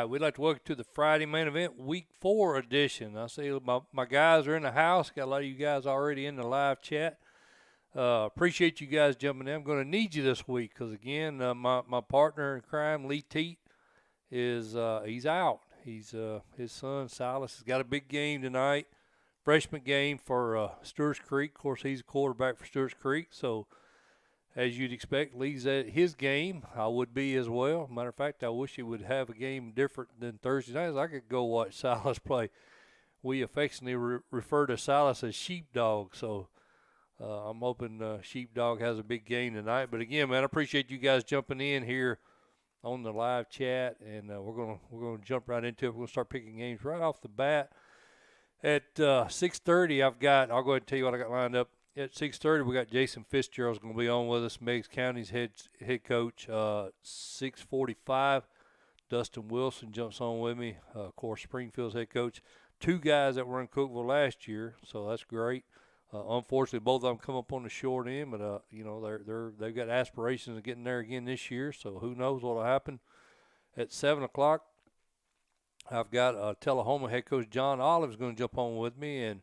right, we'd like to welcome to the Friday main event, Week 4 edition. I see my guys are in the house. Got a lot of you guys already in the live chat. Appreciate you guys jumping in. I'm going to need you this week because, again, my partner in crime, Lee Teat, is he's out. He's his son, Silas, has got a big game tonight, freshman game for Stewart's Creek. Of course, he's a quarterback for Stewart's Creek, so as you'd expect, Lee's at his game. I would be as well. Matter of fact, I wish he would have a game different than Thursday nights. I could go watch Silas play. We affectionately refer to Silas as Sheepdog, so I'm hoping Sheepdog has a big game tonight. But again, man, I appreciate you guys jumping in here on the live chat, and we're gonna jump right into it. We're gonna start picking games right off the bat. At 6:30, I'll go ahead and tell you what I got lined up. At 6:30, we got Jason Fitzgerald's going to be on with us, Meigs County's head coach. 6:45, Dustin Wilson jumps on with me, of course, Springfield's head coach. Two guys that were in Cookeville last year, so that's great. Unfortunately, both of them come up on the short end, but they've got aspirations of getting there again this year, so who knows what will happen. At 7 o'clock, I've got Tullahoma head coach John Olive's going to jump on with me, and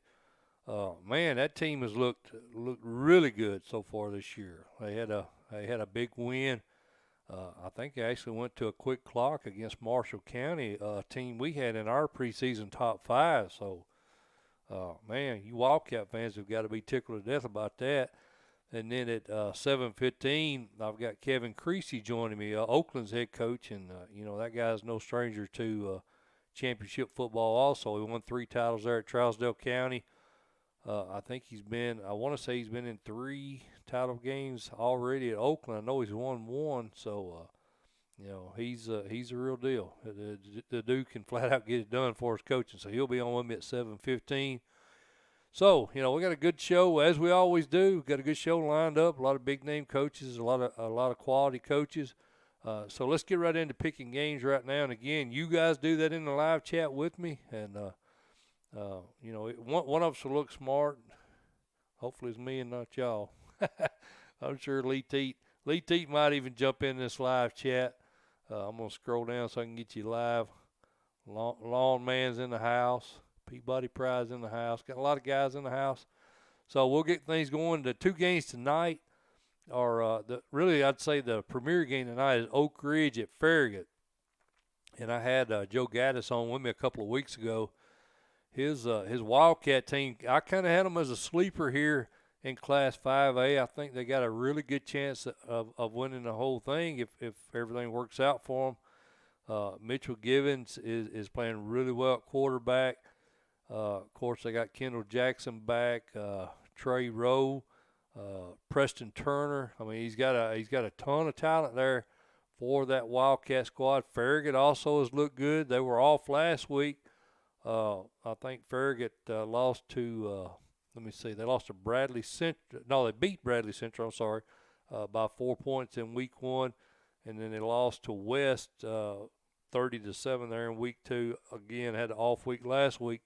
man, that team has looked really good so far this year. They had a big win. I think they actually went to a quick clock against Marshall County, a team we had in our preseason top 5. So, man, you Wildcat fans have got to be tickled to death about that. And then at 7:15, I've got Kevin Creasy joining me, Oakland's head coach, and that guy's no stranger to championship football. Also, he won 3 titles there at Trousdale County. I think I want to say he's been in 3 title games already at Oakland. I know he's won 1, so, he's a real deal. The dude can flat out get it done for us coaching, so he'll be on with me at 7:15. So, we got a good show, as we always do. We've got a good show lined up, a lot of big-name coaches, a lot of quality coaches. So let's get right into picking games right now. And, again, you guys do that in the live chat with me, and one of us will look smart. Hopefully it's me and not y'all. I'm sure Lee Teat might even jump in this live chat. I'm going to scroll down so I can get you live. Lawn Man's in the house. Peabody Pride's in the house. Got a lot of guys in the house. So we'll get things going. The 2 games tonight are I'd say the premier game tonight is Oak Ridge at Farragut. And I had Joe Gaddis on with me a couple of weeks ago. His Wildcat team, I kind of had them as a sleeper here in Class 5A. I think they got a really good chance of winning the whole thing if everything works out for them. Mitchell Givens is playing really well at quarterback. Of course, they got Kendall Jackson back, Trey Rowe, Preston Turner. I mean, he's got a ton of talent there for that Wildcat squad. Farragut also has looked good. They were off last week. I think Farragut lost to, they lost to Bradley Central. No, they beat Bradley Central, I'm sorry, by 4 points in week 1. And then they lost to West 30-7 there in week 2. Again, had an off week last week.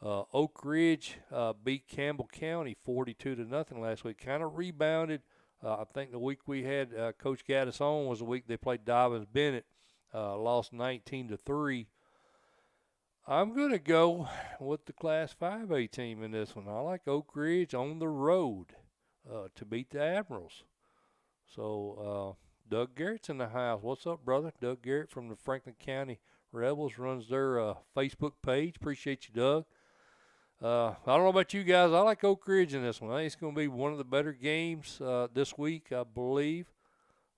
Oak Ridge beat Campbell County 42-0 last week. Kind of rebounded. I think the week we had Coach Gaddis on was the week they played Dobbins Bennett. Lost 19-3. I'm going to go with the Class 5A team in this one. I like Oak Ridge on the road to beat the Admirals. So Doug Garrett's in the house. What's up, brother? Doug Garrett from the Franklin County Rebels runs their Facebook page. Appreciate you, Doug. I don't know about you guys. I like Oak Ridge in this one. I think it's going to be one of the better games this week, I believe.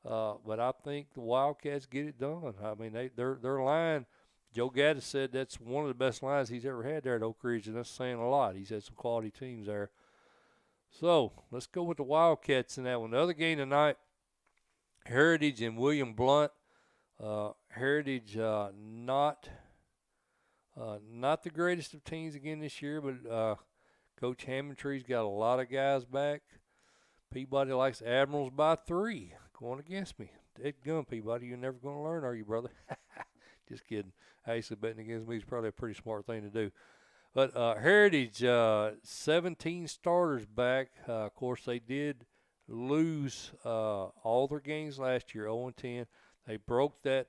But I think the Wildcats get it done. I mean, their line, Joe Gaddis said that's one of the best lines he's ever had there at Oak Ridge, and that's saying a lot. He's had some quality teams there. So let's go with the Wildcats in that one. The other game tonight, Heritage and William Blunt. Heritage not the greatest of teams again this year, but Coach Hammondtree's got a lot of guys back. Peabody likes Admirals by 3 going against me. Dead gun, Peabody. You're never going to learn, are you, brother? Just kidding. Actually, betting against me is probably a pretty smart thing to do. But Heritage, 17 starters back. Of course, they did lose all their games last year, 0-10. They broke that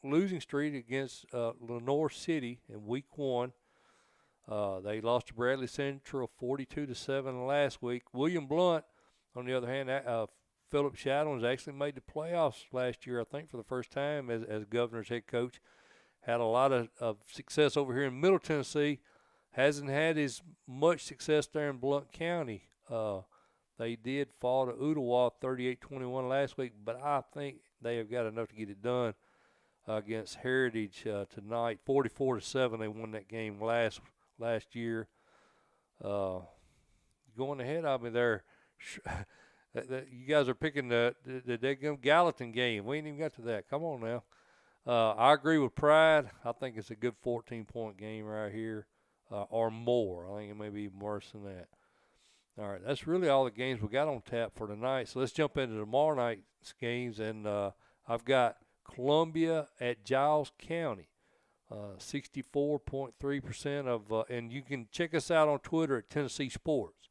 losing streak against Lenore City in Week 1. They lost to Bradley Central 42-7 last week. William Blunt, on the other hand, Philip Shadowins actually made the playoffs last year, I think, for the first time as Governor's head coach. Had a lot of success over here in Middle Tennessee. Hasn't had as much success there in Blount County. They did fall to Ottawa 38-21 last week, but I think they have got enough to get it done against Heritage tonight. 44-7, they won that game last year. Going ahead of me there, you guys are picking the Gallatin game. We ain't even got to that. Come on now. I agree with Pride. I think it's a good 14-point game right here, or more. I think it may be even worse than that. All right, that's really all the games we got on tap for tonight. So let's jump into tomorrow night's games, and I've got Columbia at Giles County, 64.3% of, and you can check us out on Twitter at Tennessee Sports.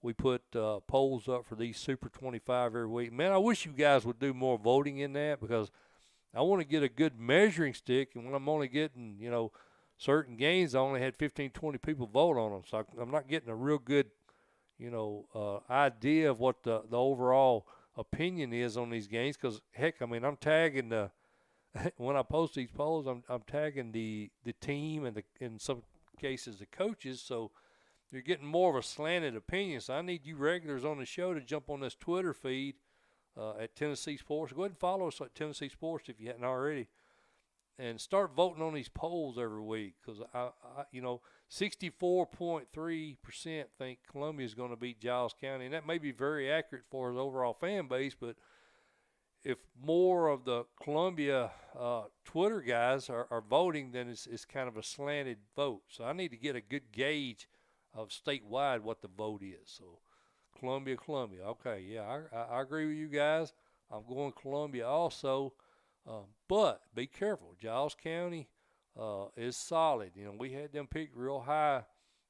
We put polls up for these Super 25 every week. Man, I wish you guys would do more voting in that because I want to get a good measuring stick, and when I'm only getting, certain games, I only had 15, 20 people vote on them, so I'm not getting a real good idea of what the overall opinion is on these games. Because heck, I mean, I'm tagging when I post these polls, I'm tagging the team and in some cases the coaches. So you're getting more of a slanted opinion. So I need you regulars on the show to jump on this Twitter feed at Tennessee Sports. Go ahead and follow us at Tennessee Sports if you hadn't already, and start voting on these polls every week. Because I 64.3% think Columbia is going to beat Giles County, and that may be very accurate for his overall fan base. But if more of the Columbia Twitter guys are voting, then it's kind of a slanted vote. So I need to get a good gauge of statewide what the vote is. So Columbia. Okay, yeah, I agree with you guys. I'm going Columbia also. But be careful. Giles County is solid. We had them picked real high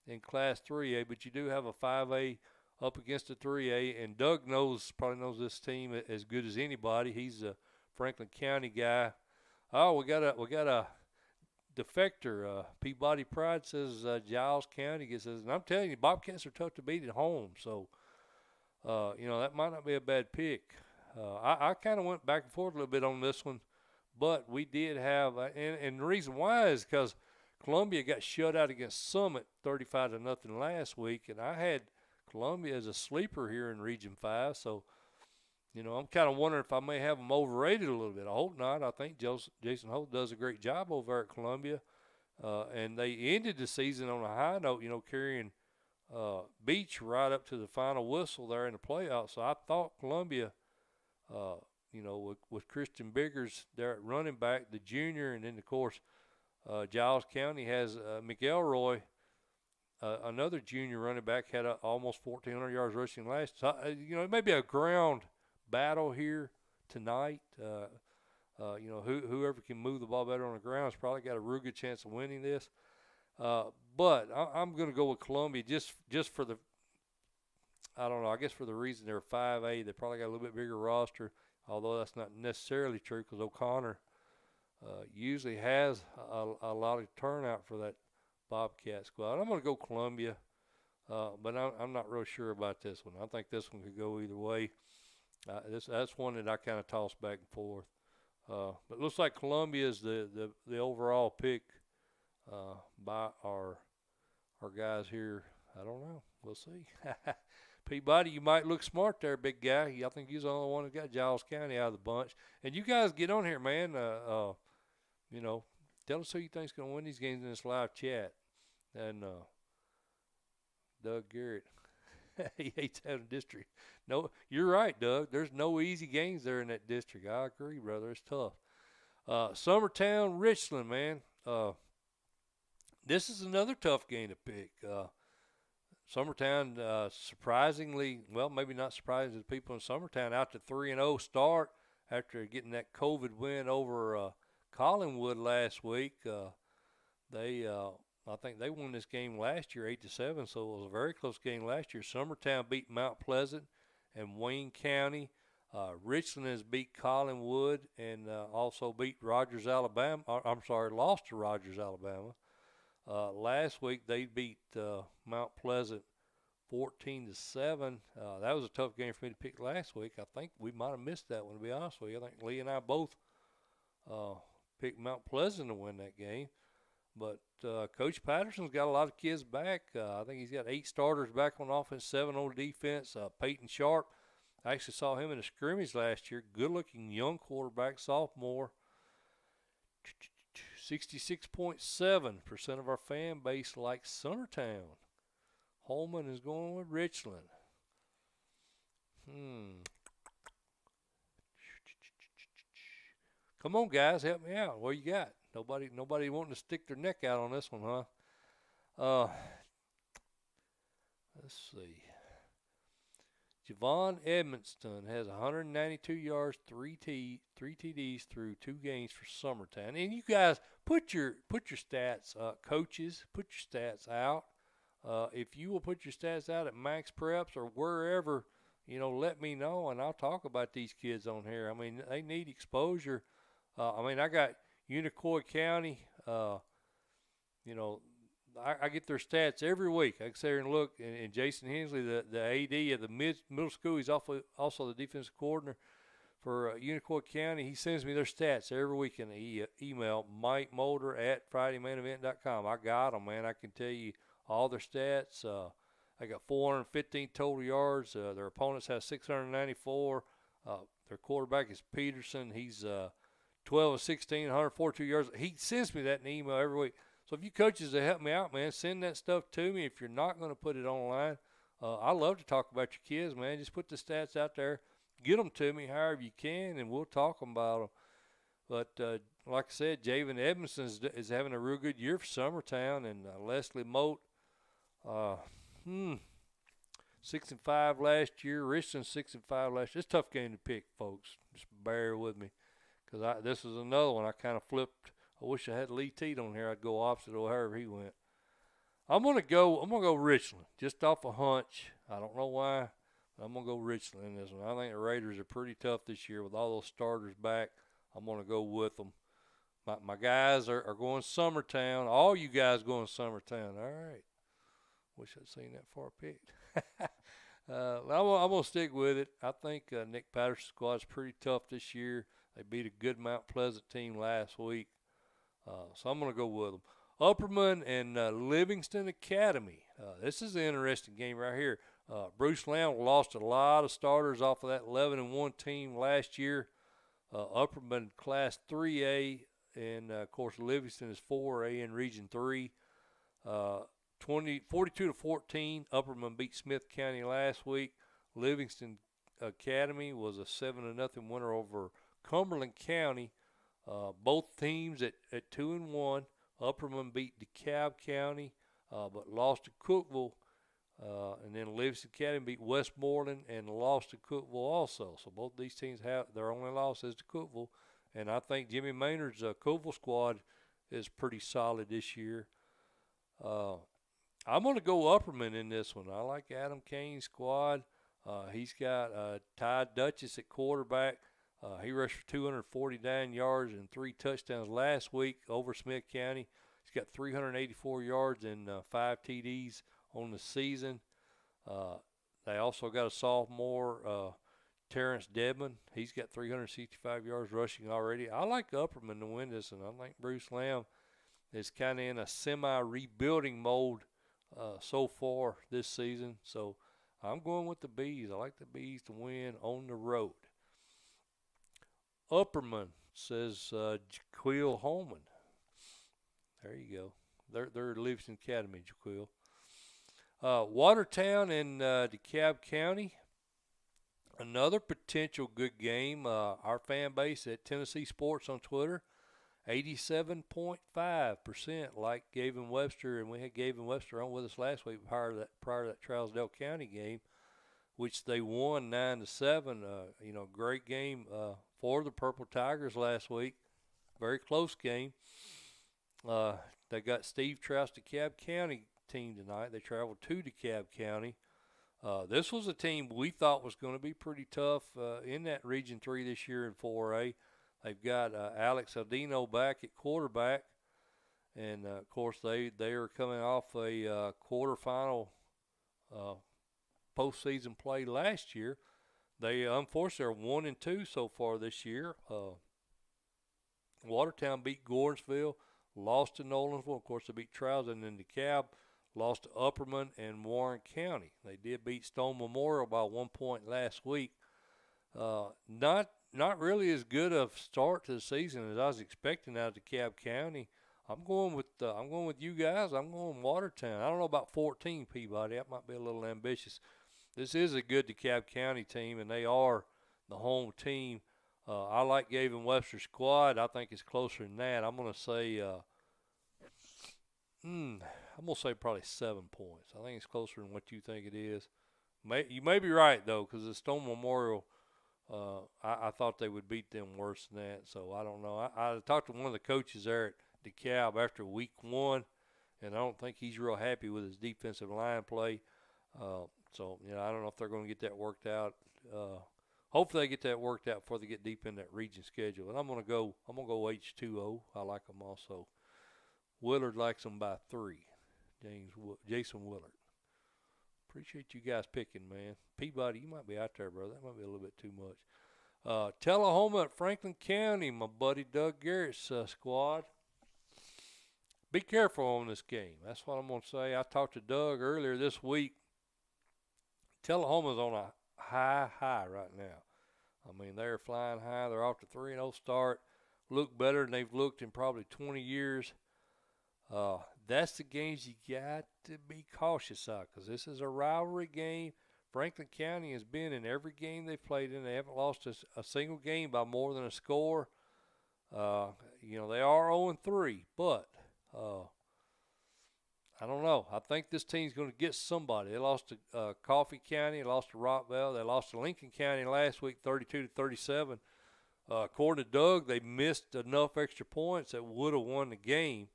in Class 3A, but you do have a 5A up against a 3A, and Doug probably knows this team as good as anybody. He's a Franklin County guy. Oh, we got a defector. Peabody Pride says Giles County says, and I'm telling you, Bobcats are tough to beat at home. So, that might not be a bad pick. I kind of went back and forth a little bit on this one, but we did have, and the reason why is because Columbia got shut out against Summit 35-0 last week, and I had Columbia as a sleeper here in Region 5. So, I'm kind of wondering if I may have them overrated a little bit. I hope not. I think Jason Holt does a great job over there at Columbia, and they ended the season on a high note, carrying Beach right up to the final whistle there in the playoffs. So I thought Columbia, with Christian Biggers there at running back, the junior, and then, of course, Giles County has McElroy, another junior running back, had almost 1,400 yards rushing last. So, it may be a ground battle here tonight. Whoever can move the ball better on the ground has probably got a real good chance of winning this. But I'm going to go with Columbia just for the, I don't know, I guess for the reason they're 5A, they probably got a little bit bigger roster, although that's not necessarily true because O'Connor usually has a lot of turnout for that Bobcat squad. I'm going to go Columbia, but I'm not real sure about this one. I think this one could go either way. That's one that I kind of toss back and forth. But it looks like Columbia is the overall pick by our guys here. I don't know. We'll see. Peabody, you might look smart there, big guy. I think he's the only one that got Giles County out of the bunch. And you guys get on here, man. Tell us who you think's going to win these games in this live chat. And Doug Garrett, he hates having a district. No, you're right, Doug. There's no easy games there in that district. I agree, brother. It's tough. Summertown, Richland, man. This is another tough game to pick. Summertown, surprisingly, well, maybe not surprising to the people in Summertown, out to 3-0 start after getting that COVID win over Collinwood last week. I think they won this game last year 8-7, so it was a very close game last year. Summertown beat Mount Pleasant and Wayne County. Richland has beat Collinwood and also beat Rogers, Alabama. Lost to Rogers, Alabama. Last week they beat Mount Pleasant 14-7. That was a tough game for me to pick last week. I think we might have missed that one, to be honest with you. I think Lee and I both picked Mount Pleasant to win that game. But Coach Patterson's got a lot of kids back. I think he's got 8 starters back on offense, 7 on defense. Peyton Sharp, I actually saw him in a scrimmage last year. Good-looking young quarterback, sophomore. 66.7% of our fan base likes Summertown. Holman is going with Richland. Come on, guys, help me out. What you got? Nobody wanting to stick their neck out on this one, huh? Let's see. Javon Edmonston has 192 yards, 3 TDs through 2 games for Summertown. And you guys put your stats, coaches, put your stats out. If you will put your stats out at Max Preps or wherever, let me know, and I'll talk about these kids on here. I mean, they need exposure. I got Unicoi County. I get their stats every week. I can sit here and look, and Jason Hensley, the AD of the middle school, he's also the defensive coordinator for Unicoi County. He sends me their stats every week in the email, Mike Mulder at FridayMainEvent.com. I got them, man. I can tell you all their stats. I got 415 total yards. Their opponents have 694. Their quarterback is Peterson. He's 12 of 16, 142 yards. He sends me that in email every week. So if you coaches that help me out, man, send that stuff to me. If you're not going to put it online, I love to talk about your kids, man. Just put the stats out there. Get them to me however you can, and we'll talk about them. But like I said, Javen Edmondson is having a real good year for Summertown, and Leslie Moat, 6-5 last year. Richland 6-5 last year. It's a tough game to pick, folks. Just bear with me, because this is another one I kind of flipped. I wish I had Lee Teat on here. I'd go opposite or however he went. I'm gonna go Richland, just off a hunch. I don't know why, but I'm gonna go Richland in this one. I think the Raiders are pretty tough this year with all those starters back. I'm gonna go with them. My guys are going Summertown. All you guys going Summertown. All right. Wish I'd seen that far picked. I'm gonna stick with it. I think Nick Patterson's squad's pretty tough this year. They beat a good Mount Pleasant team last week. So I'm going to go with them. Upperman and Livingston Academy. This is an interesting game right here. Bruce Lamb lost a lot of starters off of that 11-1 team last year. Upperman Class 3A, and, of course, Livingston is 4A in Region 3. 42-14, Upperman beat Smith County last week. Livingston Academy was a 7-0 winner over Cumberland County. Both teams at 2-1. Upperman beat DeKalb County, but lost to Cookeville. And then Livingston Academy beat Westmoreland and lost to Cookeville also. So both these teams have their only losses to Cookeville. And I think Jimmy Maynard's Cookeville squad is pretty solid this year. I'm going to go Upperman in this one. I like Adam Kane's squad. He's got Ty Dutchess at quarterback. He rushed for 249 yards and 3 touchdowns last week over Smith County. He's got 384 yards and 5 TDs on the season. They also got a sophomore, Terrence Dedman. He's got 365 yards rushing already. I like Upperman to win this, and I think Bruce Lamb is kind of in a semi-rebuilding mode so far this season. So I'm going with the Bees. I like the Bees to win on the road. Upperman, says Jaquil Holman. There you go. They're Livingston Academy, Jaquil. Watertown and DeKalb County. Another potential good game. Our fan base at Tennessee Sports on Twitter, 87.5% like Gavin Webster, and we had Gavin Webster on with us last week prior to that Trousdale County game, which they won 9-7. Great game for the Purple Tigers last week. Very close game. They got Steve Trout's DeKalb County team tonight. They traveled to DeKalb County. This was a team we thought was going to be pretty tough in that Region 3 this year in 4A. They've got Alex Aldino back at quarterback. And, of course, they are coming off a quarterfinal postseason play last year. They, unfortunately, are 1-2 so far this year. Watertown beat Gordonsville, lost to Nolensville. Of course, they beat Trouson and DeKalb, lost to Upperman and Warren County. They did beat Stone Memorial by 1 point last week. Not really as good a start to the season as I was expecting out of DeKalb County. I'm going with you guys. I'm going Watertown. I don't know about 14, Peabody. That might be a little ambitious. This is a good DeKalb County team, and they are the home team. I like Gavin Webster's squad. I think it's closer than that. I'm going to say probably 7 points. I think it's closer than what you think it is. You may be right, though, because the Stone Memorial, I thought they would beat them worse than that. So I don't know. I talked to one of the coaches there at DeKalb after week 1, and I don't think he's real happy with his defensive line play. So, I don't know if they're going to get that worked out. Hopefully they get that worked out before they get deep in that region schedule. And I'm going to go H2O. I like them also. Willard likes them by 3. Jason Willard. Appreciate you guys picking, man. Peabody, you might be out there, brother. That might be a little bit too much. Tullahoma at Franklin County, my buddy Doug Garrett's squad. Be careful on this game. That's what I'm going to say. I talked to Doug earlier this week. Tullahoma's on a high right now. I mean, they're flying high. They're off to 3-0 start. Look better than they've looked in probably 20 years. That's the games you got to be cautious of because this is a rivalry game. Franklin County has been in every game they've played in. They haven't lost a single game by more than a score. They are 0-3, but I don't know. I think this team's going to get somebody. They lost to Coffee County, they lost to Rockville, they lost to Lincoln County last week, 32-37. According to Doug, they missed enough extra points that would have won the game.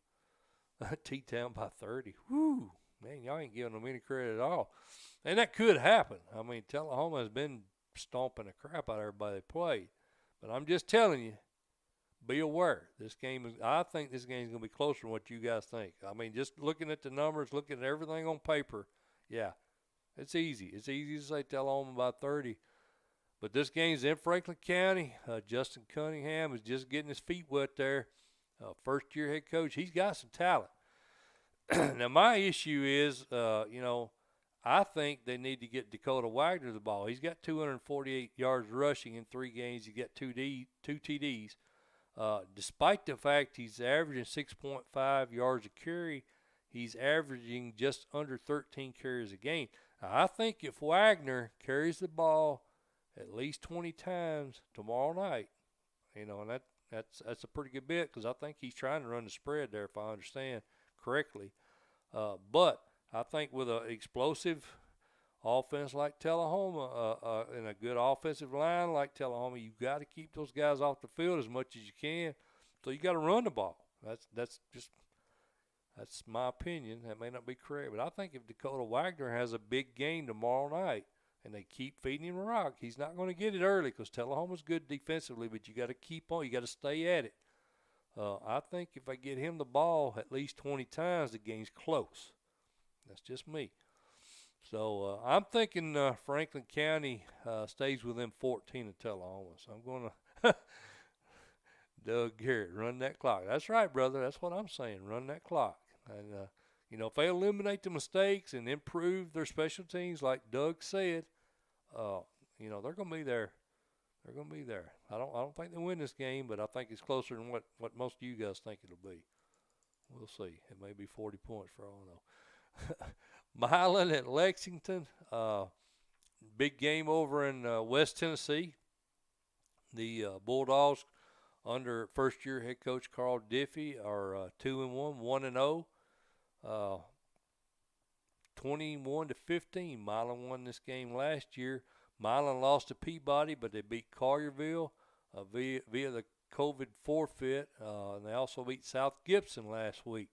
T-Town by 30. Whoo, man, y'all ain't giving them any credit at all. And that could happen. I mean, Tullahoma has been stomping the crap out of everybody they played. But I'm just telling you, be aware. I think this game is going to be closer than what you guys think. I mean, just looking at the numbers, looking at everything on paper, yeah, it's easy. It's easy to say Tullahoma by 30. But this game's in Franklin County. Justin Cunningham is just getting his feet wet there. First-year head coach. He's got some talent. Now, my issue is, I think they need to get Dakota Wagner the ball. He's got 248 yards rushing in 3 games. He's got 2 TDs. Despite the fact he's averaging 6.5 yards a carry, he's averaging just under 13 carries a game. Now, I think if Wagner carries the ball at least 20 times tomorrow night, and that's a pretty good bit because I think he's trying to run the spread there if I understand correctly. But I think with an explosive offense like Tullahoma and a good offensive line like Tullahoma, you've got to keep those guys off the field as much as you can. So you got to run the ball. That's my opinion. That may not be correct, but I think if Dakota Wagner has a big game tomorrow night and they keep feeding him a rock, he's not going to get it early because Tullahoma's good defensively, but you got to keep on. You got to stay at it. I think if I get him the ball at least 20 times, the game's close. That's just me. So I'm thinking Franklin County stays within 14 of Tullahoma. So I'm going to Doug Garrett, run that clock. That's right, brother. That's what I'm saying. Run that clock. And, if they eliminate the mistakes and improve their special teams like Doug said, they're going to be there. They're going to be there. I don't think they win this game, but I think it's closer than what most of you guys think it'll be. We'll see. It may be 40 points for all I know. Milan at Lexington. Big game over in West Tennessee. The Bulldogs under first-year head coach Carl Diffie are 2-1, 1-0. 21-15. Milan won this game last year. Milan lost to Peabody, but they beat Collierville via the COVID forfeit. And they also beat South Gibson last week,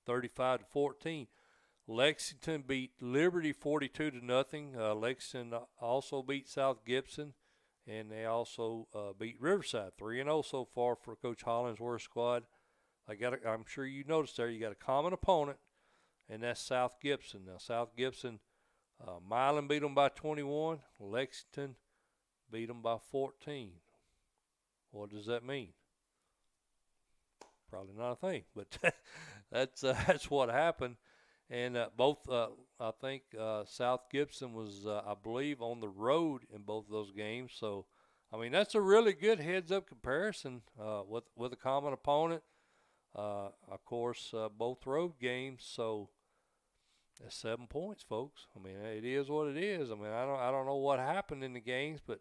35-14. Lexington beat Liberty 42-0. Lexington also beat South Gibson, and they also beat Riverside 3-0 so far for Coach Hollingsworth's squad. I'm sure you noticed there you got a common opponent, and that's South Gibson. Now South Gibson, Milan beat them by 21. Lexington beat them by 14. What does that mean? Probably not a thing, but that's what happened. And I think South Gibson was, I believe, on the road in both of those games. So, I mean, that's a really good heads-up comparison with a common opponent. Of course, both road games. So, that's 7 points, folks. I mean, it is what it is. I mean, I don't know what happened in the games, but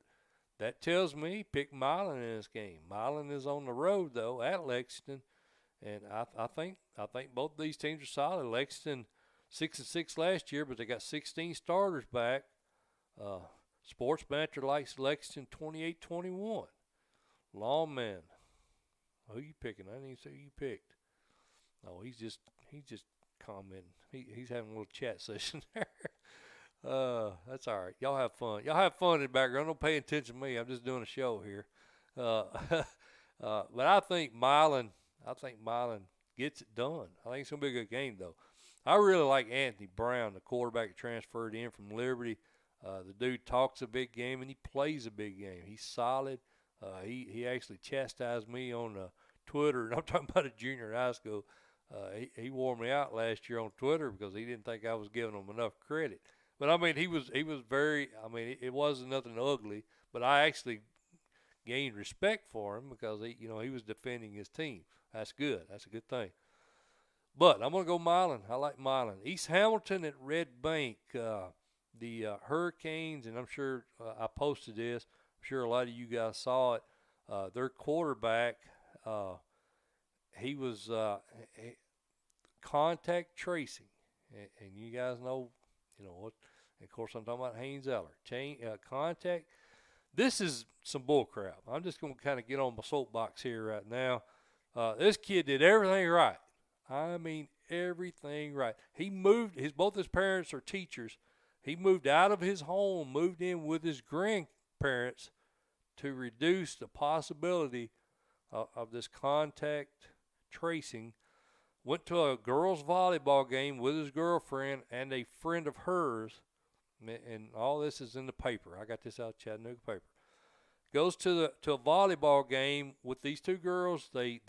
that tells me pick Milan in this game. Milan is on the road though at Lexington, and I think both these teams are solid. Lexington 6-6 last year, but they got 16 starters back. Sports Banter likes Lexington 28-21. Lawman, who you picking? I didn't even see who you picked. Oh, he's just commenting. He's having a little chat session there. That's all right. Y'all have fun. Y'all have fun in the background. Don't pay attention to me. I'm just doing a show here. But I think Milan gets it done. I think it's going to be a good game, though. I really like Anthony Brown, the quarterback that transferred in from Liberty. The dude talks a big game, and he plays a big game. He's solid. He actually chastised me on Twitter, and I'm talking about a junior in high school. He wore me out last year on Twitter because he didn't think I was giving him enough credit. But, I mean, he was very – I mean, it wasn't nothing ugly, but I actually gained respect for him because, he was defending his team. That's good. That's a good thing. But I'm going to go Milan. I like Milan. East Hamilton at Red Bank. The Hurricanes, and I'm sure I posted this. I'm sure a lot of you guys saw it. Their quarterback, he was contact tracing. And you guys know what. Of course, I'm talking about Haynes Eller. Contact. This is some bull crap. I'm just going to kind of get on my soapbox here right now. This kid did everything right. I mean, everything right. He moved. Both his parents are teachers. He moved out of his home, moved in with his grandparents to reduce the possibility of this contact tracing. Went to a girls' volleyball game with his girlfriend and a friend of hers. And all this is in the paper. I got this out of Chattanooga paper. Goes to a volleyball game with these two girls. They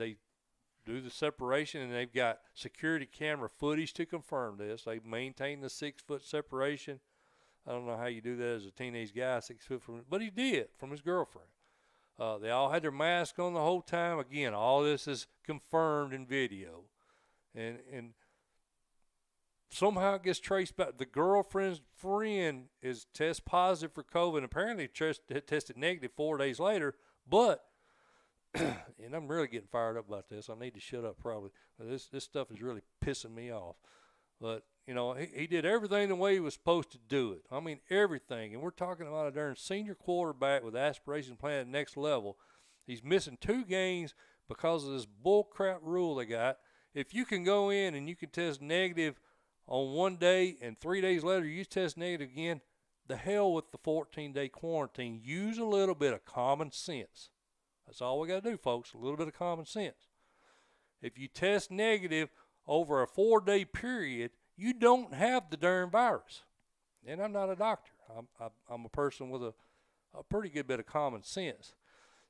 do the separation, and they've got security camera footage to confirm this. They maintain the 6-foot separation. I don't know how you do that as a teenage guy, 6 foot from, but he did from his girlfriend. They all had their mask on the whole time. Again, all this is confirmed in video, and somehow it gets traced back. The girlfriend's friend is test positive for COVID, and apparently tested negative 4 days later. But, and I'm really getting fired up about this. I need to shut up probably. This stuff is really pissing me off. But, he did everything the way he was supposed to do it. I mean, everything. And we're talking about a darn senior quarterback with aspirations playing at the next level. He's missing 2 games because of this bullcrap rule they got. If you can go in and you can test negative on one day and 3 days later you test negative again, the hell with the 14-day quarantine. Use a little bit of common sense. That's all we got to do, folks, a little bit of common sense. If you test negative over a 4-day period, you don't have the darn virus. And I'm not a doctor. I'm a person with a pretty good bit of common sense.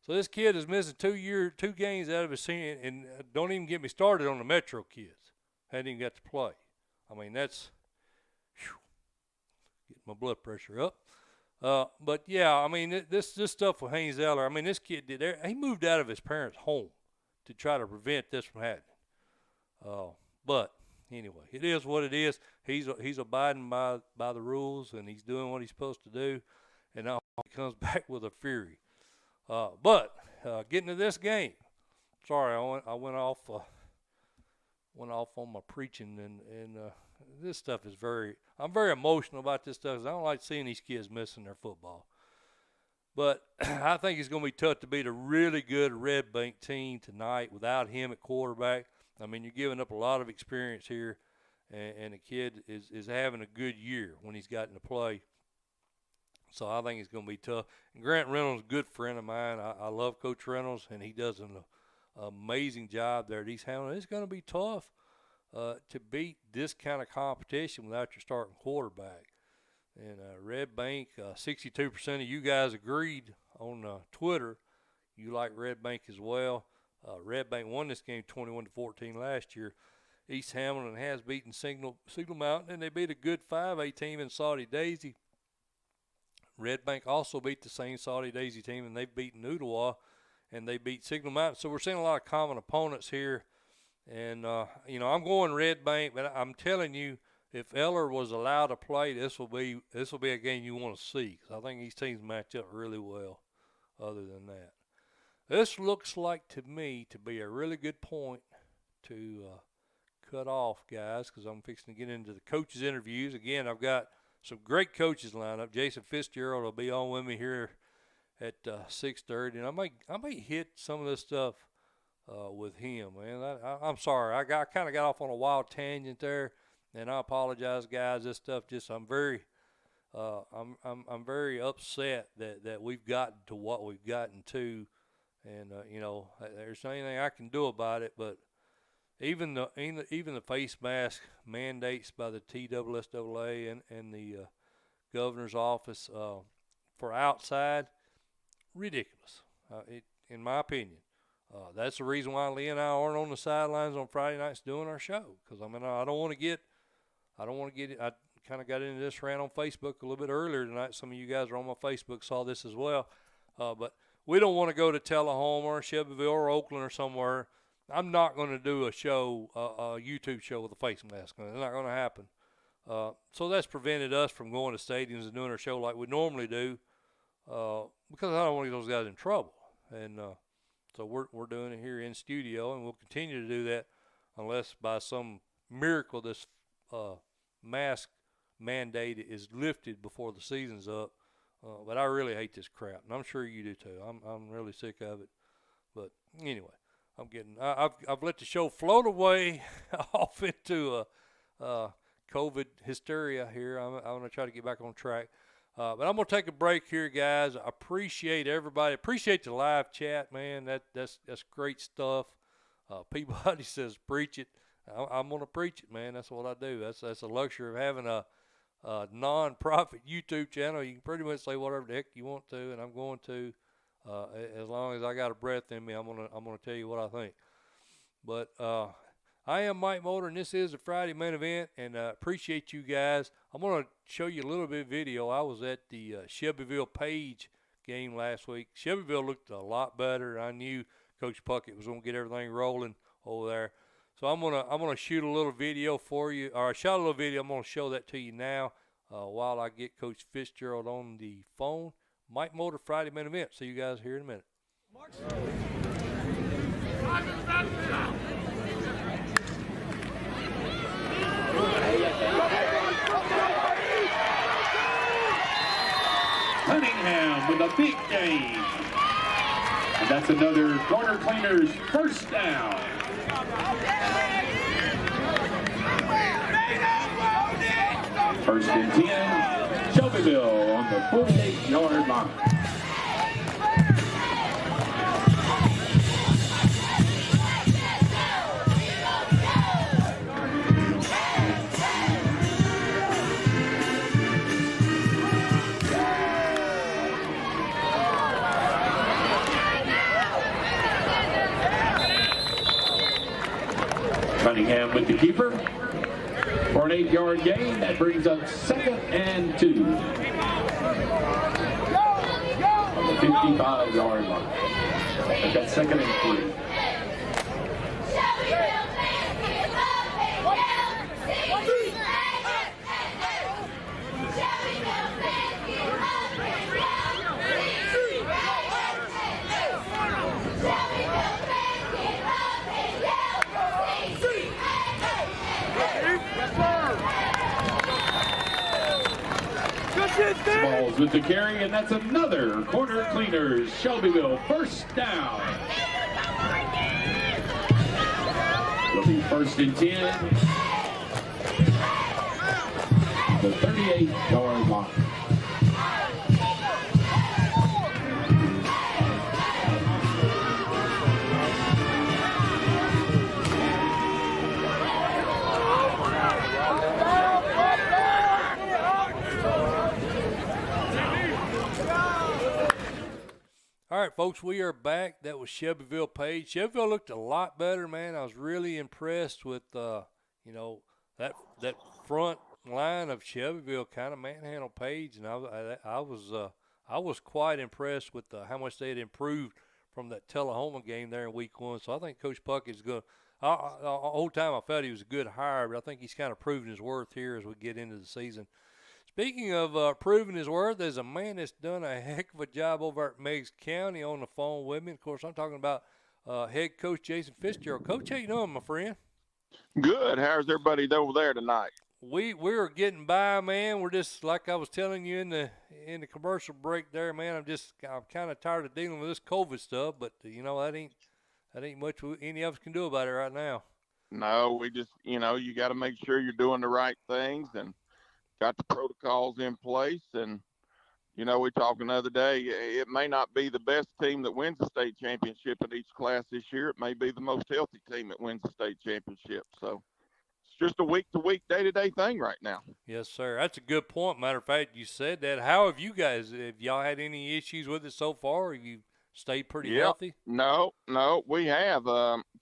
So this kid is missing 2 games out of his senior, and don't even get me started on the Metro kids. Hadn't even got to play. I mean, that's getting my blood pressure up. But yeah, I mean, this stuff with Haynes Eller. I mean, this kid he moved out of his parents' home to try to prevent this from happening. But anyway, it is what it is. He's abiding by the rules, and he's doing what he's supposed to do. And now he comes back with a fury. But getting to this game, sorry, I went off on my preaching, and this stuff is I'm very emotional about this stuff. 'Cause I don't like seeing these kids missing their football. But I think it's going to be tough to beat a really good Red Bank team tonight without him at quarterback. I mean, you're giving up a lot of experience here, and the kid is having a good year when he's gotten to play. So I think it's going to be tough. And Grant Reynolds is a good friend of mine. I love Coach Reynolds, and he does an amazing job there at East Hamilton. It's going to be tough to beat this kind of competition without your starting quarterback. And Red Bank, 62% of you guys agreed on Twitter. You like Red Bank as well. Red Bank won this game 21-14 last year. East Hamilton has beaten Signal Mountain, and they beat a good 5A team in Saudi Daisy. Red Bank also beat the same Saudi Daisy team, and they've beaten Ottawa, and they beat Signal Mountain. So we're seeing a lot of common opponents here. And, I'm going Red Bank, but I'm telling you, if Eller was allowed to play, this will be a game you want to see, because I think these teams match up really well other than that. This looks like to me to be a really good point to cut off, guys, because I'm fixing to get into the coaches' interviews. Again, I've got some great coaches lined up. Jason Fitzgerald will be on with me here at 6:30, and I may hit some of this stuff with him, man. I'm sorry, I kind of got off on a wild tangent there, and I apologize, guys. This stuff I'm very upset that we've gotten to what we've gotten to, and there's not anything I can do about it, but. Even the face mask mandates by the TSSAA and the governor's office for outside, ridiculous. In my opinion, that's the reason why Lee and I aren't on the sidelines on Friday nights doing our show. Because I don't want to get. I kind of got into this rant on Facebook a little bit earlier tonight. Some of you guys are on my Facebook, saw this as well. But we don't want to go to Tullahoma or Shelbyville or Oakland or somewhere. I'm not going to do a show, a YouTube show with a face mask on. It's not going to happen. So that's prevented us from going to stadiums and doing our show like we normally do, because I don't want to get those guys in trouble. And so we're doing it here in studio, and we'll continue to do that unless by some miracle this mask mandate is lifted before the season's up. But I really hate this crap, and I'm sure you do too. I'm really sick of it. But anyway. I've let the show float away off into COVID hysteria here. I'm going to try to get back on track. But I'm going to take a break here, guys. I appreciate everybody. Appreciate the live chat, man. That's great stuff. Peabody says, preach it. I'm going to preach it, man. That's what I do. That's a luxury of having a non-profit YouTube channel. You can pretty much say whatever the heck you want to, and I'm going to. As long as I got a breath in me, I'm gonna tell you what I think. But I am Mike Motor, and this is the Friday main event, and appreciate you guys. I'm gonna show you a little bit of video. I was at the Shelbyville Page game last week. Shelbyville looked a lot better. I knew Coach Puckett was gonna get everything rolling over there. So I'm gonna shoot a little video for you, or I shot a little video. I'm gonna show that to you now while I get Coach Fitzgerald on the phone. Mike Motor Friday main event. See you guys here in a minute. Cunningham with a big game. And that's another corner cleaner's first down. First and 10, Shelbyville on the 48-yard line. Cunningham with the keeper for an 8-yard gain. That brings up 2nd and 2 on the 55-yard line. But that's 2nd and 3. Smalls with the carry, and that's another corner cleaners. Shelbyville first down. It'll be 1st and 10. the 38-yard line. All right, folks, we are back. That was Shelbyville Page. Shelbyville looked a lot better, man. I was really impressed with, that front line of Shelbyville kind of manhandled Page, and I was quite impressed with how much they had improved from that Tullahoma game there in Week 1. So I think Coach Puck is going to. The whole time I felt he was a good hire, but I think he's kind of proven his worth here as we get into the season. Speaking of proving his worth, there's a man that's done a heck of a job over at Meigs County on the phone with me. Of course, I'm talking about head coach Jason Fitzgerald. Coach, how you doing, my friend? Good. How's everybody over there tonight? We're getting by, man. We're just like I was telling you in the commercial break there, man. I'm kind of tired of dealing with this COVID stuff, but that ain't much any of us can do about it right now. No, we just you got to make sure you're doing the right things and got the protocols in place. And we talked the other day, it may not be the best team that wins the state championship in each class this year. It may be the most healthy team that wins the state championship. So it's just a week-to-week, day-to-day thing right now. Yes, sir. That's a good point. Matter of fact, you said that. How have you guys, have y'all had any issues with it so far? Or have you stayed pretty healthy? No, we have.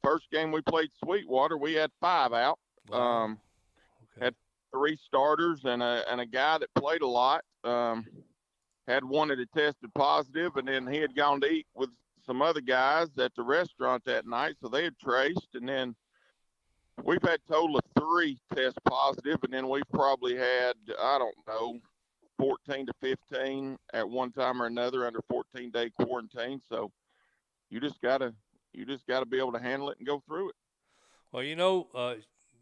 First game we played Sweetwater, we had 5 out. Wow. Had 3 starters and a guy that played a lot. Had one that had tested positive, and then he had gone to eat with some other guys at the restaurant that night, so they had traced. And then we've had a total of 3 test positive, and then we've probably had, 14 to 15 at one time or another under 14-day quarantine. So you just gotta be able to handle it and go through it. Well,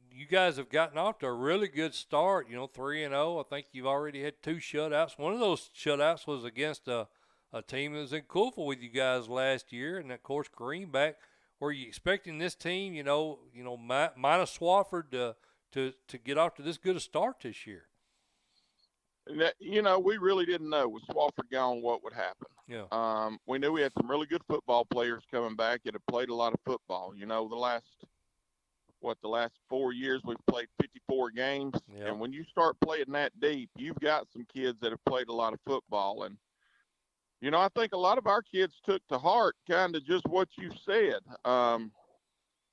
you guys have gotten off to a really good start, 3-0. I think you've already had 2 shutouts. One of those shutouts was against a team that was in Coolville with you guys last year, and, of course, Greenback. Were you expecting this team, minus Swofford, to get off to this good a start this year? We really didn't know with Swofford gone what would happen. Yeah. We knew we had some really good football players coming back that have played a lot of football. The last 4 years we've played 54 games. Yep. And when you start playing that deep, you've got some kids that have played a lot of football. And, I think a lot of our kids took to heart kind of just what you said.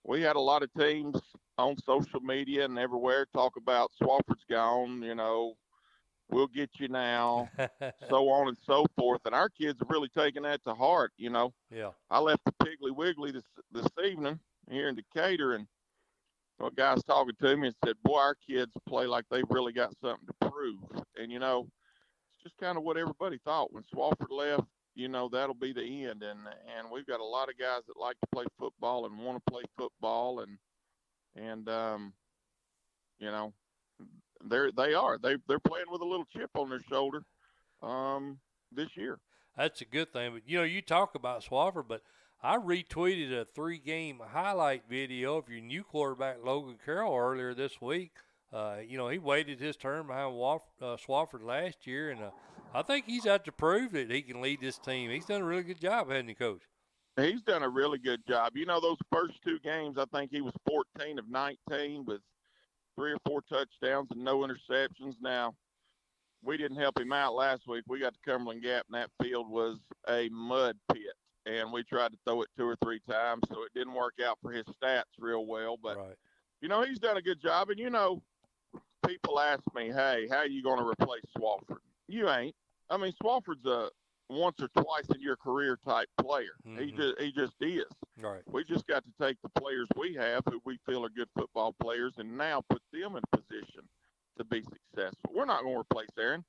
We had a lot of teams on social media and everywhere talk about Swofford's gone, we'll get you now, so on and so forth. And our kids have really taken that to heart, Yeah. I left the Piggly Wiggly this evening here in Decatur, and a guy's talking to me and said, boy, our kids play like they've really got something to prove. And, it's just kind of what everybody thought. When Swofford left, that'll be the end. And we've got a lot of guys that like to play football and want to play football. And they're playing with a little chip on their shoulder this year. That's a good thing. But, you talk about Swofford, but I retweeted a 3-game highlight video of your new quarterback, Logan Carroll, earlier this week. He waited his turn behind Swofford last year, and I think he's out to prove that he can lead this team. He's done a really good job, hasn't he, Coach? He's done a really good job. Those first 2 games, I think he was 14 of 19 with 3 or 4 touchdowns and no interceptions. Now, we didn't help him out last week. We got to Cumberland Gap, and that field was a mud pit. And we tried to throw it 2 or 3 times, so it didn't work out for his stats real well. But, right. He's done a good job. And, people ask me, hey, how are you going to replace Swofford? You ain't. I mean, Swofford's a once or twice in your career type player. Mm-hmm. He just is. Right. We just got to take the players we have who we feel are good football players and now put them in a position to be successful. We're not going to replace Aaron.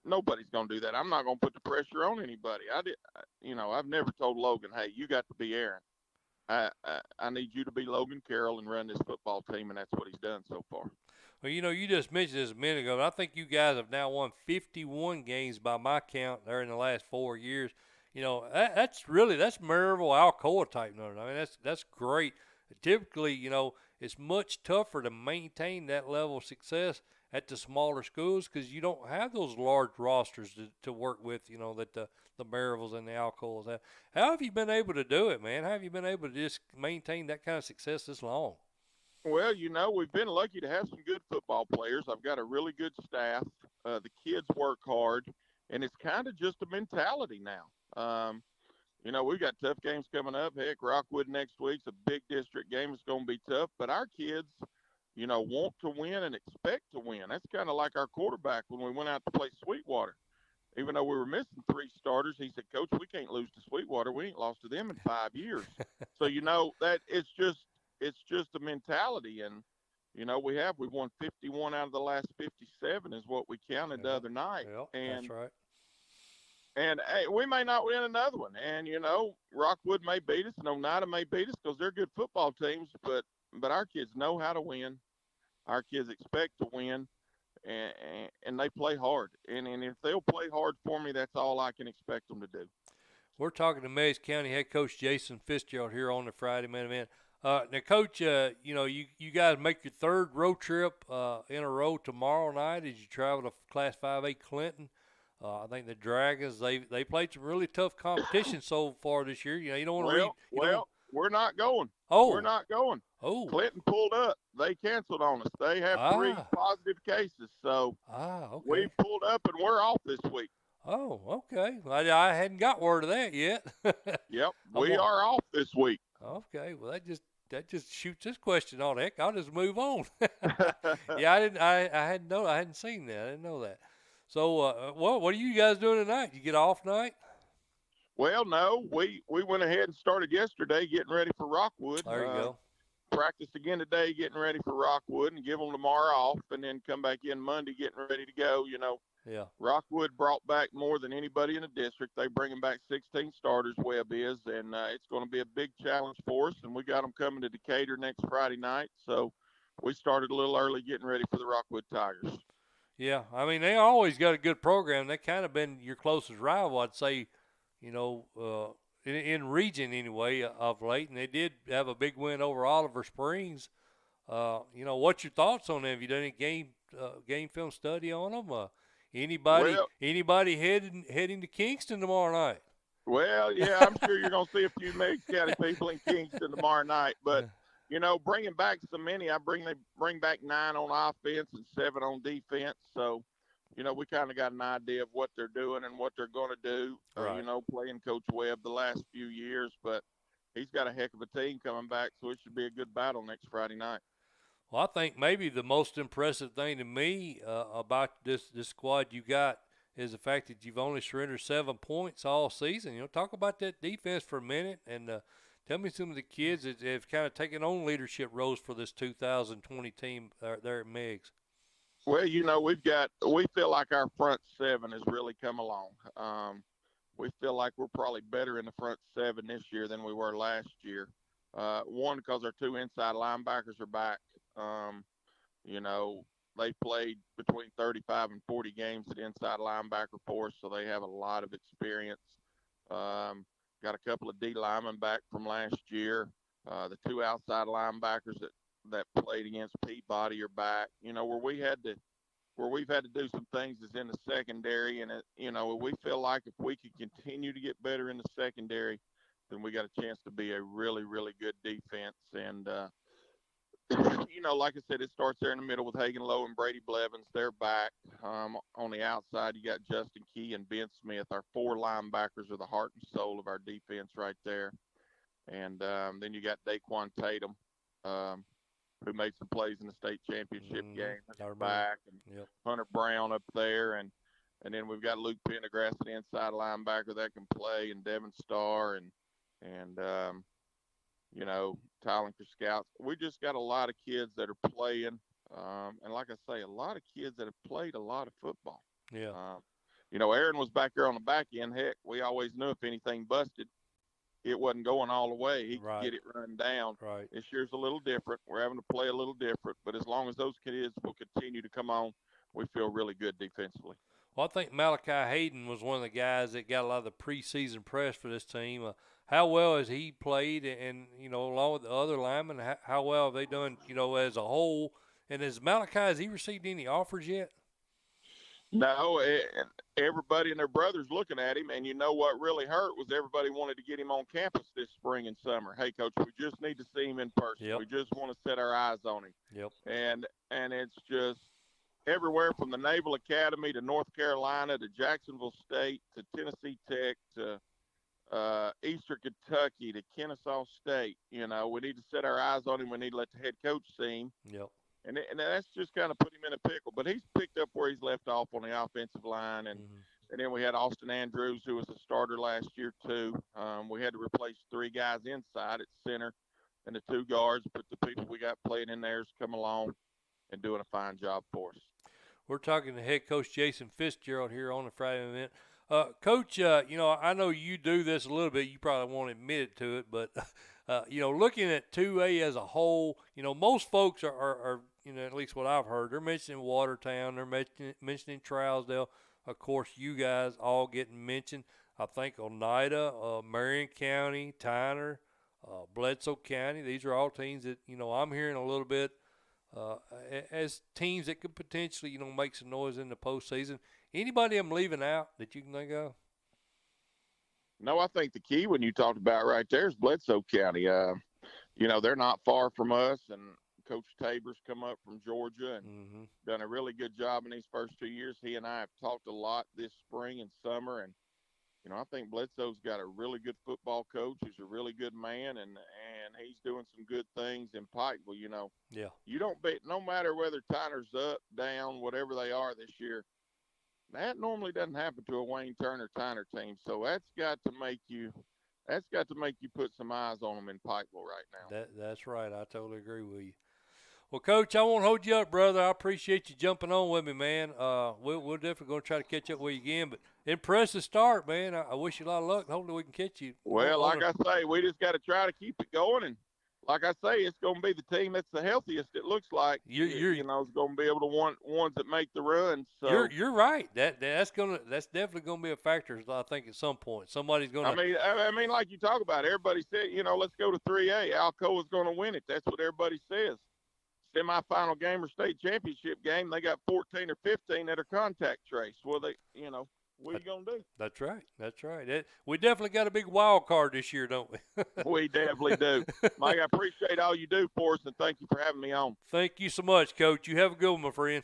Nobody's going to do that. I'm not going to put the pressure on anybody. I've never told Logan, hey, you got to be Aaron. I need you to be Logan Carroll and run this football team, and that's what he's done so far. Well, you just mentioned this a minute ago, and I think you guys have now won 51 games by my count there in the last 4 years. That's Maryville, Alcoa type number. I mean, that's great. Typically, it's much tougher to maintain that level of success at the smaller schools because you don't have those large rosters to work with, that the Maryvilles and the Alcoas have. How have you been able to do it, man? How have you been able to just maintain that kind of success this long? Well, we've been lucky to have some good football players. I've got a really good staff. The kids work hard, and it's kind of just a mentality now. We've got tough games coming up. Heck, Rockwood next week's a big district game. It's going to be tough, but our kids, want to win and expect to win. That's kind of like our quarterback when we went out to play Sweetwater. Even though we were missing 3 starters, he said, "Coach, we can't lose to Sweetwater. We ain't lost to them in 5 years." So, that it's just a mentality. And, we've won 51 out of the last 57 is what we counted the other night. And that's right. And hey, we may not win another one. And, Rockwood may beat us and Oneida may beat us because they're good football teams. But our kids know how to win. Our kids expect to win. And they play hard. And if they'll play hard for me, that's all I can expect them to do. We're talking to Meigs County head coach Jason Fitzgerald here on the Friday Man Event. Now, Coach, you guys make your 3rd road trip in a row tomorrow night as you travel to Class 5A Clinton. I think the Dragons, they played some really tough competition so far this year. You don't want to read. We're not going. Oh. We're not going. Oh. Clinton pulled up. They canceled on us. They have 3 positive cases. So okay. We pulled up and we're off this week. Oh, okay. Well, I hadn't got word of that yet. Yep. We are off this week. Okay. Well, that just shoots this question on. Heck, I'll just move on. Yeah, I hadn't seen that. I didn't know that. So, what are you guys doing tonight? You get off night? Well, no. We went ahead and started yesterday getting ready for Rockwood. There you go. Practiced again today getting ready for Rockwood and give them tomorrow off and then come back in Monday getting ready to go. Yeah. Rockwood brought back more than anybody in the district. They bringing back 16 starters, Webb is, and it's going to be a big challenge for us. And we got them coming to Decatur next Friday night. So we started a little early getting ready for the Rockwood Tigers. Yeah, I mean, they always got a good program. They kind of been your closest rival, I'd say, in region anyway of late. And they did have a big win over Oliver Springs. What's your thoughts on them? Have you done any game film study on them? Anybody heading to Kingston tomorrow night? Well, yeah, I'm sure you're going to see a few Meigs County people in Kingston tomorrow night. But, bringing back so many, they bring back 9 on offense and 7 on defense. So, we kind of got an idea of what they're doing and what they're going to do, right. Playing Coach Webb the last few years. But he's got a heck of a team coming back, so it should be a good battle next Friday night. Well, I think maybe the most impressive thing to me about this squad you got is the fact that you've only surrendered 7 points all season. Talk about that defense for a minute and tell me some of the kids that have kind of taken on leadership roles for this 2020 team there at Meigs. Well, we feel like our front 7 has really come along. We feel like we're probably better in the front 7 this year than we were last year. One, because our 2 inside linebackers are back. They played between 35 and 40 games at inside linebacker for us, so they have a lot of experience. Got a couple of D linemen back from last year. The 2 outside linebackers that played against Peabody are back. Where we've had to do some things is in the secondary, and we feel like if we could continue to get better in the secondary, then we got a chance to be a really, really good defense. And like I said, it starts there in the middle with Hagen Lowe and Brady Blevins. They're back. On the outside, you got Justin Key and Ben Smith. Our 4 linebackers are the heart and soul of our defense right there. And then you got Daquan Tatum, who made some plays in the state championship game. Back. And Hunter Brown up there. And then we've got Luke Pendergrass, an inside linebacker that can play, and Devin Starr and Tyler Scouts. We just got a lot of kids that are playing. And like I say, a lot of kids that have played a lot of football. Yeah. Aaron was back there on the back end. Heck, we always knew if anything busted, it wasn't going all the way. He could get it run down. Right. This year's a little different. We're having to play a little different. But as long as those kids will continue to come on, we feel really good defensively. Well, I think Malachi Hayden was one of the guys that got a lot of the preseason press for this team. How well has he played, and along with the other linemen, how well have they done, as a whole, And has he received any offers yet? No, everybody and their brother's looking at him, and you know what really hurt was everybody wanted to get him on campus this spring and summer. Hey, Coach, we just need to see him in person. Yep. We just want to set our eyes on him. Yep. And it's just everywhere from the Naval Academy to North Carolina to Jacksonville State to Tennessee Tech to Eastern Kentucky to Kennesaw State. You know, we need to set our eyes on him. We need to let the head coach see him. Yep. And that's just kind of put him in a pickle. But he's picked up where he's left off on the offensive line. And then we had Austin Andrews, who was a starter last year, too. We had to replace 3 guys inside at center and the 2 guards. But the people we got playing in there has come along and doing a fine job for us. We're talking to head coach Jason Fitzgerald here on the Friday event. Coach, you know, I know you do this a little bit. You probably won't admit it to it, but, you know, looking at 2A as a whole, you know, most folks are you know, at least what I've heard, they're mentioning Watertown, they're mentioning Trousdale. Of course, you guys all getting mentioned. I think Oneida, Marion County, Tyner, Bledsoe County. These are all teams that, you know, I'm hearing a little bit as teams that could potentially, you know, make some noise in the postseason. Anybody I'm leaving out that you can think of? No, I think the key when you talked about right there is Bledsoe County. You know, they're not far from us, and Coach Tabor's come up from Georgia and done a really good job in these first 2 years. He and I have talked a lot this spring and summer, and you know, I think Bledsoe's got a really good football coach. He's a really good man, and he's doing some good things in Pikeville. You know, you don't bet, no matter whether Tyner's up, down, whatever they are this year. That normally doesn't happen to a Wayne Turner Tyner team. So that's got to make you put some eyes on them in Pikeville right now. That's right. I totally agree with you. Well, Coach, I won't hold you up, brother. I appreciate you jumping on with me, man. We're definitely going to try to catch up with you again. But impressive start, man. I wish you a lot of luck. Hopefully we can catch you. Well, like I say, we just got to try to keep it going. And like I say, it's going to be the team that's the healthiest, it looks like. You know, it's going to be able to want ones that make the runs. So you're right. That's definitely going to be a factor, I think, at some point. Somebody's going to. I mean, like you talk about, everybody said, you know, let's go to 3A. Alcoa's going to win it. That's what everybody says. Semifinal game or state championship game, they got 14 or 15 that are contact traced. Well, you know, what are you going to do? That's right. That's right. We definitely got a big wild card this year, don't we? We definitely do. Mike, I appreciate all you do for us, and thank you for having me on. Thank you so much, Coach. You have a good one, my friend.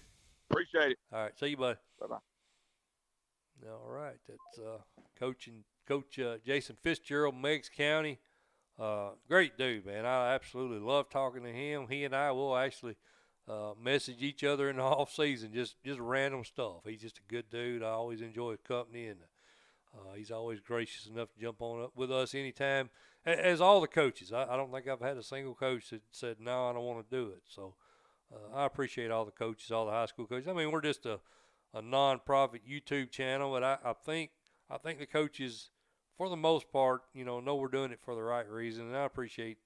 Appreciate it. All right. See you, buddy. Bye-bye. All right. That's Coach Jason Fitzgerald, Meigs County. Great dude, man. I absolutely love talking to him. He and I will actually message each other in the off season, just random stuff. He's just a good dude. I always enjoy his company, and he's always gracious enough to jump on up with us anytime, as all the coaches. I don't think I've had a single coach that said, no, I don't want to do it. So I appreciate all the coaches, all the high school coaches. I mean, we're just a non-profit YouTube channel, but I think the coaches, for the most part, you know we're doing it for the right reason, and I appreciate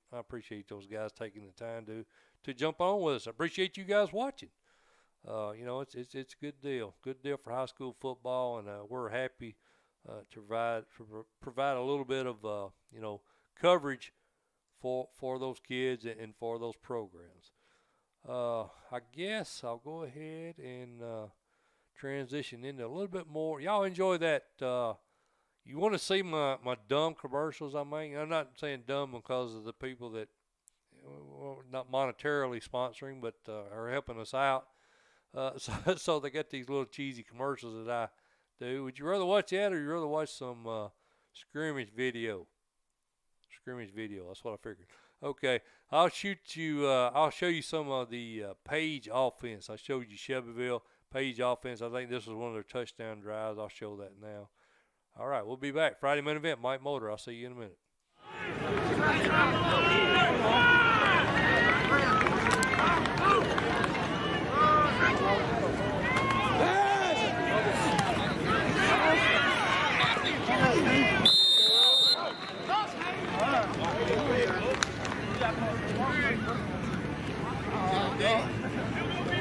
those guys taking the time to jump on with us. I appreciate you guys watching. You know, it's a good deal for high school football, and we're happy to provide a little bit of you know, coverage for those kids and for those programs. I guess I'll go ahead and transition into a little bit more. Y'all enjoy that. You want to see my dumb commercials I make? I'm not saying dumb because of the people that, well, not monetarily sponsoring, but are helping us out. So they got these little cheesy commercials that I do. Would you rather watch that, or would you rather watch some scrimmage video? Scrimmage video. That's what I figured. Okay, I'll show you some of the Page offense. I showed you Shelbyville Page offense. I think this was one of their touchdown drives. I'll show that now. All right, we'll be back. Friday main event, Mike Motor. I'll see you in a minute.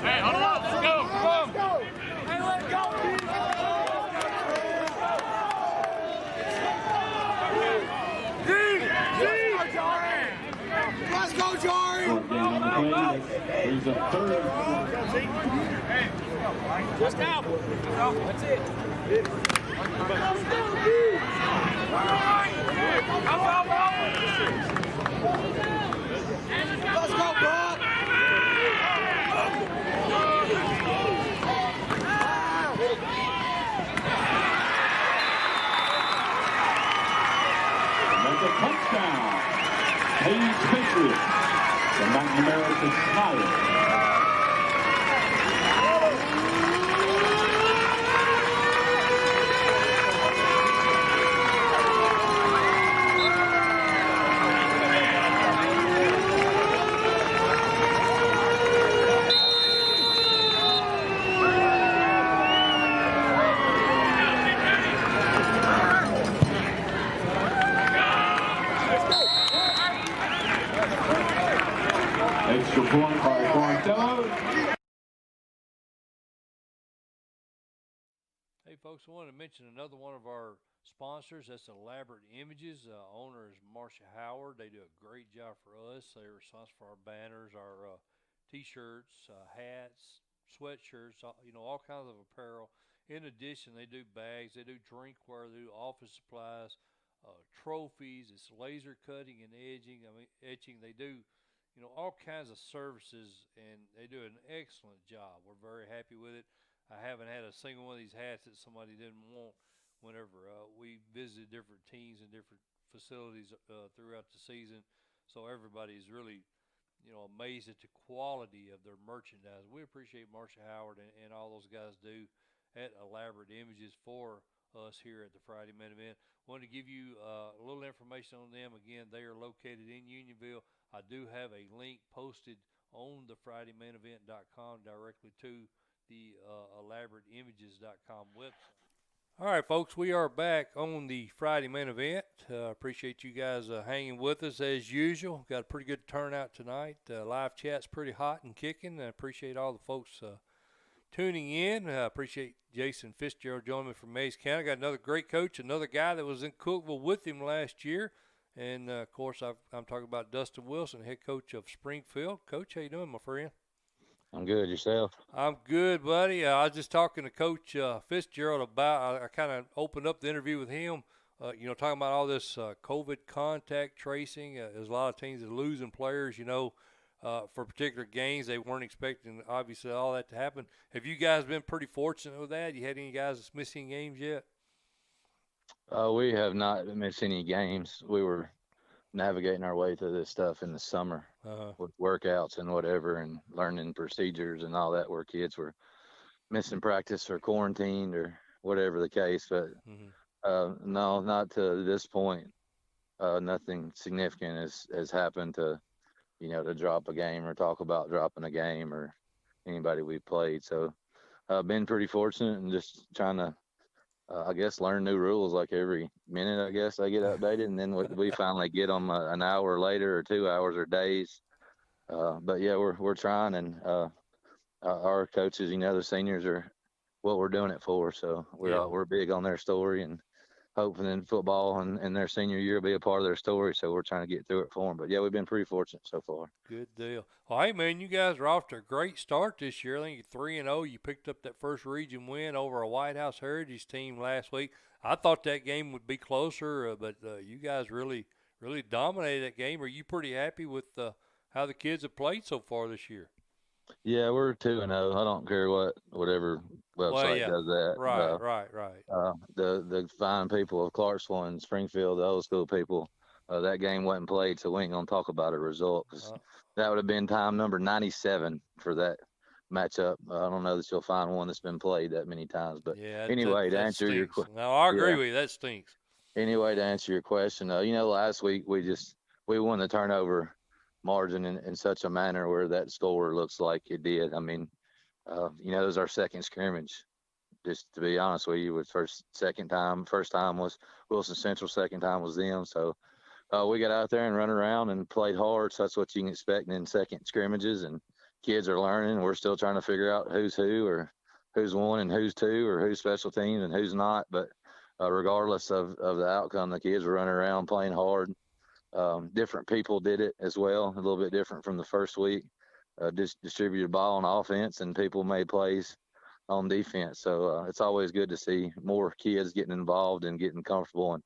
Hey, hold on. Let's go. Come on. Hey, let's go. Let's go, Jory! play. Brings up third. Just out. That's it. Let's go, Brock. That's a touchdown. Meigs Patriots. The Mountain America Smile. Extra point by Quartello. Hey folks, I wanted to mention another one of our sponsors. That's Elaborate Images. Owner is Marcia Howard. They do a great job for us. They're responsible for our banners, our t-shirts, hats, sweatshirts, all kinds of apparel. In addition, they do bags, they do drinkware, they do office supplies, trophies. It's laser cutting and etching. They do all kinds of services, and they do an excellent job. We're very happy with it. I haven't had a single one of these hats that somebody didn't want whenever we visited different teams and different facilities throughout the season. So everybody's really, amazed at the quality of their merchandise. We appreciate Marcia Howard and all those guys do at Elaborate Images for us here at the Friday Main Event. Wanted to give you a little information on them. Again, they are located in Unionville. I do have a link posted on the FridayMainEvent.com directly to the ElaborateImages.com website. All right, folks, we are back on the Friday Main Event. Appreciate you guys hanging with us as usual. Got a pretty good turnout tonight. Live chat's pretty hot and kicking. I appreciate all the folks tuning in. I appreciate Jason Fitzgerald joining me from Meigs County. Got another great coach, another guy that was in Cookeville with him last year. And, of course, I'm talking about Dustin Wilson, head coach of Springfield. Coach, how you doing, my friend? I'm good. Yourself? I'm good, buddy. I was just talking to Coach Fitzgerald about, I kind of opened up the interview with him, talking about all this COVID contact tracing. There's a lot of teams that are losing players, for particular games. They weren't expecting, obviously, all that to happen. Have you guys been pretty fortunate with that? You had any guys that's missing games yet? We have not missed any games. We were navigating our way through this stuff in the summer with workouts and whatever, and learning procedures and all that, where kids were missing practice or quarantined or whatever the case. But no, not to this point. Nothing significant has happened to drop a game or talk about dropping a game or anybody we played. So I've been pretty fortunate and just trying to I guess learn new rules like every minute. I guess I get updated, and then we finally get them an hour later or 2 hours or days. But yeah, we're trying, and our coaches, the seniors are what we're doing it for. So we're big on their story, and hoping in football and their senior year will be a part of their story. So we're trying to get through it for them. But yeah, we've been pretty fortunate so far. Good deal. Well, hey man, you guys are off to a great start this year. I think you're 3-0. You picked up that first region win over a White House Heritage team last week. I thought that game would be closer, but you guys really dominated that game. Are you pretty happy with how the kids have played so far this year? Yeah, we're 2-0. I don't care whatever website does that. Right. The fine people of Clarksville and Springfield, the old school people, that game wasn't played, so we ain't gonna talk about a result, because that would have been time number 97 for that matchup. I don't know that you'll find one that's been played that many times. But anyway, to answer your question, no, I agree with you. That stinks. Anyway, to answer your question, last week we won the turnover margin in such a manner where that score looks like it did. I mean, it was our second scrimmage. Just to be honest with you, was first time was Wilson Central, second time was them. So we got out there and run around and played hard. So that's what you can expect in second scrimmages, and kids are learning. We're still trying to figure out who's who, or who's one and who's two, or who's special teams and who's not. But regardless of the outcome, the kids were running around playing hard. Different people did it as well, a little bit different from the first week. distributed the ball on offense, and people made plays on defense. So it's always good to see more kids getting involved and getting comfortable in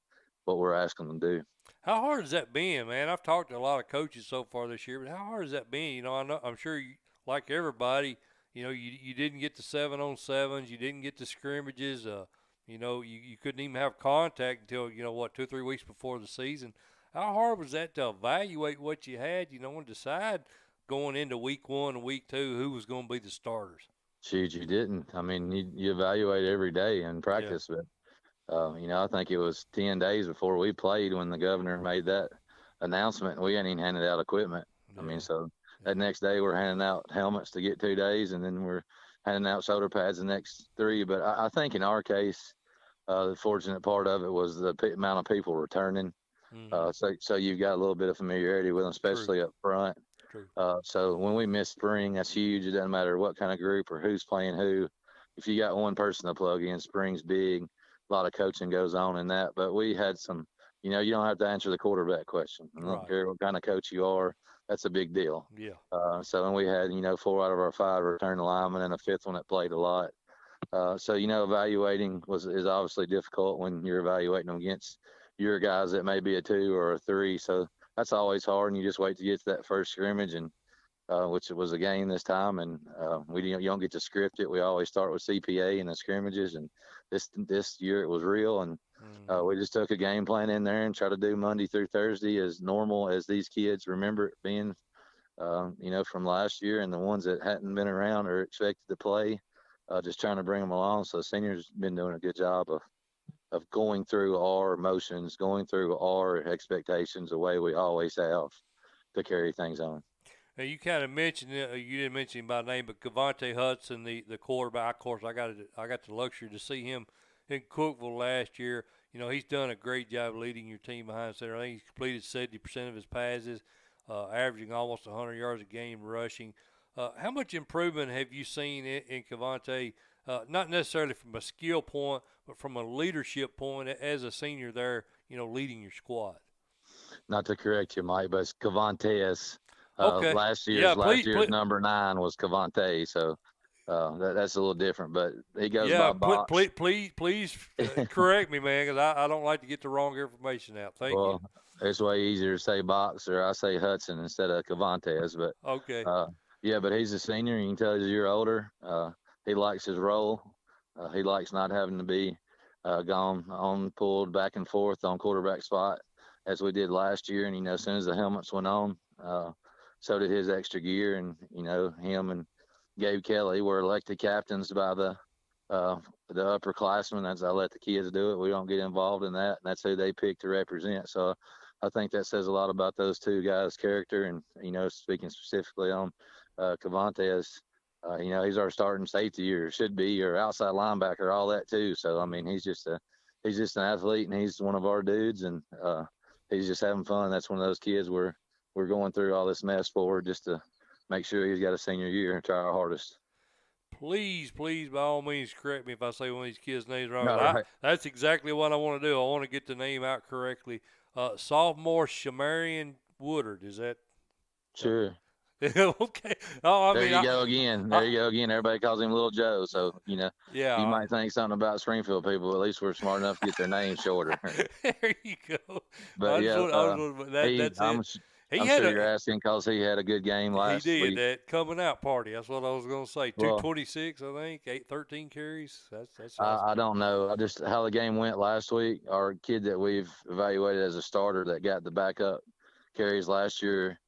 what we're asking them to do. How hard has that been, man? I've talked to a lot of coaches so far this year, but how hard has that been? You know, I'm sure you, like everybody, you know, you didn't get to 7-on-7s, you didn't get to scrimmages. You know, you couldn't even have contact until, you know, what, 2 or 3 weeks before the season. How hard was that to evaluate what you had, you know, and decide going into week 1 and week 2 who was going to be the starters? Shoot, you didn't. I mean, you evaluate every day in practice, but you know, I think it was 10 days before we played when the governor made that announcement. We hadn't even handed out equipment. I mean, so that next day we're handing out helmets to get 2 days, and then we're handing out shoulder pads the next 3. But I think in our case, the fortunate part of it was the amount of people returning. So you've got a little bit of familiarity with them, especially up front. So when we miss spring, that's huge. It doesn't matter what kind of group or who's playing who. If you got one person to plug in, spring's big. A lot of coaching goes on in that. But we had some, you know, you don't have to answer the quarterback question. I don't care what kind of coach you are. That's a big deal. So when we had, you know, 4 out of our 5 return linemen and a 5th one that played a lot. So, you know, evaluating is obviously difficult when you're evaluating them against your guys that may be a 2 or a 3. So that's always hard, and you just wait to get to that first scrimmage, and which was a game this time, and you don't get to script it. We always start with CPA in the scrimmages, and this year it was real, and we just took a game plan in there and try to do Monday through Thursday as normal as these kids remember it being, you know, from last year, and the ones that hadn't been around or expected to play, just trying to bring them along. So seniors been doing a good job of going through our emotions, going through our expectations the way we always have to carry things on. Now, you kind of mentioned you didn't mention him by name, but Cavante Hudson, the quarterback. Of course, I got the luxury to see him in Cookeville last year. You know, he's done a great job leading your team behind center. I think he's completed 70% of his passes, averaging almost 100 yards a game rushing. How much improvement have you seen in Cavante? Not necessarily from a skill point, but from a leadership point as a senior there, you know, leading your squad. Not to correct you, Mike, but it's Cavantes. Okay. Last year's number 9 was Cavante, so that's a little different. But he goes by Box. Please correct me, man, because I don't like to get the wrong information out. Thank you. It's way easier to say Box, or I say Hudson instead of Cavantes. But okay. But he's a senior. You can tell he's a year older. He likes his role. He likes not having to be pulled back and forth on quarterback spot as we did last year. And, you know, as soon as the helmets went on, so did his extra gear. And, you know, him and Gabe Kelly were elected captains by the upperclassmen. As I let the kids do it. We don't get involved in that. And that's who they pick to represent. So I think that says a lot about those 2 guys' character. And, you know, speaking specifically on Cavantes, you know, he's our starting safety, or should be, or outside linebacker, all that too. So I mean, he's just an athlete, and he's one of our dudes, and he's just having fun. That's one of those kids we're going through all this mess for, just to make sure he's got a senior year and try our hardest. Please, by all means, correct me if I say one of these kids' names wrong. No, right. That's exactly what I want to do. I want to get the name out correctly. Sophomore Shamarian Woodard, is that? Sure. Okay. Oh, There you go again. Everybody calls him Little Joe. So, you know, you might think something about Springfield people. At least we're smart enough to get their names shorter. There you go. But I'm sure you're asking because he had a good game last week. He did that coming out party. That's what I was going to say. 226, I think, 13 carries. That's awesome. I don't know. How the game went last week. Our kid that we've evaluated as a starter that got the backup carries last year.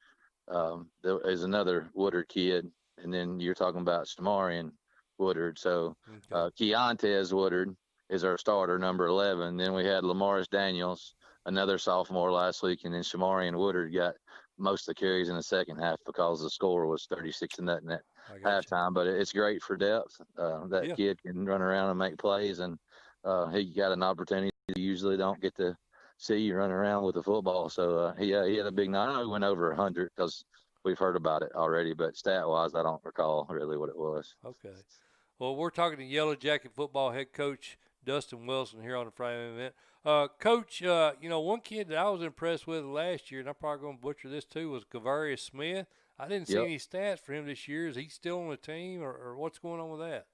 There is another Woodard kid, and then you're talking about Shamarian Woodard. So Keontae Woodard is our starter, number 11. Then we had Lamaris Daniels, another sophomore last week, and then Shamarian Woodard got most of the carries in the second half because the score was 36-0 at halftime. But it's great for depth. That kid can run around and make plays, and he got an opportunity you usually don't get to see you run around with the football. So he had a big night. I know he went over 100 because we've heard about it already, but stat-wise, I don't recall really what it was. Okay. Well, we're talking to Yellow Jacket football head coach Dustin Wilson here on the Friday event. Coach, you know, one kid that I was impressed with last year, and I'm probably going to butcher this too, was Kavarius Smith. I didn't see any stats for him this year. Is he still on the team, or what's going on with that?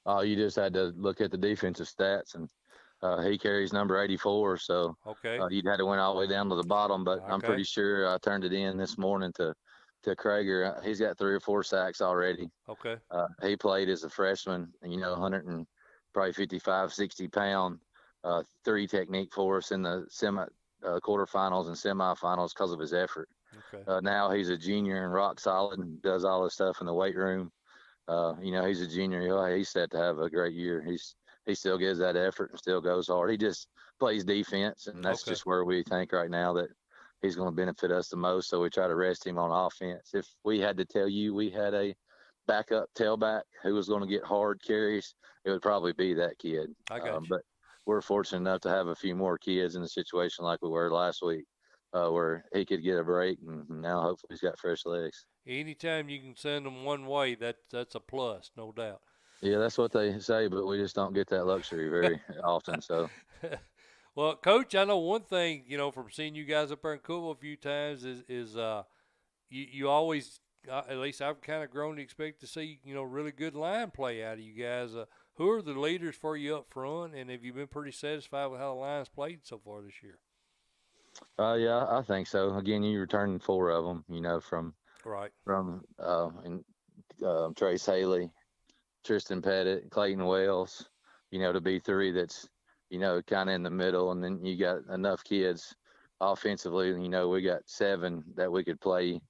Oh, you just had to look at the defensive stats, and he carries number 84, so Okay. You'd had to went all the way down to the bottom. But Okay. I'm pretty sure I turned it in this morning to Krager. He's got 3 or 4 sacks already. Okay. He played as a freshman, 100 and probably 55, 60 pound, 3 technique for us in the quarterfinals and semifinals because of his effort. Okay. Now he's a junior and rock solid and does all this stuff in the weight room. He's a junior. He's set to have a great year. He still gives that effort and still goes hard. He just plays defense, and that's just where we think right now that he's going to benefit us the most. So we try to rest him on offense. If we had to tell you we had a backup tailback who was going to get hard carries, it would probably be that kid. I got you. But we're fortunate enough to have a few more kids in a situation like we were last week, where he could get a break, and now hopefully he's got fresh legs. Anytime you can send them one way, that's a plus, no doubt. Yeah, that's what they say, but we just don't get that luxury very often. So, well, Coach, I know one thing, from seeing you guys up there in Cookeville a few times is you always, at least I've kind of grown to expect to see, really good line play out of you guys. Who are the leaders for you up front, and have you been pretty satisfied with how the line's played so far this year? Yeah, I think so. Again, you returned 4 of them, from Trace Haley, Tristan Pettit, Clayton Wells, to be 3 that's, kind of in the middle. And then you got enough kids offensively. We got 7 that we could play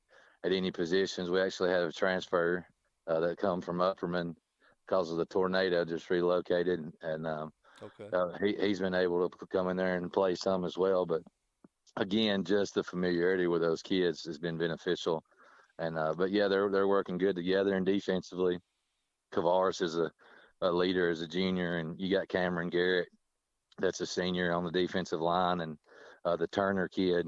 at any positions. We actually had a transfer that come from Upperman because of the tornado, just relocated. And he's been able to come in there and play some as well. But again, just the familiarity with those kids has been beneficial. And but yeah, they're working good together. And defensively, Kavaris is a leader as a junior, and you got Cameron Garrett, that's a senior on the defensive line, and the Turner kid,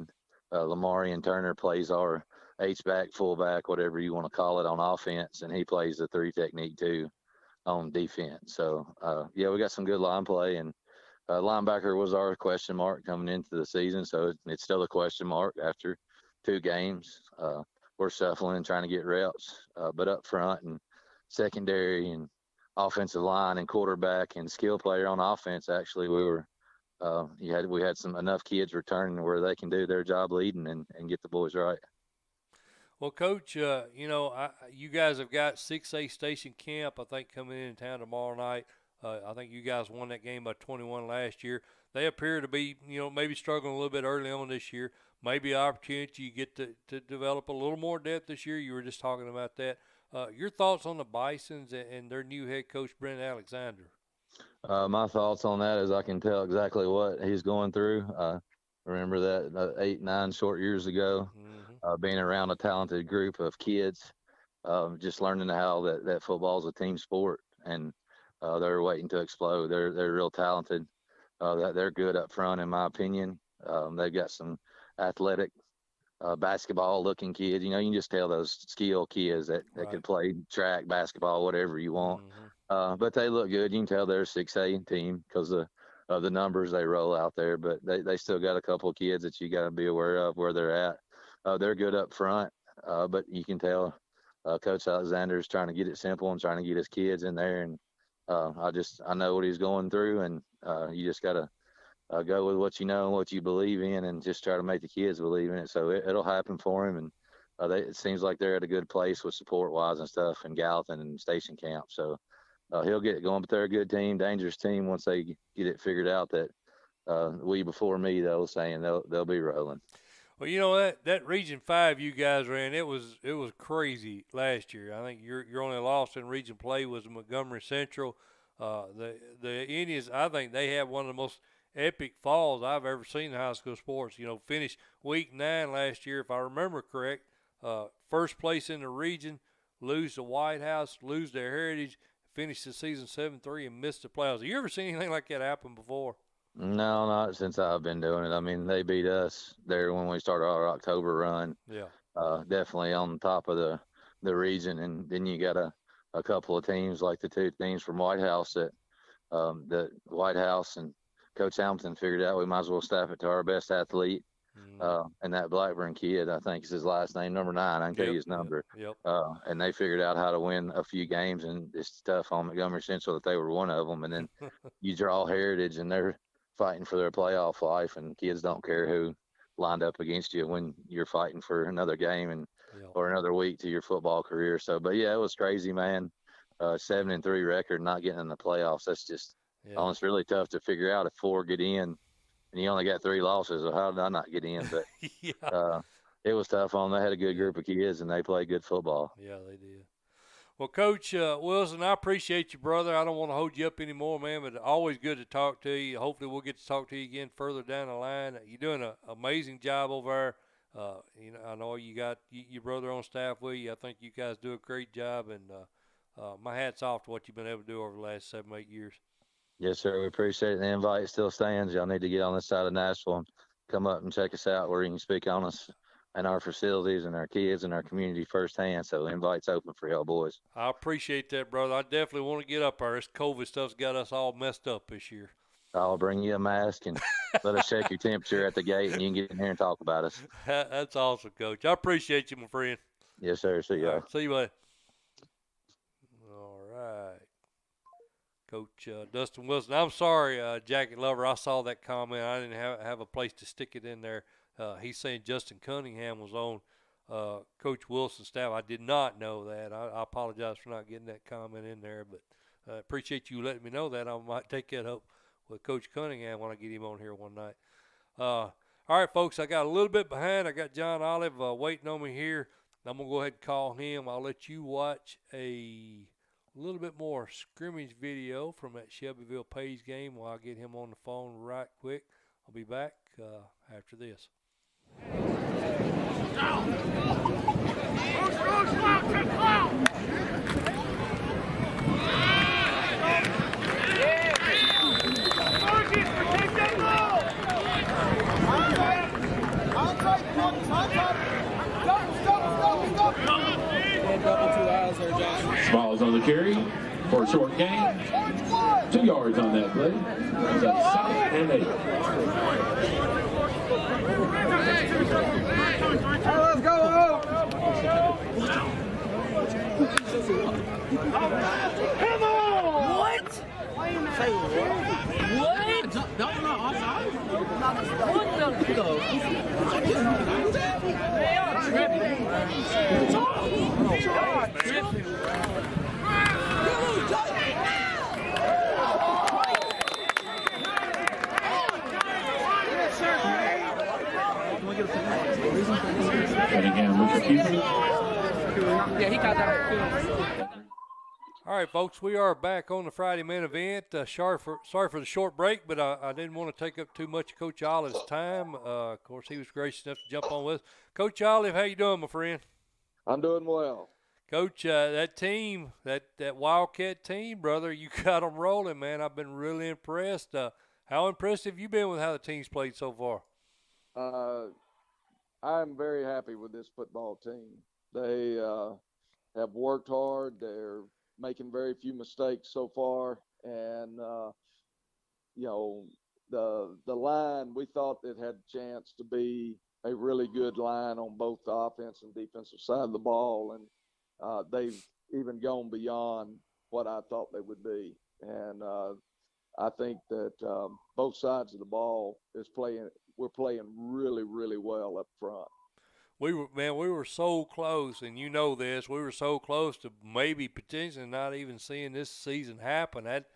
Lamarian Turner, plays our H-back, fullback, whatever you want to call it, on offense, and he plays the 3 technique too on defense. So yeah, we got some good line play, and linebacker was our question mark coming into the season, so it's still a question mark after 2 games. We're shuffling and trying to get reps, but up front and secondary and offensive line and quarterback and skill player on offense, actually, we had some enough kids returning where they can do their job leading and get the boys right. Well, Coach, you guys have got 6A Station Camp, I think, coming in town tomorrow night. I think you guys won that game by 21 last year. They appear to be, maybe struggling a little bit early on this year. Maybe an opportunity you get to develop a little more depth this year. You were just talking about that. Your thoughts on the Bisons and their new head coach, Brent Alexander? My thoughts on that is I can tell exactly what he's going through. Remember that 8, 9 short years ago, being around a talented group of kids, just learning how that football is a team sport, and they're waiting to explode. They're real talented. They're good up front, in my opinion. They've got some athletic, basketball-looking kids. You can just tell those skill kids that could play track, basketball, whatever you want. But they look good. You can tell they're a 6A team because of the numbers they roll out there. But they still got a couple of kids that you got to be aware of where they're at. They're good up front, but you can tell Coach Alexander is trying to get it simple and trying to get his kids in there. And I know what he's going through, and you just got to go with what you know and what you believe in, and just try to make the kids believe in it. So it'll happen for him, and it seems like they're at a good place with support-wise and stuff in Gallatin and Station Camp. So he'll get it going, but they're a good team, dangerous team once they get it figured out that we before me, though, saying they'll be rolling. Well, that Region 5 you guys ran, it was crazy last year. I think your only loss in Region play was Montgomery Central. The Indians, I think they have one of the most epic falls I've ever seen in high school sports. Finished week 9 last year, if I remember correct, first place in the region, lose to White House, lose their Heritage, finish the season 7-3 and miss the playoffs. Have you ever seen anything like that happen before? No, not since I've been doing it. I mean, they beat us there when we started our October run. Yeah. Definitely on top of the region. And then you got a couple of teams like the 2 teams from White House that White House and Coach Hamilton figured out we might as well staff it to our best athlete. And that Blackburn kid, I think is his last name, number 9. I can tell you his number. Yep. And they figured out how to win a few games, and it's tough on Montgomery Central that they were one of them. And then you draw Heritage, and they're fighting for their playoff life, and kids don't care who lined up against you when you're fighting for another game and or another week to your football career. So, but yeah, it was crazy, man. 7-3 record, not getting in the playoffs. That's just, it's really tough to figure out if 4 get in and you only got 3 losses. So how did I not get in? But it was tough on them. They had a good group of kids and they played good football. Yeah, they did. Well, Coach Wilson, I appreciate you, brother. I don't want to hold you up anymore, man, but always good to talk to you. Hopefully we'll get to talk to you again further down the line. You're doing an amazing job over there. I know you got your brother on staff with you. I think you guys do a great job, and my hat's off to what you've been able to do over the last 7-8 years. Yes, sir. We appreciate it. The invite still stands. Y'all need to get on this side of Nashville and come up and check us out where you can speak on us and our facilities and our kids and our community firsthand. So the invite's open for y'all boys. I appreciate that, brother. I definitely want to get up there. This COVID stuff's got us all messed up this year. I'll bring you a mask and let us check your temperature at the gate, and you can get in here and talk about us. That's awesome, Coach. I appreciate you, my friend. Yes, sir. See you. See you, buddy. All right. Coach Dustin Wilson. I'm sorry, Jacket Lover. I saw that comment. I didn't have a place to stick it in there. He's saying Justin Cunningham was on Coach Wilson's staff. I did not know that. I apologize for not getting that comment in there, but I appreciate you letting me know that. I might take that up with Coach Cunningham when I get him on here one night. All right, folks, I got a little bit behind. I got John Olive waiting on me here. I'm going to go ahead and call him. I'll let you watch a little bit more scrimmage video from that Shelbyville Page game while I get him on the phone right quick. I'll be back after this. Smalls on the carry for a short gain. 2 yards on that play. That's 7 and 8. Let's go home. Come on! What? Say what? Don't know offside. What the go? They are tripping. Cunningham with the keeper. Yeah, he got that. All right, folks, we are back on the Friday main event. Sorry for the short break, but I didn't want to take up too much of Coach Olive's time. Of course, he was gracious enough to jump on with us. Coach Olive, how you doing, my friend? I'm doing well. Coach, that team, that Wildcat team, brother, you got them rolling, man. I've been really impressed. How impressed have you been with how the team's played so far? I'm very happy with this football team. They have worked hard. They're making very few mistakes so far. And, the line, we thought it had a chance to be a really good line on both the offense and defensive side of the ball. And they've even gone beyond what I thought they would be. And I think that both sides of the ball we're playing really, really well up front. We were so close, and you know this. We were so close to maybe potentially not even seeing this season happen. That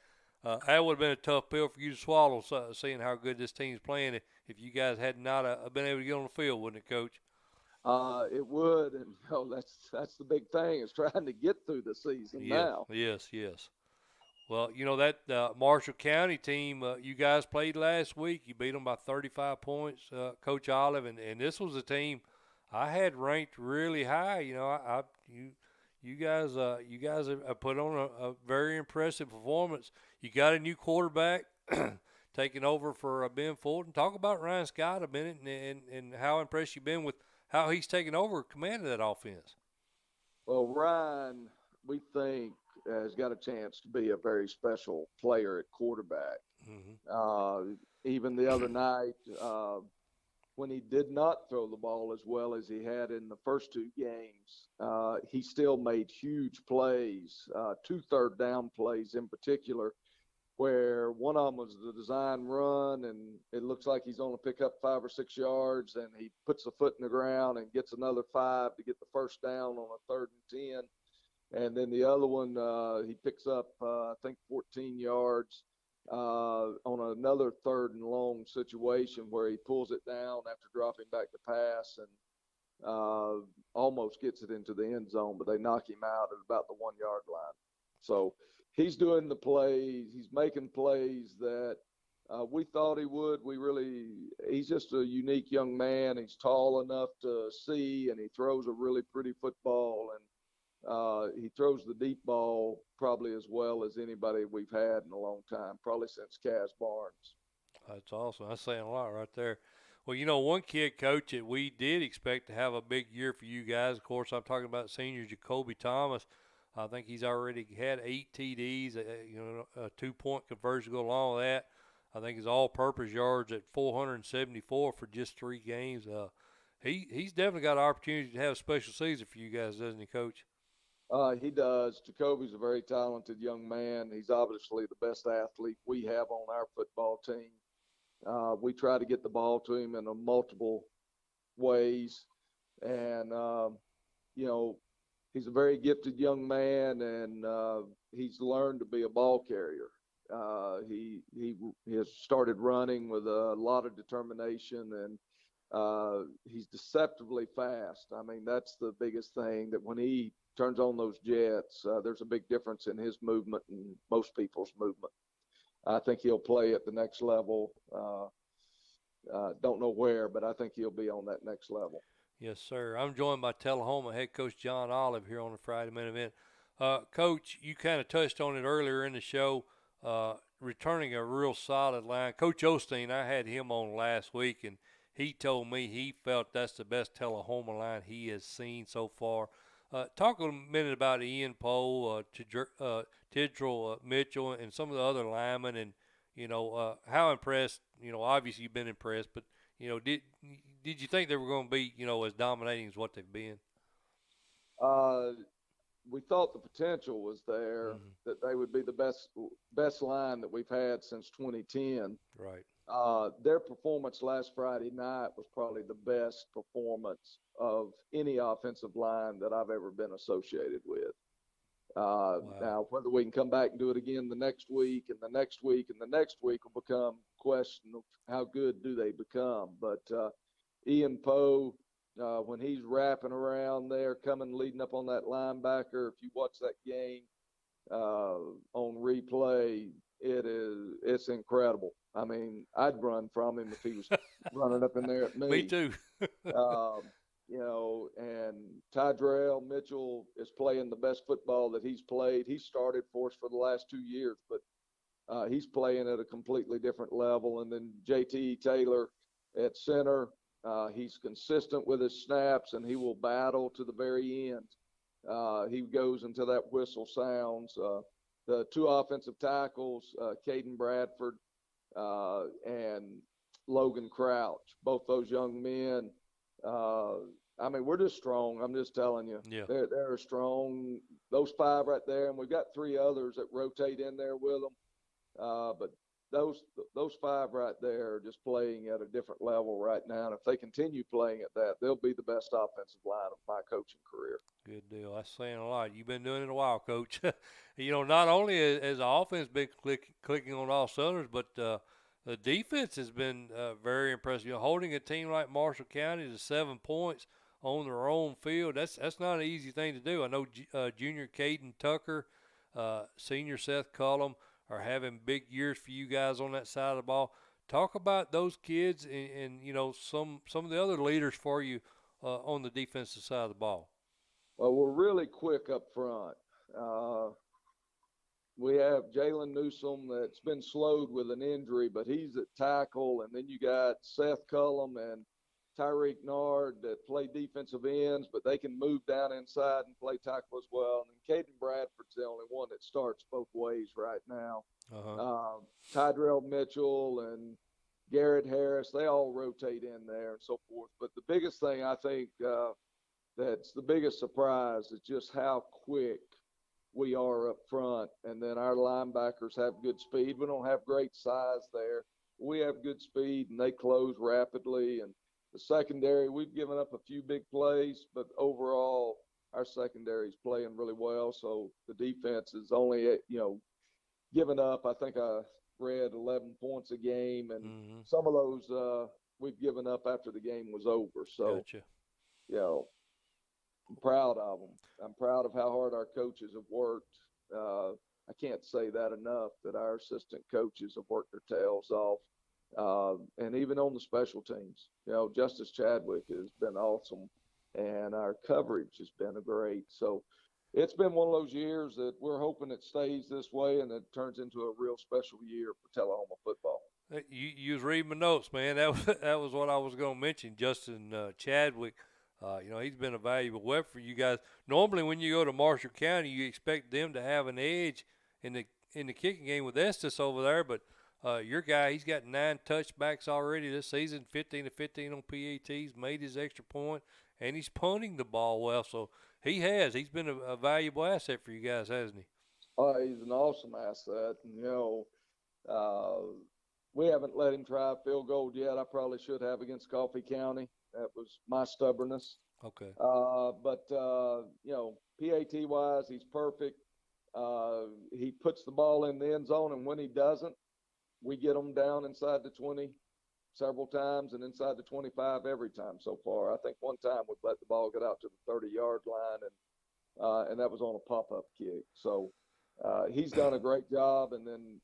would have been a tough pill for you to swallow, seeing how good this team's playing. If you guys had not been able to get on the field, wouldn't it, Coach? It would, and that's the big thing is trying to get through the season now. Yes. Well, that Marshall County team you guys played last week. You beat them by 35 points, Coach Olive, and this was a team I had ranked really high. You guys have put on a very impressive performance. You got a new quarterback taking over for Ben Fulton. Talk about Ryan Scott a minute and how impressed you've been with how he's taken over command of that offense. Well, Ryan, we think, has got a chance to be a very special player at quarterback. Mm-hmm. Even the other night, when he did not throw the ball as well as he had in the first two games, he still made huge plays, 2 third-down plays in particular, where one of them was the design run, and it looks like he's going to pick up 5 or 6 yards, and he puts a foot in the ground and gets another 5 to get the first down on a 3rd and 10. And then the other one, he picks up, I think, 14 yards on another 3rd and long situation where he pulls it down after dropping back to pass and almost gets it into the end zone, but they knock him out at about the 1 yard line. So he's doing the plays. He's making plays that we thought he would. He's just a unique young man. He's tall enough to see, and he throws a really pretty football, and he throws the deep ball probably as well as anybody we've had in a long time, probably since Kaz Barnes. That's awesome. That's saying a lot right there. Well, one kid, Coach, that we did expect to have a big year for you guys. Of course, I'm talking about senior Jacoby Thomas. I think he's already had 8 TDs, a 2-point conversion to go along with that. I think his all-purpose yards at 474 for just 3 games. He's definitely got an opportunity to have a special season for you guys, doesn't he, Coach? He does. Jacoby's a very talented young man. He's obviously the best athlete we have on our football team. We try to get the ball to him in multiple ways. And, he's a very gifted young man, and he's learned to be a ball carrier. He has started running with a lot of determination, and he's deceptively fast. I mean, that's the biggest thing, that when he turns on those jets, there's a big difference in his movement and most people's movement. I think he'll play at the next level. Don't know where, but I think he'll be on that next level. Yes, sir. I'm joined by Tullahoma head coach John Olive here on the Friday Minute Event. Coach, you kind of touched on it earlier in the show, returning a real solid line. Coach Osteen, I had him on last week, and he told me he felt that's the best Tullahoma line he has seen so far. Talk a minute about Ian Poe, Fitzgerald, Mitchell, and some of the other linemen, and how impressed. Obviously you've been impressed, but did you think they were going to be as dominating as what they've been? We thought the potential was there, that they would be the best line that we've had since 2010. Right. Their performance last Friday night was probably the best performance of any offensive line that I've ever been associated with. Wow. Now, whether we can come back and do it again the next week and the next week and the next week will become a question of how good do they become. But Ian Poe, when he's wrapping around there, leading up on that linebacker, if you watch that game on replay, it's incredible. I mean, I'd run from him if he was running up in there at me. Me too. And Tyrell Mitchell is playing the best football that he's played. He started for us for the last 2 years, but he's playing at a completely different level. And then JT Taylor at center, he's consistent with his snaps, and he will battle to the very end. He goes until that whistle sounds. The 2 offensive tackles, Caden Bradford and Logan Crouch, both those young men. I mean, we're just strong. I'm just telling you. Yeah. They're strong. Those 5 right there, and we've got 3 others that rotate in there with them. But those 5 right there are just playing at a different level right now. And if they continue playing at that, they'll be the best offensive line of my coaching career. Good deal. That's saying a lot. You've been doing it a while, Coach. Not only has the offense been clicking on all cylinders, but the defense has been very impressive. Holding a team like Marshall County to 7 points on their own field, that's not an easy thing to do. I know junior Caden Tucker, senior Seth Cullum are having big years for you guys on that side of the ball. Talk about those kids and some of the other leaders for you on the defensive side of the ball. Well, we're really quick up front. We have Jalen Newsome that's been slowed with an injury, but he's at tackle. And then you got Seth Cullum and Tyreek Nard that play defensive ends, but they can move down inside and play tackle as well. And then Caden Bradford's the only one that starts both ways right now. Tyrell Mitchell and Garrett Harris, they all rotate in there and so forth. But the biggest thing I think that's the biggest surprise is just how quick we are up front. And then our linebackers have good speed. We don't have great size there. We have good speed, and they close rapidly. And the secondary, we've given up a few big plays, but overall, our secondary is playing really well. So the defense is only, giving up, I think I read 11 points a game, and some of those we've given up after the game was over. So, gotcha. I'm proud of them. I'm proud of how hard our coaches have worked. I can't say that enough, that our assistant coaches have worked their tails off. And even on the special teams, Justice Chadwick has been awesome, and our coverage has been great. So it's been one of those years that we're hoping it stays this way and it turns into a real special year for Tullahoma football. You was reading my notes, man. That was what I was going to mention. Justin Chadwick, he's been a valuable weapon for you guys. Normally, when you go to Marshall County, you expect them to have an edge in the kicking game with Estes over there, but your guy, he's got 9 touchbacks already this season, 15 to 15 on PATs, made his extra point, and he's punting the ball well. So he's been a valuable asset for you guys, hasn't he? Oh, he's an awesome asset. And, we haven't let him try a field goal yet. I probably should have against Coffee County. That was my stubbornness. Okay. But PAT-wise, he's perfect. He puts the ball in the end zone, and when he doesn't, we get him down inside the 20 several times and inside the 25 every time so far. I think one time we've let the ball get out to the 30-yard line, and that was on a pop-up kick. So he's done a great job. And then,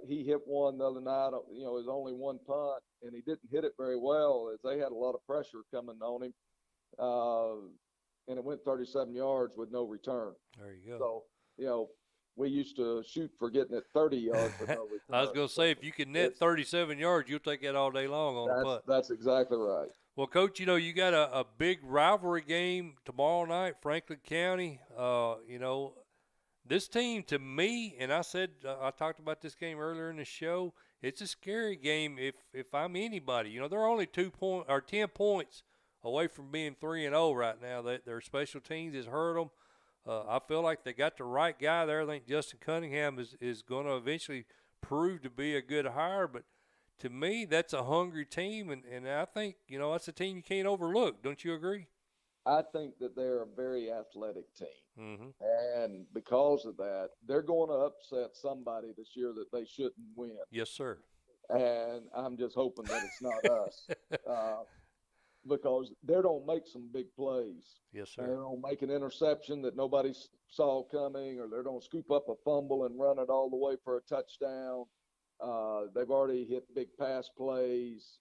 he hit one the other night, it was only one punt, and he didn't hit it very well as they had a lot of pressure coming on him. And it went 37 yards with no return. There you go. So, we used to shoot for getting it 30 yards with no return. I was going to say, if you can net 37 yards, you'll take that all day long on a punt. That's exactly right. Well, Coach, you got a big rivalry game tomorrow night, Franklin County. This team, to me, and I said I talked about this game earlier in the show, it's a scary game if I'm anybody. They're only 10 points away from being 3-0 right now. Their special teams has hurt them. I feel like they got the right guy there. I think Justin Cunningham is going to eventually prove to be a good hire. But to me, that's a hungry team, and I think, that's a team you can't overlook. Don't you agree? I think that they're a very athletic team. Mm-hmm. And because of that, they're going to upset somebody this year that they shouldn't win. Yes, sir. And I'm just hoping that it's not us. Because they don't make some big plays. Yes, sir. They don't make an interception that nobody saw coming, or they don't scoop up a fumble and run it all the way for a touchdown. They've already hit big pass plays.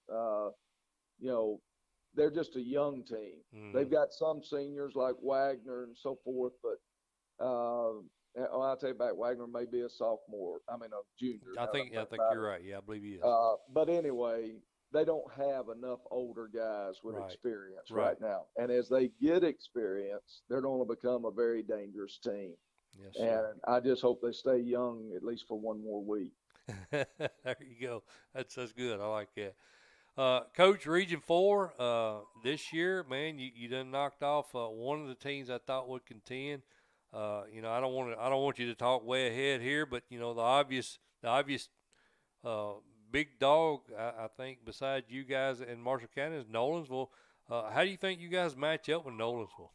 They're just a young team. Mm. They've got some seniors like Wagner and so forth, but I'll take it back. Wagner may be a junior. I think you're right. Yeah, I believe he is. But anyway, they don't have enough older guys with experience right now. And as they get experience, they're going to become a very dangerous team. Yes, sir. And I just hope they stay young at least for one more week. There you go. That's good. I like that. Coach, Region 4, this year, man, you done knocked off one of the teams I thought would contend. I don't want you to talk way ahead here, but the obvious big dog, I think, besides you guys in Marshall County is Nolensville. How do you think you guys match up with Nolensville?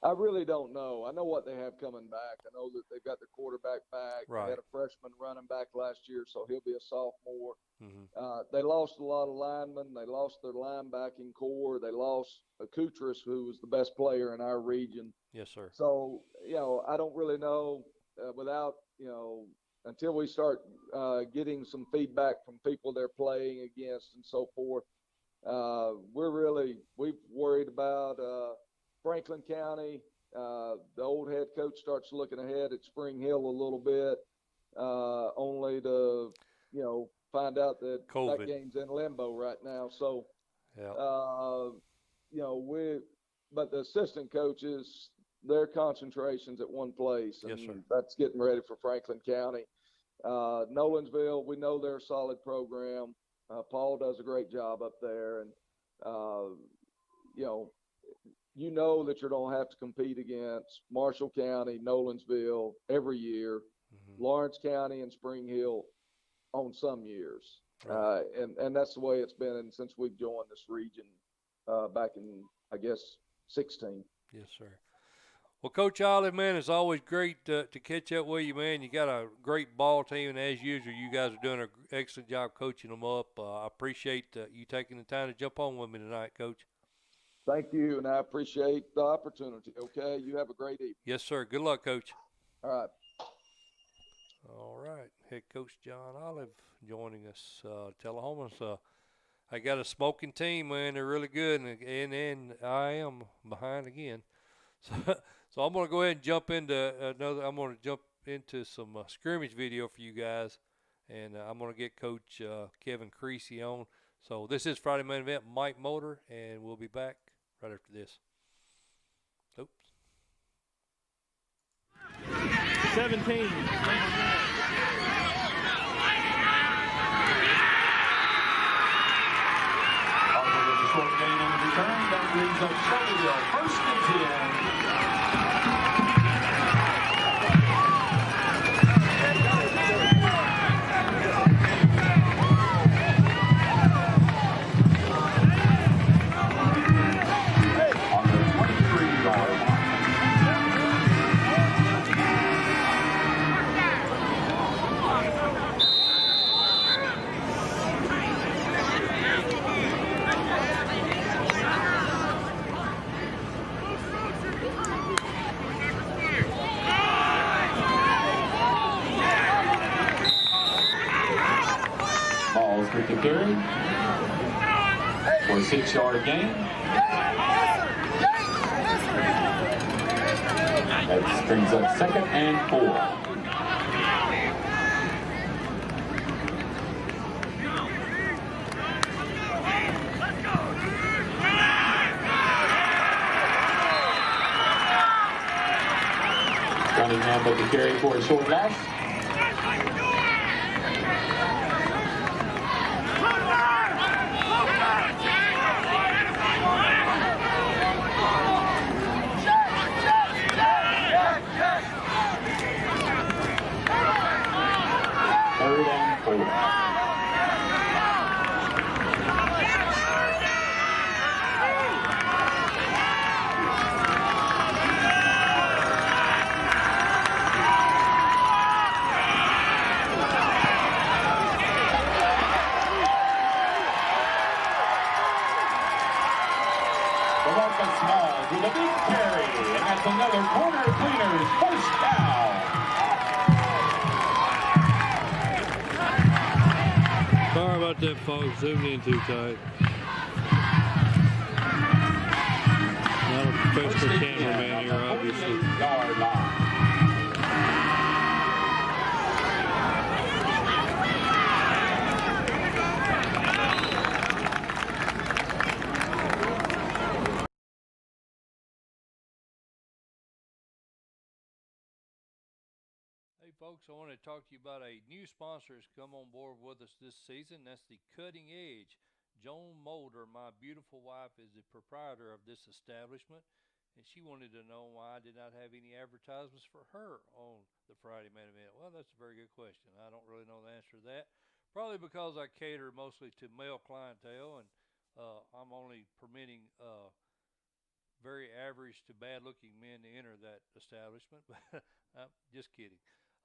I really don't know. I know what they have coming back. I know that they've got their quarterback back. Right. They had a freshman running back last year, so he'll be a sophomore. Mm-hmm. They lost a lot of linemen. They lost their linebacking core. They lost Akutris, who was the best player in our region. Yes, sir. So, I don't really know until we start getting some feedback from people they're playing against and so forth. We've worried about Franklin County. The old head coach starts looking ahead at Spring Hill a little bit, only to, find out that COVID. That game's in limbo right now. So, yeah. But the assistant coaches, their concentration's at one place, and yes, sir. That's getting ready for Franklin County. Nolensville, we know they're a solid program. Paul does a great job up there, and you know that you're going to have to compete against Marshall County, Nolensville every year, Lawrence County, and Spring Hill on some years. Right. And that's the way it's been since we've joined this region back in, I guess, 16. Yes, sir. Well, Coach Olive, man, it's always great to catch up with you, man. You got a great ball team, and as usual, you guys are doing an excellent job coaching them up. I appreciate you taking the time to jump on with me tonight, Coach. Thank you, and I appreciate the opportunity. Okay, you have a great evening. Yes, sir. Good luck, Coach. All right. All right. Head Coach John Olive joining us. Tullahoma's I got a smoking team, man. They're really good, and I am behind again. So I'm going to go ahead and jump into I'm going to jump into some scrimmage video for you guys, and I'm going to get Coach Kevin Creasy on. So this is Friday Main Event, Mike Motor, and we'll be back right after this. Oops. 17. Short gain on the return. That brings up Shelbyville. First and 10. On the 23-yard line. Balls with the carry for a 6-yard gain. That brings up 2nd and 4. Cunningham with the carry for a short loss. With a big carry, and that's another corner cleaners first down. Sorry about that, folks. Zoomed in too tight. Not a professional cameraman here, obviously. Yard line. Folks, I want to talk to you about a new sponsor that's come on board with us this season. That's the Cutting Edge. Joan Mulder, my beautiful wife, is the proprietor of this establishment, and she wanted to know why I did not have any advertisements for her on the Friday Main Event. Well, that's a very good question. I don't really know the answer to that. Probably because I cater mostly to male clientele, and I'm only permitting very average to bad-looking men to enter that establishment. But I'm just kidding.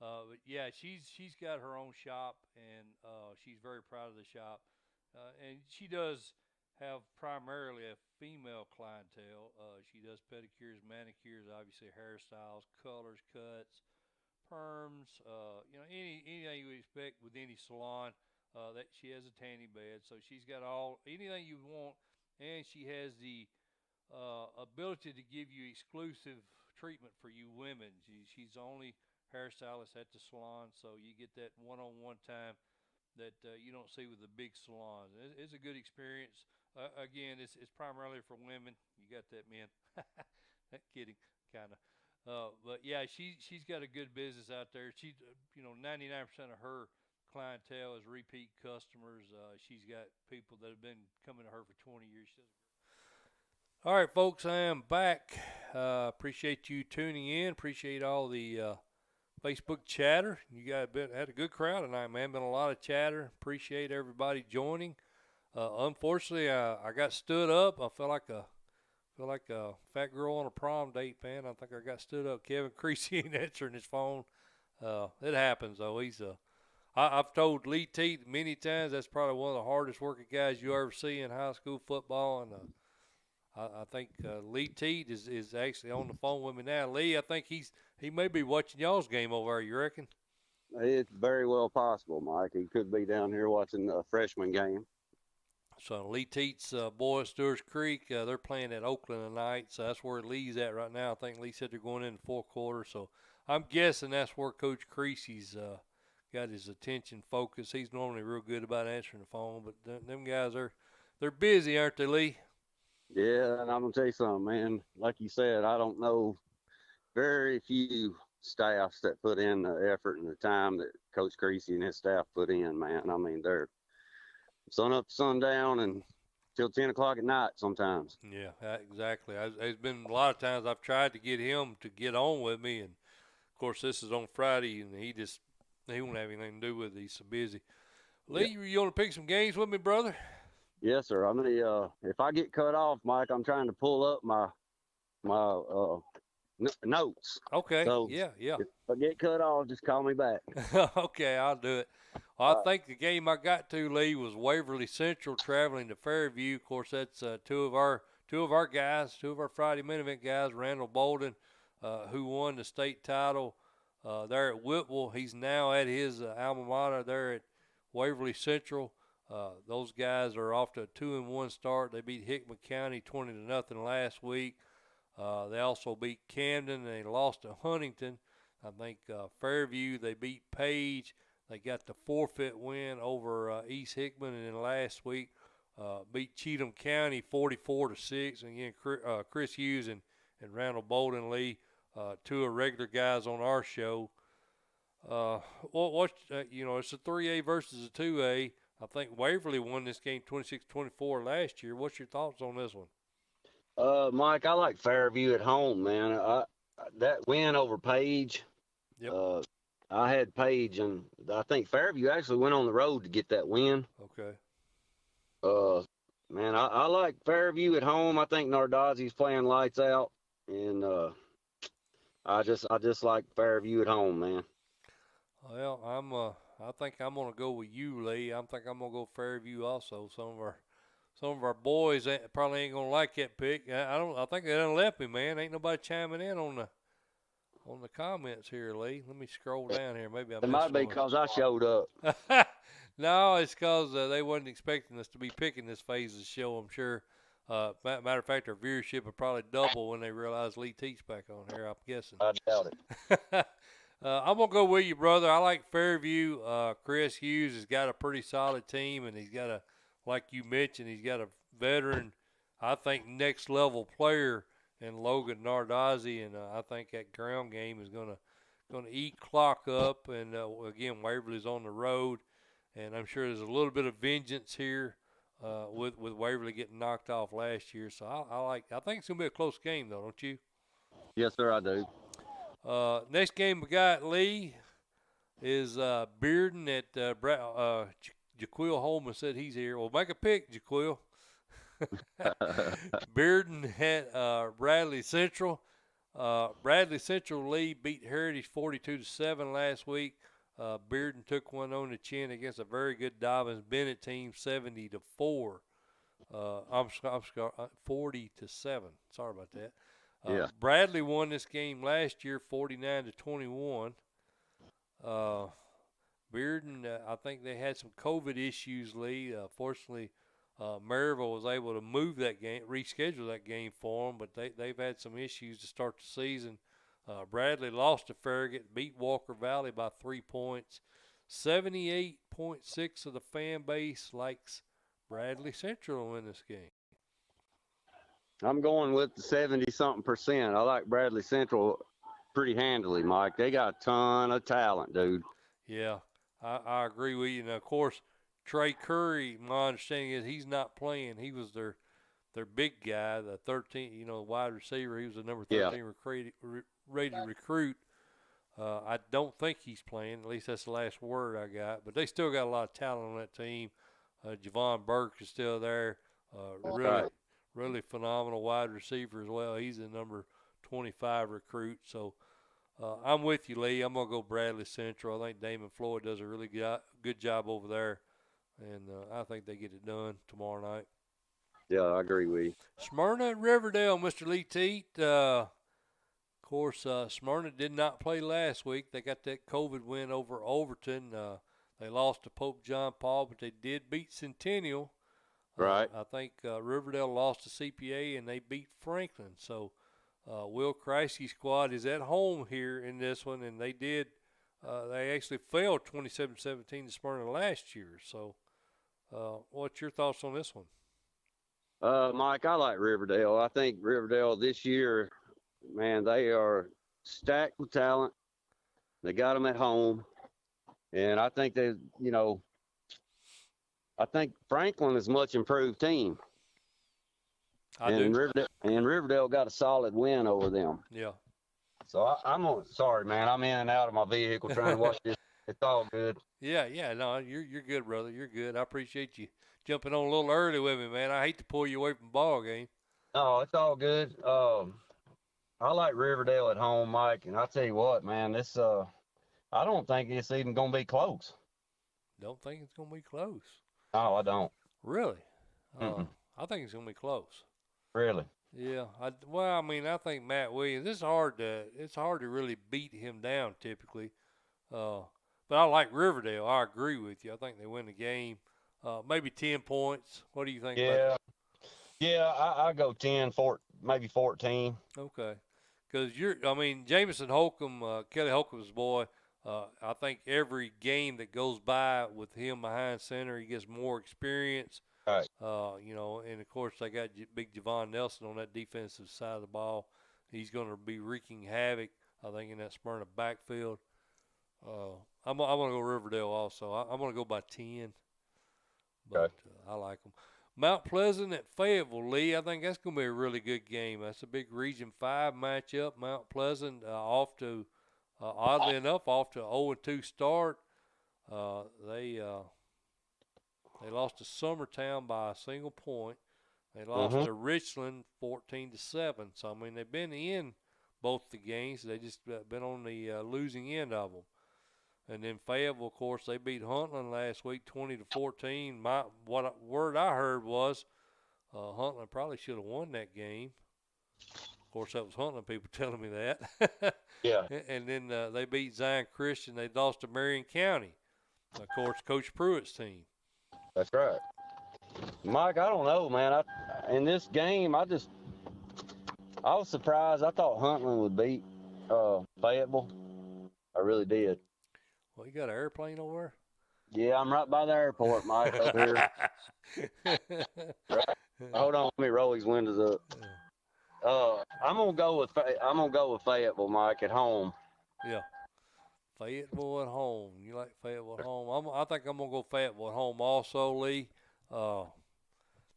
But yeah, she's got her own shop, and she's very proud of the shop. And she does have primarily a female clientele. She does pedicures, manicures, obviously hairstyles, colors, cuts, perms, anything you would expect with any salon. That she has a tanning bed, so she's got anything you want, and she has the ability to give you exclusive treatment for you women. She's the only hairstylist at the salon, so you get that one-on-one time that you don't see with the big salons. It's a good experience. Again, it's primarily for women. You got that, men? Kidding, kind of. But yeah, she's got a good business out there. She, 99% of her clientele as repeat customers. She's got people that have been coming to her for 20 years. All right, folks, I am back. Appreciate you tuning in. Appreciate all the Facebook chatter. You had a good crowd tonight, man. Been a lot of chatter. Appreciate everybody joining. Unfortunately, I got stood up. I feel like a fat girl on a prom date, man. I think I got stood up. Kevin Creasy ain't answering his phone. It happens, though. I've told Lee Teat many times that's probably one of the hardest working guys you ever see in high school football. And I think Lee Teat is actually on the phone with me now. Lee, I think he may be watching y'all's game over there. You reckon? It's very well possible, Mike. He could be down here watching a freshman game. So Lee Teat's boys, Stewart's Creek, they're playing at Oakland tonight, so that's where Lee's at right now. I think Lee said they're going in the fourth quarter, so I'm guessing that's where Coach Creasy's got his attention focused. He's normally real good about answering the phone, but them guys they're busy, aren't they, Lee? Yeah, and I'm gonna tell you something, man. Like you said, I don't know very few staffs that put in the effort and the time that Coach Creasy and his staff put in, man. I mean, they're sun up to sundown and till 10 o'clock at night sometimes. Yeah, exactly. There's been a lot of times I've tried to get him to get on with me, and of course this is on Friday, and he won't have anything to do with it. He's so busy. Lee, you want to pick some games with me, brother? Yes, sir. I'm gonna. If I get cut off, Mike, I'm trying to pull up my notes. Okay. So yeah. If I get cut off, just call me back. Okay, I'll do it. Well, I think the game I got to, Lee, was Waverly Central traveling to Fairview. Of course, that's two of our guys, two of our Friday main event guys, Randall Bolden, who won the state title there at Whitwell. He's now at his alma mater there at Waverly Central. Those guys are off to a 2-1 start. They beat Hickman County 20-0 last week. They also beat Camden, and they lost to Huntington. I think Fairview, they beat Page. They got the forfeit win over East Hickman, and then last week beat Cheatham County 44-6. And again, Chris Hughes and Randall Bolden, Lee, two of regular guys on our show. It's a 3A versus a 2A. I think Waverly won this game 26-24 last year. What's your thoughts on this one? Mike, I like Fairview at home, man. That win over Page. Yep. I had Page, and I think Fairview actually went on the road to get that win. Okay. Man, I like Fairview at home. I think Nardozzi's playing lights out, and I just like Fairview at home, man. Well, I think I'm gonna go with you, Lee. I think I'm gonna go Fairview also. Some of our boys probably ain't gonna like that pick. I think they done left me, man. Ain't nobody chiming in on the comments here, Lee. Let me scroll down here. Maybe I missed It might be one. because I showed up. No, it's because they wasn't expecting us to be picking this phase of the show, I'm sure. Matter of fact, our viewership will probably double when they realize Lee Teats back on here, I'm guessing. I doubt it. I'm going to go with you, brother. I like Fairview. Chris Hughes has got a pretty solid team, and he's got like you mentioned, he's got a veteran, I think, next-level player in Logan Nardozzi, and I think that ground game is going to eat clock up. And, again, Waverly's on the road, and I'm sure there's a little bit of vengeance here with Waverly getting knocked off last year. So I think it's going to be a close game, though, don't you? Yes, sir, I do. Next game we got, Lee, is Bearden at Jaquil Holman said he's here. Well, make a pick, Jaquil. Bearden at Bradley Central. Bradley Central, Lee, beat Heritage 42-7 last week. Bearden took one on the chin against a very good Dobbins Bennett team, 70-4. I'm sorry, 40-7. Sorry about that. Yeah. Bradley won this game last year, 49-21. Bearden, I think they had some COVID issues, Lee. Fortunately, Maryville was able to move that game, reschedule that game for them, but they've had some issues to start the season. Bradley lost to Farragut, beat Walker Valley by 3 points. 78.6 of the fan base likes Bradley Central in this game. I'm going with the 70-something%. I like Bradley Central pretty handily, Mike. They got a ton of talent, dude. Yeah, I agree with you. And, of course, Trey Curry, my understanding is he's not playing. He was their big guy, the 13, wide receiver. He was the number 13 rated recruit. I don't think he's playing. At least that's the last word I got. But they still got a lot of talent on that team. Javon Burke is still there. Really phenomenal wide receiver as well. He's the number 25 recruit. So I'm with you, Lee. I'm going to go Bradley Central. I think Damon Floyd does a really good job over there. And I think they get it done tomorrow night. Yeah, I agree with you. Smyrna at Riverdale, Mr. Lee Teat. Of course, Smyrna did not play last week. They got that COVID win over Overton. They lost to Pope John Paul, but they did beat Centennial. Right. I think Riverdale lost to CPA, and they beat Franklin. So Will Creasy's squad is at home here in this one, and they actually failed 27-17 to Smyrna last year. So what's your thoughts on this one? Mike, I like Riverdale. I think Riverdale this year, man, they are stacked with talent. They got them at home. And I think I think Franklin is a much improved team. Riverdale got a solid win over them. Yeah. So sorry, man. I'm in and out of my vehicle trying to watch this. It's all good. Yeah. No, you're good, brother. You're good. I appreciate you jumping on a little early with me, man. I hate to pull you away from the ball game. No, it's all good. I like Riverdale at home, Mike, and I tell you what, man, this I don't think it's even gonna be close. Don't think it's gonna be close. No, I don't. Really? I think it's gonna be close. Really? Yeah. I think Matt Williams. It's hard to really beat him down typically. But I like Riverdale. I agree with you. I think they win the game. Maybe 10 points. What do you think? Yeah, I go 10, maybe 14. Okay. Because Jamison Holcomb, Kelly Holcomb's boy, I think every game that goes by with him behind center, he gets more experience. Right. And of course they got big Javon Nelson on that defensive side of the ball. He's going to be wreaking havoc, I think, in that Smyrna backfield. I'm going to go Riverdale also. I'm going to go by 10. But I like them. Mount Pleasant at Fayetteville, Lee. I think that's going to be a really good game. That's a big Region 5 matchup. Mount Pleasant oddly enough, off to 0-2 start. They lost to Summertown by a single point. They lost to Richland 14-7. So, they've been in both the games. They just been on the losing end of them. And then Fayetteville, of course, they beat Huntland last week 20-14. Word I heard was Huntland probably should have won that game. Of course, that was Huntland people telling me that. Yeah. And then they beat Zion Christian. They lost to Marion County. Of course, Coach Pruitt's team. That's right. Mike, I don't know, man. In this game, I was surprised. I thought Huntland would beat Fayetteville. I really did. Well, you got an airplane over there? Yeah, I'm right by the airport, Mike, up here. Right. Hold on, let me roll these windows up. I'm gonna go with Fayetteville, Mike, at home. Yeah, Fayetteville at home. You like Fayetteville at home? I think I'm gonna go Fayetteville at home also, Lee. Now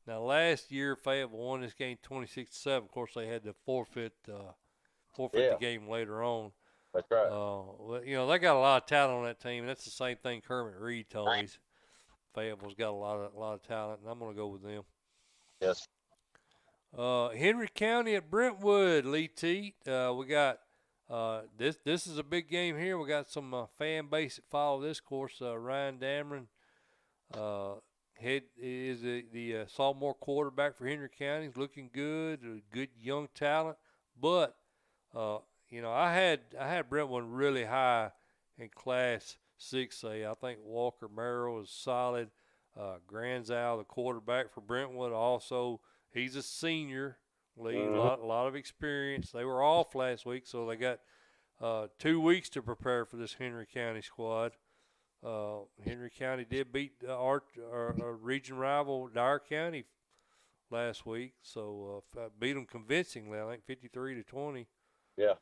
last year Fayetteville won this game 26-7. Of course, they had to forfeit the game later on. That's right. They got a lot of talent on that team. And that's the same thing Kermit Reed told me. Fayetteville's got a lot of talent, and I'm going to go with them. Yes. Henry County at Brentwood, Lee Teat. We got this is a big game here. We got some fan base that follow this course. Ryan Dameron is the sophomore quarterback for Henry County. He's looking good, a good young talent, but I had Brentwood really high in Class 6A. I think Walker Merrill is solid. Granzow, the quarterback for Brentwood, also he's a senior. Lee, a lot of experience. They were off last week, so they got 2 weeks to prepare for this Henry County squad. Henry County did beat our region rival Dyer County last week, so beat them convincingly. I think 53-20. Yeah.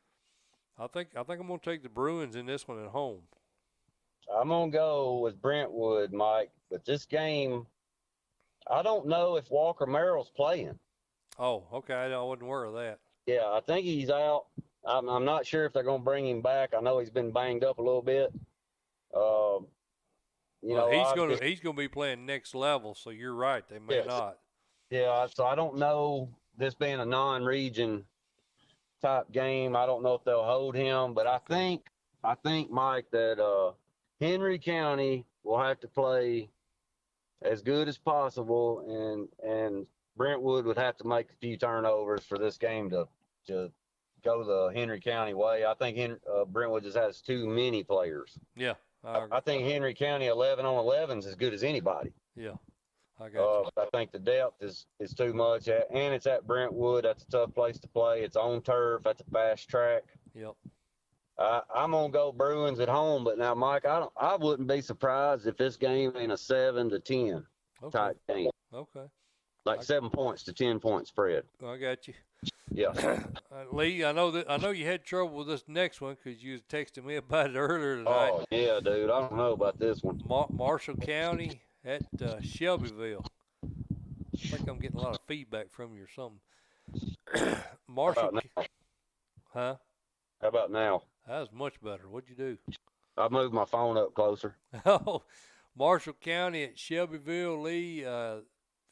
I think I'm going to take the Bruins in this one at home. I'm gonna go with Brentwood, Mike. But this game, I don't know if Walker Merrill's playing. Oh, okay. I wasn't aware of that. Yeah, I think he's out. I'm not sure if they're gonna bring him back. I know he's been banged up a little bit. He's gonna be playing next level. So you're right. They may not. Yeah. So I don't know. This being a non-region type game, I don't know if they'll hold him. But I think Mike, that Henry County will have to play as good as possible, and Brentwood would have to make a few turnovers for this game to go the Henry County way. I think Brentwood just has too many players. Yeah, I think Henry County 11-on-11 is as good as anybody. Yeah, I got you. I think the depth is too much, and it's at Brentwood. That's a tough place to play. It's on turf. That's a fast track. Yep. I'm gonna go Bruins at home, but now, Mike, I wouldn't be surprised if this game ain't a 7-10 type game. Okay. Like 7 points to 10 point spread. I got you. Yeah. Lee, I know you had trouble with this next one because you was texting me about it earlier tonight. Oh yeah, dude. I don't know about this one. Marshall County at Shelbyville. I think I'm getting a lot of feedback from you or something. Marshall. Huh? How about now? That was much better. What'd you do? I moved my phone up closer. Oh, Marshall County at Shelbyville, Lee.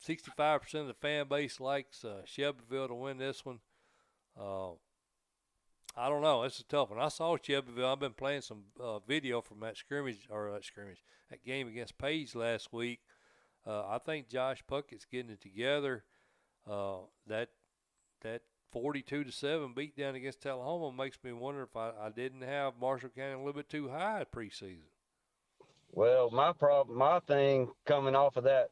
65% of the fan base likes Shelbyville to win this one. I don't know. It's a tough one. I saw Shelbyville. I've been playing some video from that that game against Page last week. I think Josh Puckett's getting it together. That 42-7 beat down against Tullahoma makes me wonder if I didn't have Marshall County a little bit too high preseason. Well, my thing coming off of that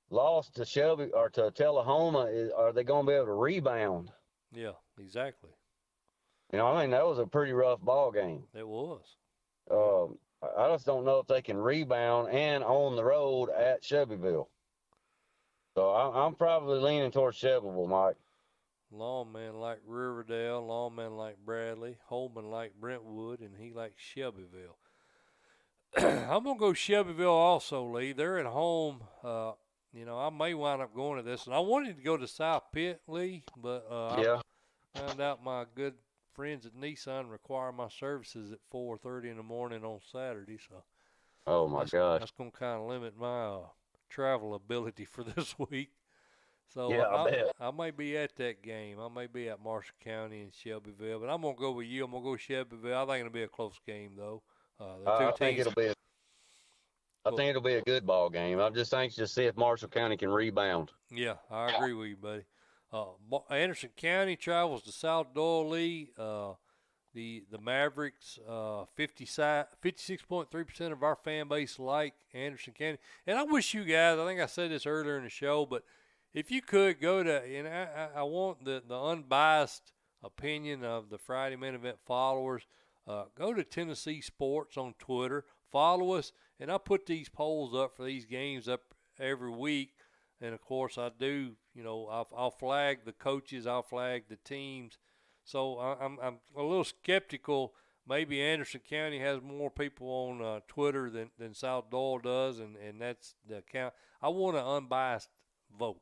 loss to Tullahoma is, are they going to be able to rebound? Yeah, exactly. I mean, that was a pretty rough ball game. It was. I just don't know if they can rebound and on the road at Shelbyville. So I'm probably leaning towards Shelbyville, Mike. Lawman like Riverdale, Lawman like Bradley, Holman like Brentwood, and he likes Shelbyville. I'm going to go Shelbyville also, Lee. They're at home. I may wind up going to this. And I wanted to go to South Pitt, Lee, but I found out my good friends at Nissan require my services at 4:30 in the morning on Saturday. So, oh my gosh, that's going to kind of limit my travel ability for this week. So I may be at that game. I may be at Marshall County and Shelbyville, but I'm going to go with you. I'm going to go Shelbyville. I think it'll be a close game, though. I think it'll be a good ball game. I'm just anxious to see if Marshall County can rebound. Yeah, I agree with you, buddy. Anderson County travels to South Doyle, Lee. The Mavericks, 56.3% of our fan base like Anderson County. And I wish you guys, I think I said this earlier in the show, but if you could go to, and I want the unbiased opinion of the Friday Main Event followers, go to Tennessee Sports on Twitter, follow us, and I put these polls up for these games up every week. And, of course, I do, I'll flag the coaches, I'll flag the teams. So I'm a little skeptical. Maybe Anderson County has more people on Twitter than South Doyle does, and that's the count. I want an unbiased vote.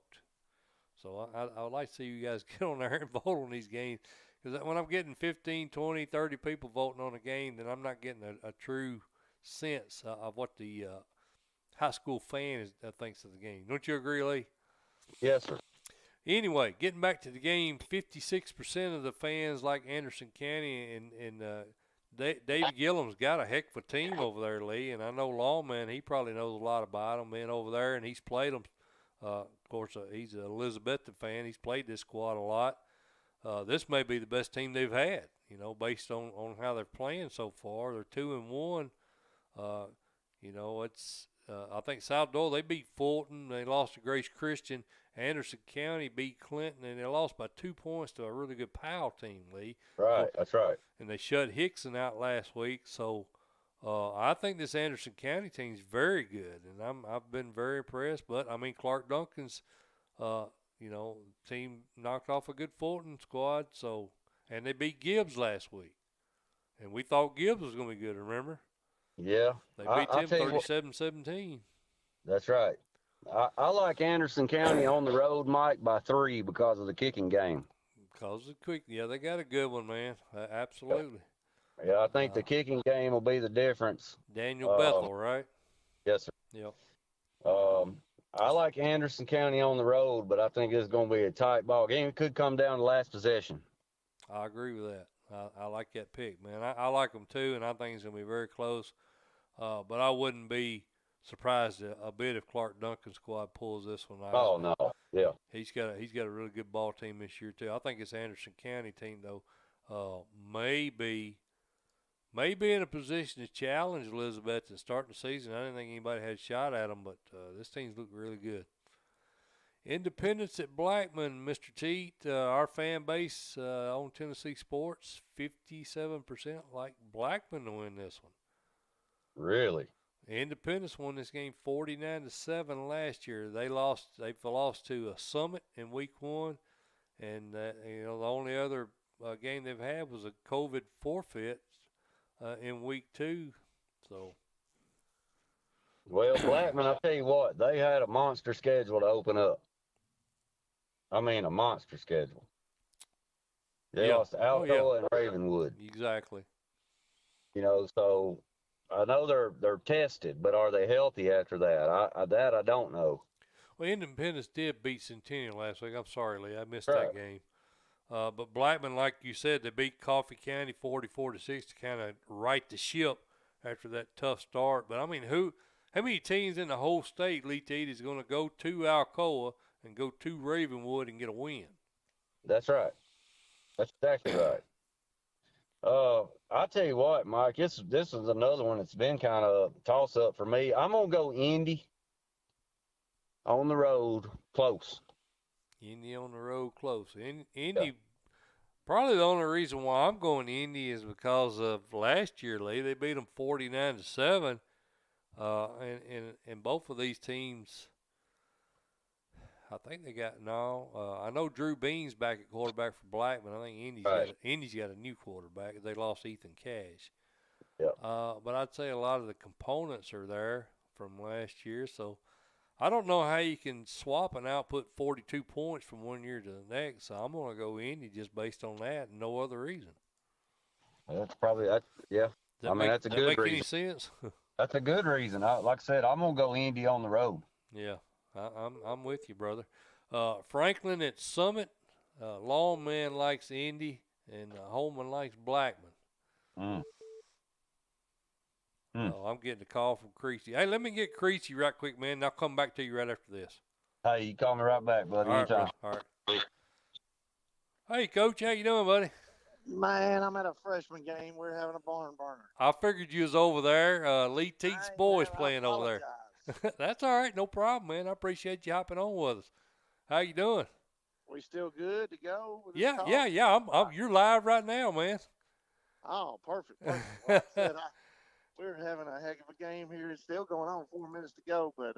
So I would like to see you guys get on there and vote on these games. Because when I'm getting 15, 20, 30 people voting on a game, then I'm not getting a true sense of what the high school fan thinks of the game. Don't you agree, Lee? Yes, sir. Anyway, getting back to the game, 56% of the fans like Anderson County, and David Gillum's got a heck of a team over there, Lee. And I know Lawman, he probably knows a lot about them being over there, and he's played them. Of course, he's an Elizabethton fan. He's played this squad a lot. This may be the best team they've had, based on how they're playing so far. They're 2-1. It's I think South Doyle, they beat Fulton. They lost to Grace Christian. Anderson County beat Clinton, and they lost by 2 points to a really good Powell team, Lee. Right, that's right. And they shut Hickson out last week. So I think this Anderson County team is very good, and I've been very impressed. But, Clark Duncan's, team knocked off a good Fulton squad. So, and they beat Gibbs last week. And we thought Gibbs was going to be good, remember? Yeah. They beat I'll them tell you what, 37-17. that's right. I like Anderson County on the road, Mike, by 3 because of the kicking game. Because of quick, yeah, they got a good one, man. Absolutely. Yeah, I think the kicking game will be the difference. Daniel Bethel, right? Yes, sir. Yep. I like Anderson County on the road, but I think it's going to be a tight ball game. It could come down to last possession. I agree with that. I like that pick, man. I like them too, and I think it's going to be very close. But I wouldn't be surprised a bit if Clark Duncan's squad pulls this one out. Oh no, yeah. He's got a really good ball team this year too. I think it's Anderson County team though. Maybe in a position to challenge Elizabeth and starting the season. I didn't think anybody had a shot at them, but this team's looked really good. Independence at Blackman, Mr. Teat. Our fan base on Tennessee sports, 57% like Blackman to win this one. Really? Independence won this game 49-7 last year. They've lost to a Summit in week 1, and the only other game they've had was a COVID forfeit in week 2. So, well, Blackman, I tell you what, they had a monster schedule to open up. I mean, a monster schedule. They lost to Alcoa and Ravenwood. Exactly. So I know they're tested, but are they healthy after that? I don't know. Well, Independence did beat Centennial last week. I'm sorry, Lee, I missed that game. But Blackman, like you said, they beat Coffee County 44-6 to kind of right the ship after that tough start. But I mean, how many teams in the whole state, Lee Teat, is going to go to Alcoa and go to Ravenwood and get a win? That's right. That's exactly right. I'll tell you what, Mike, this is another one that's been kind of a toss-up for me. I'm going to go Indy on the road, close. Indy on the road, close. Indy, probably the only reason why I'm going Indy is because of last year, Lee. They beat them 49-7, and both of these teams, I think they got I know Drew Bean's back at quarterback for Blackman. I think Indy's got a new quarterback. They lost Ethan Cash. Yeah. But I'd say a lot of the components are there from last year. So I don't know how you can swap and output 42 points from one year to the next. So I'm going to go Indy just based on that and no other reason. That's probably that. Yeah. That's a good reason. Make any sense? That's a good reason. Like I said, I'm going to go Indy on the road. Yeah. I'm with you, brother. Franklin at Summit. Longman likes Indy, and Holman likes Blackman. I'm getting a call from Creasy. Hey, let me get Creasy right quick, man, and I'll come back to you right after this. Hey, you call me right back, buddy. Anytime. All right. Hey, Coach, how you doing, buddy? Man, I'm at a freshman game. We're having a barn burner. I figured you was over there. Lee Teat's boys playing over there. That's all right. No problem, man. I appreciate you hopping on with us. How you doing? We still good to go? Yeah. You're live right now, man. Oh, perfect. Well, like I said, we're having a heck of a game here. It's still going on, 4 minutes to go, but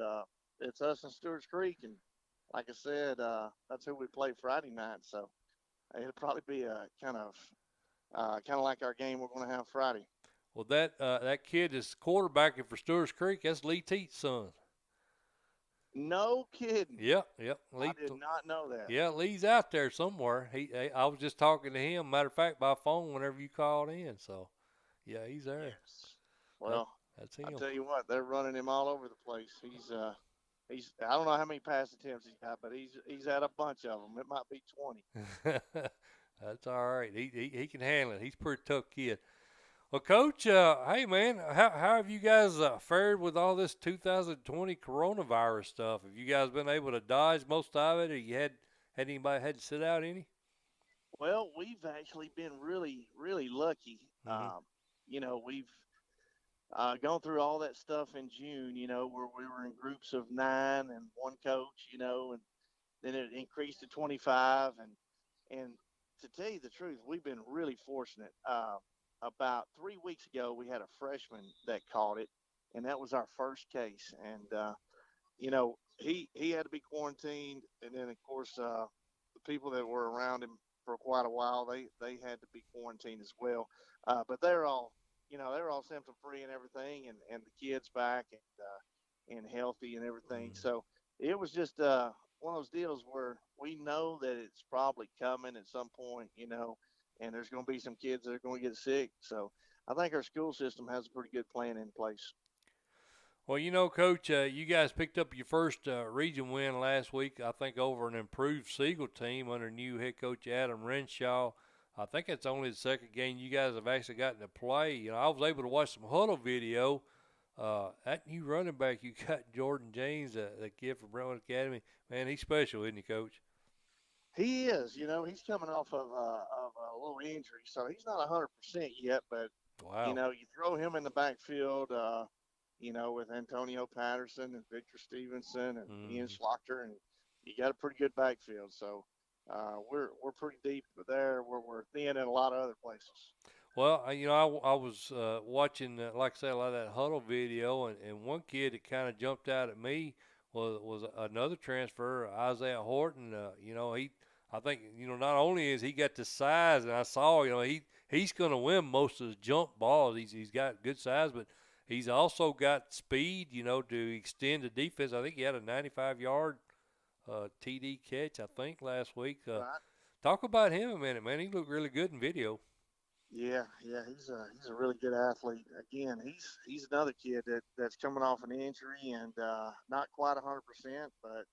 it's us and Stewart's Creek, and like I said, that's who we play Friday night. So it'll probably be a kind of like our game we're going to have Friday. Well, that kid is quarterbacking for Stewart's Creek. That's Lee Teat's son. No kidding. Yep. I did not know that. Yeah, Lee's out there somewhere. I was just talking to him, matter of fact, by phone whenever you called in. So, yeah, he's there. Yes. Well, that's him. I'll tell you what, they're running him all over the place. He's I don't know how many pass attempts he's got, but he's had a bunch of them. It might be 20. That's all right. He can handle it. He's a pretty tough kid. Well, Coach, hey, man, how have you guys fared with all this 2020 coronavirus stuff? Have you guys been able to dodge most of it, or you had anybody had to sit out any? Well, we've actually been really, really lucky. Mm-hmm. We've gone through all that stuff in June, where we were in groups of 9 and one coach, and then it increased to 25. And to tell you the truth, we've been really fortunate. About 3 weeks ago, we had a freshman that caught it, and that was our first case. And, he had to be quarantined. And then, of course, the people that were around him for quite a while, they had to be quarantined as well. But they're all they were all symptom free and everything, and the kids back and healthy and everything. So it was just one of those deals where we know that it's probably coming at some point, and there's going to be some kids that are going to get sick. So I think our school system has a pretty good plan in place. Well, Coach, you guys picked up your first region win last week, I think, over an improved Siegel team under new head coach Adam Renshaw. I think it's only the second game you guys have actually gotten to play. I was able to watch some huddle video. That new running back you got, Jordan James, the kid from Brentwood Academy, man, he's special, isn't he, Coach? He is. He's coming off of a little injury, so he's not 100% yet. But wow. You throw him in the backfield, with Antonio Patterson and Victor Stevenson and Ian Schlochter, and you got a pretty good backfield. So we're pretty deep there where we're thin in a lot of other places. Well, I was watching, like I said, a lot of that huddle video, and one kid that kind of jumped out at me was another transfer, Isaiah Horton. I think, not only is he got the size, and I saw, he's going to win most of the jump balls. He's got good size, but he's also got speed, to extend the defense. I think he had a 95-yard TD catch, I think, last week. Right. Talk about him a minute, man. He looked really good in video. Yeah, he's a really good athlete. Again, he's another kid that's coming off an injury and not quite 100%, but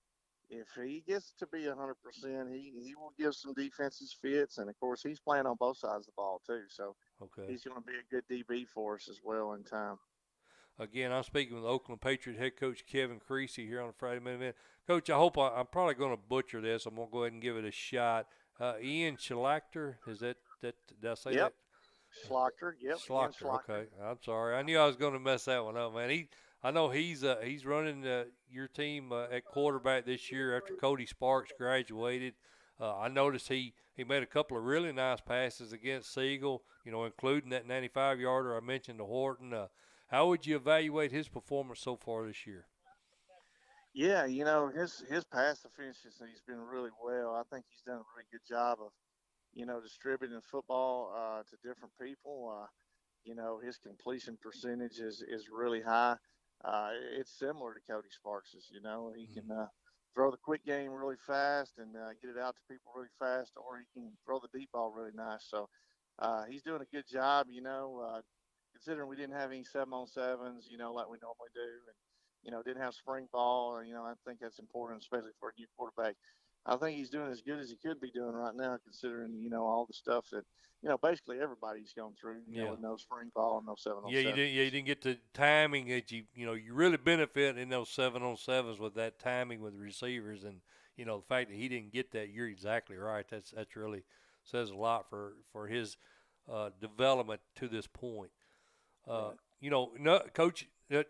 if he gets to be 100%, he will give some defenses fits, and of course he's playing on both sides of the ball too. So he's going to be a good DB for us as well in time. Again, I'm speaking with Oakland Patriot head coach Kevin Creasy here on Friday Minute. Coach, I hope I'm probably going to butcher this. I'm going to go ahead and give it a shot. Ian Schlochter, did I say that? Schlochter, yep. Schlochter, okay. I'm sorry. I knew I was going to mess that one up, man. I know he's running your team at quarterback this year after Cody Sparks graduated. I noticed he made a couple of really nice passes against Siegel, including that 95-yarder I mentioned to Horton. How would you evaluate his performance so far this year? Yeah, his pass efficiency has been really well. I think he's done a really good job of distributing football to different people. His completion percentage is really high. It's similar to Cody Sparks's. He can throw the quick game really fast and get it out to people really fast, or he can throw the deep ball really nice. So he's doing a good job, considering we didn't have any 7-on-7s, like we normally do, and, didn't have spring ball. I think that's important, especially for a new quarterback. I think he's doing as good as he could be doing right now, considering, all the stuff that, basically everybody's going through, with no spring ball and no 7-on-7. You didn't get the timing that you really benefit in those 7-on-7s with that timing with the receivers. And, the fact that he didn't get that, you're exactly right. That's really says a lot for his development to this point. Coach, the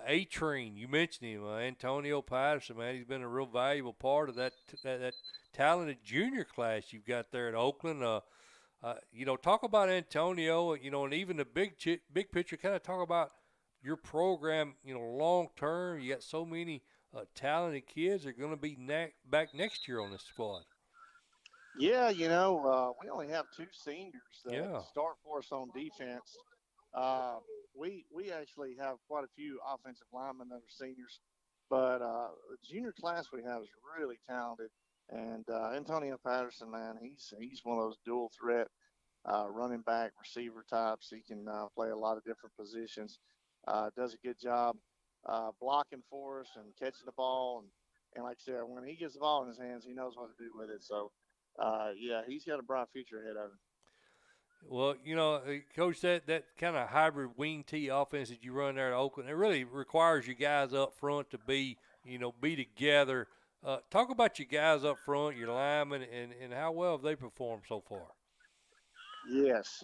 A-Train, you mentioned him, Antonio Patterson, man. He's been a real valuable part of that talented junior class you've got there at Oakland. Talk about Antonio, and even the big picture, kind of talk about your program, long term. You got so many talented kids that are going to be back next year on this squad. Yeah, we only have 2 seniors that start for us on defense. We actually have quite a few offensive linemen that are seniors, but the junior class we have is really talented. And Antonio Patterson, man, he's one of those dual threat running back receiver types. He can play a lot of different positions. Does a good job blocking for us and catching the ball. And like I said, when he gets the ball in his hands, he knows what to do with it. So he's got a bright future ahead of him. Well, Coach, that kind of hybrid wing T offense that you run there at Oakland, it really requires you guys up front to be together. Talk about you guys up front, your linemen, and how well have they performed so far? Yes.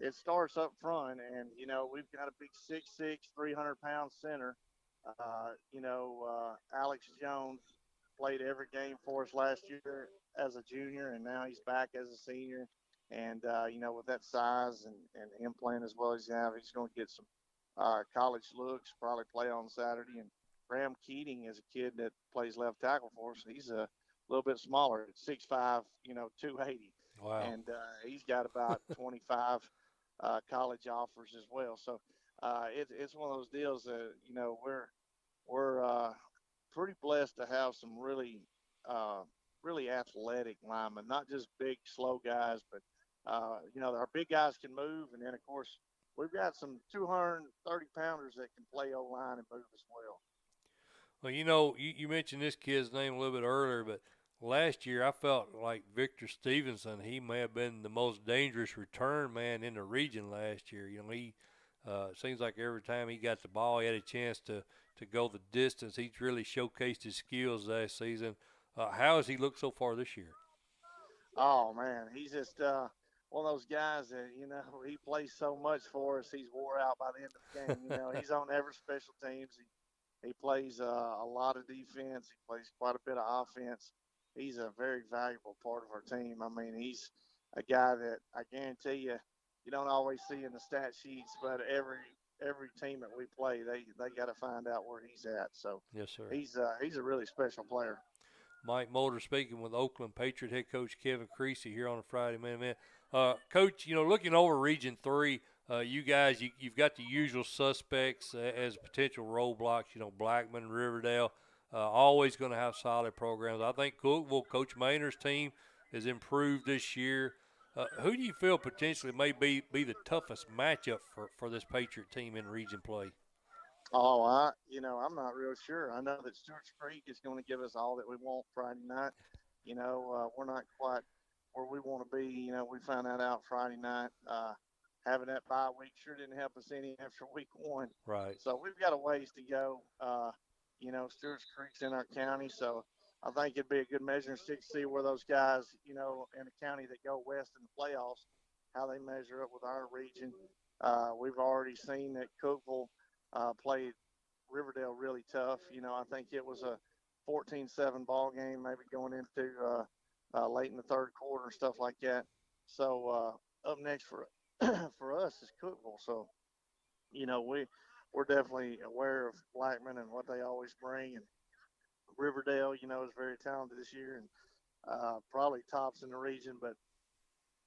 It starts up front, and, we've got a big 6'6", 300-pound center. Alex Jones played every game for us last year as a junior, and now he's back as a senior. And, with that size and him playing as well as he has, he's going to get some college looks, probably play on Saturday. And Graham Keating is a kid that plays left tackle for us. He's a little bit smaller, 6'5", 280. Wow. And he's got about 25 college offers as well. So it's one of those deals that we're pretty blessed to have some really athletic linemen, not just big slow guys, but our big guys can move, and then of course we've got some 230 pounders that can play O-line and move as well. Well, you mentioned this kid's name a little bit earlier, but last year I felt like Victor Stevenson, he may have been the most dangerous return man in the region last year. He seems like every time he got the ball, he had a chance to go the distance. He's really showcased his skills last season. How has he looked so far this year? Oh, man, he's just one of those guys that, he plays so much for us. He's wore out by the end of the game. He's on every special teams. He plays a lot of defense. He plays quite a bit of offense. He's a very valuable part of our team. I mean, he's a guy that I guarantee you don't always see in the stat sheets, but every team that we play, they got to find out where he's at. So yes, sir. He's a really special player. Mike Mulder speaking with Oakland Patriot head coach Kevin Creasy here on a Friday Man. Coach, looking over Region 3, you guys, you've got the usual suspects as potential roadblocks, Blackman, Riverdale, always going to have solid programs. I think Cookville, Coach Maynard's team has improved this year. Who do you feel potentially may be the toughest matchup for this Patriot team in region play? Oh, I'm not real sure. I know that Stewart's Creek is going to give us all that we want Friday night. We're not quite where we want to be. We found that out Friday night. Having that bye week sure didn't help us any after week 1. Right. So we've got a ways to go. Stewart's Creek's in our county, so I think it'd be a good measuring stick to see where those guys, in the county that go west in the playoffs, how they measure up with our region. We've already seen that Cookville played Riverdale really tough. I think it was a 14-7 ball game, maybe going into late in the third quarter and stuff like that. So up next for us is Cookville. So, we're definitely aware of Blackman and what they always bring. And Riverdale, is very talented this year and probably tops in the region. But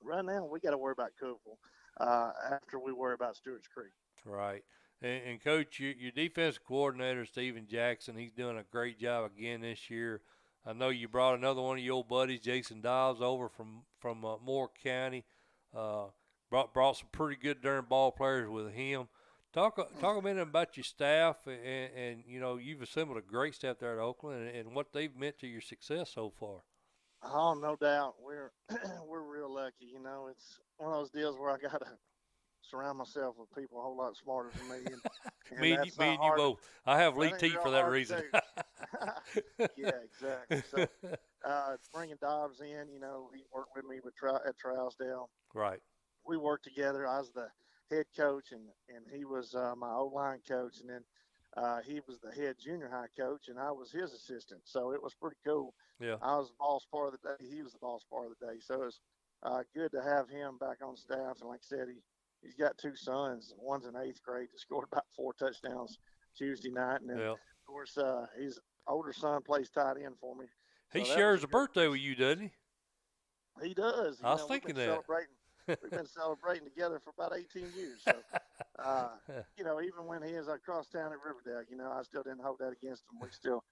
right now we got to worry about Cookville after we worry about Stewart's Creek. Right. And Coach, your defensive coordinator, Steven Jackson, he's doing a great job again this year. I know you brought another one of your old buddies, Jason Dobbs, over from Moore County. Brought some pretty good darn ball players with him. Talk a minute about your staff, and you've assembled a great staff there at Oakland, and what they've meant to your success so far. Oh, no doubt. We're real lucky. It's one of those deals where I got to surround myself with people a whole lot smarter than me. And me and you both. I have Lee T for that reason. Yeah, exactly. So bringing Dobbs in, he worked with me at Trousdale. Right. We worked together. I was the head coach, and he was my O-line coach, and then he was the head junior high coach, and I was his assistant. So it was pretty cool. Yeah. I was the boss part of the day. He was the boss part of the day. So it was good to have him back on staff. And like I said, he's got 2 sons. One's in 8th grade that scored about 4 touchdowns Tuesday night. And then, of course, his older son plays tight end for me. He shares a birthday with you, doesn't he? He does. I was thinking that. We've been celebrating together for about 18 years. So, even when he is across town at Riverdale, I still didn't hold that against him. We still,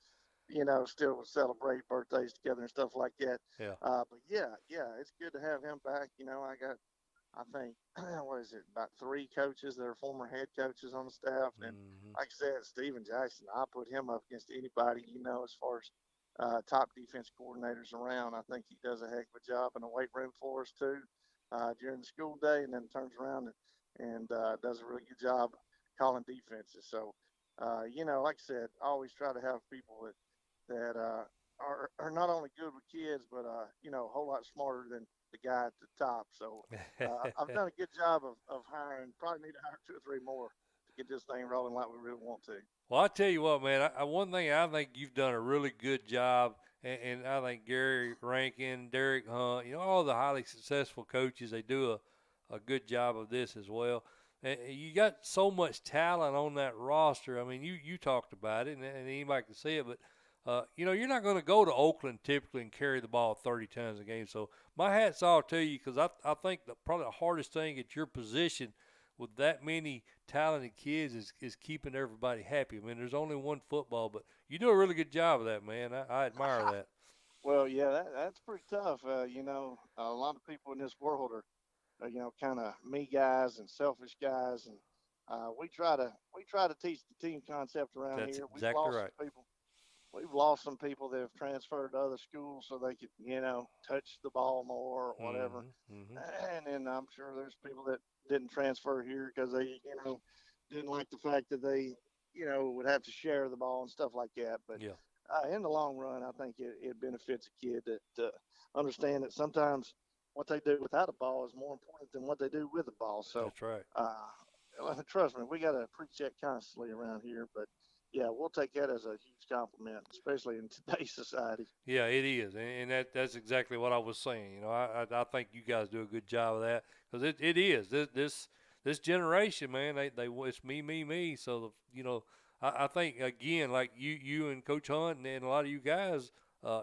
still celebrate birthdays together and stuff like that. Yeah. But it's good to have him back. I think, what is it, about 3 coaches that are former head coaches on the staff. And like I said, Steven Jackson, I put him up against anybody, as far as top defense coordinators around. I think he does a heck of a job in the weight room for us too during the school day, and then turns around and does a really good job calling defenses. So, like I said, I always try to have people that are not only good with kids, but, a whole lot smarter than the guy at the top. So I've done a good job of hiring. Probably need to hire 2 or 3 more to get this thing rolling like we really want to. Well, I tell you what, man, one thing I think you've done a really good job, and I think Gary Rankin, Derek Hunt, all the highly successful coaches, they do a good job of this as well. And you got so much talent on that roster. I mean, you talked about it, and anybody can see it, but you're not going to go to Oakland typically and carry the ball 30 times a game. So my hat's off to you, because I think probably the hardest thing at your position with that many talented kids is keeping everybody happy. I mean, there's only one football, but you do a really good job of that, man. I admire that. Well, yeah, that's pretty tough. A lot of people in this world are, kind of me guys and selfish guys, and we try to teach the team concept around That's here. exactly right. We've lost some people that have transferred to other schools so they could, touch the ball more or whatever. Mm-hmm. And then I'm sure there's people that didn't transfer here because they, didn't like the fact that they, would have to share the ball and stuff like that. But yeah. In the long run, I think it benefits a kid to understand that sometimes what they do without a ball is more important than what they do with a ball. So that's right. Trust me, we got to preach that constantly around here. But yeah, we'll take that as a huge compliment, especially in today's society. Yeah, it is, and that's exactly what I was saying. I think you guys do a good job of that, because it is this generation, man. They it's me. So I think again, like you and Coach Hunt and a lot of you guys,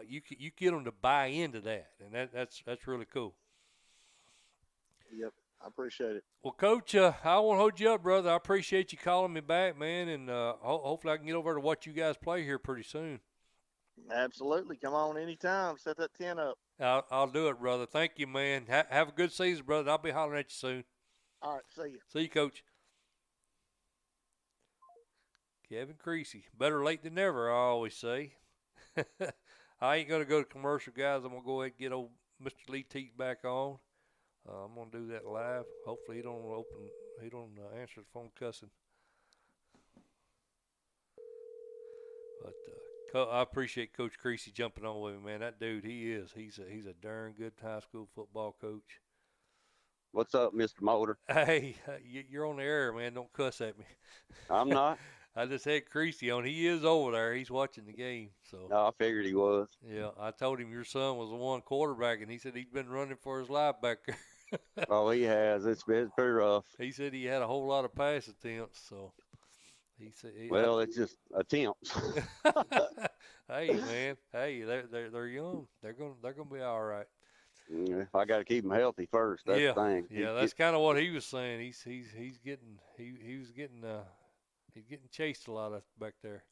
you get them to buy into that, and that's really cool. Yep. I appreciate it. Well, Coach, I won't hold you up, brother. I appreciate you calling me back, man, and hopefully I can get over to watch you guys play here pretty soon. Absolutely. Come on anytime. Set that tent up. I'll do it, brother. Thank you, man. Have a good season, brother. I'll be hollering at you soon. All right. See you. See you, Coach. Kevin Creasy. Better late than never, I always say. I ain't going to go to commercial, guys. I'm going to go ahead and get old Mr. Lee Teat back on. I'm going to do that live. Hopefully he don't answer the phone cussing. But I appreciate Coach Creasy jumping on with me, man. That dude, he's a darn good high school football coach. What's up, Mr. Motor? Hey, you're on the air, man. Don't cuss at me. I'm not. I just had Creasy on. He is over there. He's watching the game. So. No, I figured he was. Yeah, I told him your son was the one quarterback, and he said he'd been running for his life back there. Oh, he has. It's pretty rough. He said he had a whole lot of pass attempts, so he said. Well, it's just attempts. Hey, man. Hey, they're young. They're gonna be all right. I got to keep them healthy first. That's the thing. Yeah, that's kind of what he was saying. He's getting chased a lot of back there.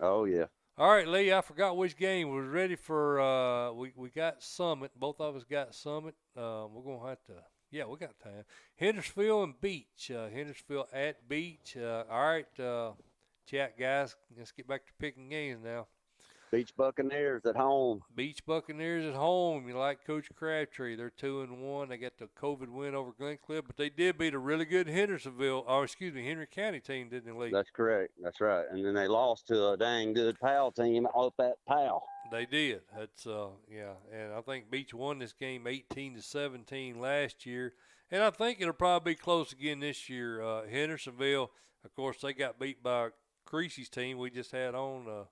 Oh yeah. All right, Lee. I forgot which game. We're ready for. We got Summit. Both of us got Summit. We're gonna have to. Yeah, we got time. Hendersonville and Beach. Hendersonville at Beach. All right, chat guys. Let's get back to picking games now. Beach Buccaneers at home. Beach Buccaneers at home. You like Coach Crabtree. They're 2-1. They got the COVID win over Glencliff, but they did beat a really good Henry County team, didn't they, Lee? That's correct. That's right. And then they lost to a dang good Powell team up at Powell. They did. That's yeah. And I think Beach won this game 18-17 last year. And I think it'll probably be close again this year. Hendersonville, of course, they got beat by Creasy's team we just had on.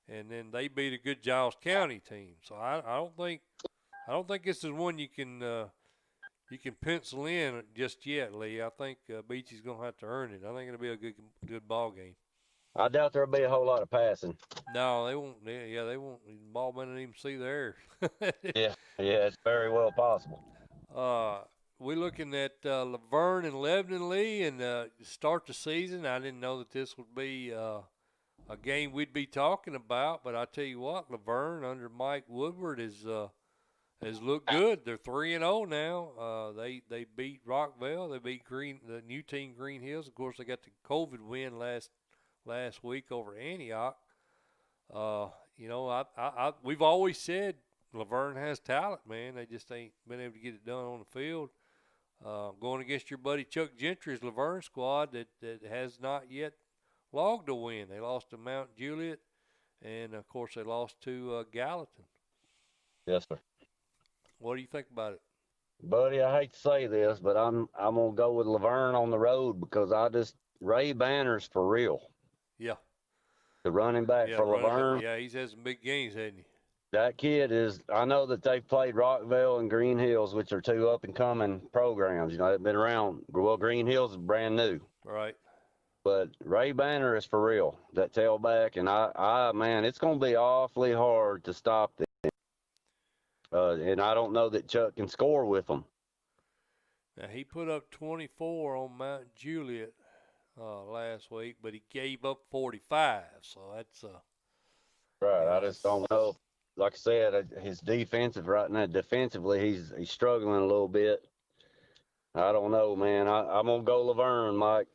And then they beat a good Giles County team. So I don't think this is one you can pencil in just yet, Lee. I think Beach is gonna have to earn it. I think it'll be a good ball game. I doubt there'll be a whole lot of passing. No, they won't. Yeah, they won't. The ball man didn't even see the air. yeah, it's very well possible. We're looking at Laverne and Lebanon, Lee, and start the season. I didn't know that this would be a game we'd be talking about, but I tell you what, Laverne under Mike Woodward has looked good. They're 3-0 now. They beat Rockville. They beat the new team Green Hills. Of course, they got the COVID win last week over Antioch. We've always said Laverne has talent, man. They just ain't been able to get it done on the field. Going against your buddy Chuck Gentry's Laverne squad that has not yet logged a win. They lost to Mount Juliet, and of course they lost to Gallatin. Yes, sir. What do you think about it, buddy? I hate to say this, but I'm gonna go with Laverne on the road because Ray Banner's for real. Yeah. The running back for Laverne. Yeah, he's had some big games, hasn't he? That kid is. I know that they've played Rockville and Green Hills, which are two up and coming programs. They've been around. Well, Green Hills is brand new. Right. But Ray Banner is for real, that tailback, and man, it's going to be awfully hard to stop them. And I don't know that Chuck can score with them. Now, he put up 24 on Mount Juliet last week, but he gave up 45, so that's right. Yeah, I just don't know. Like I said, his defensive right now, defensively, he's struggling a little bit. I don't know, man. I'm gonna go Laverne, Mike.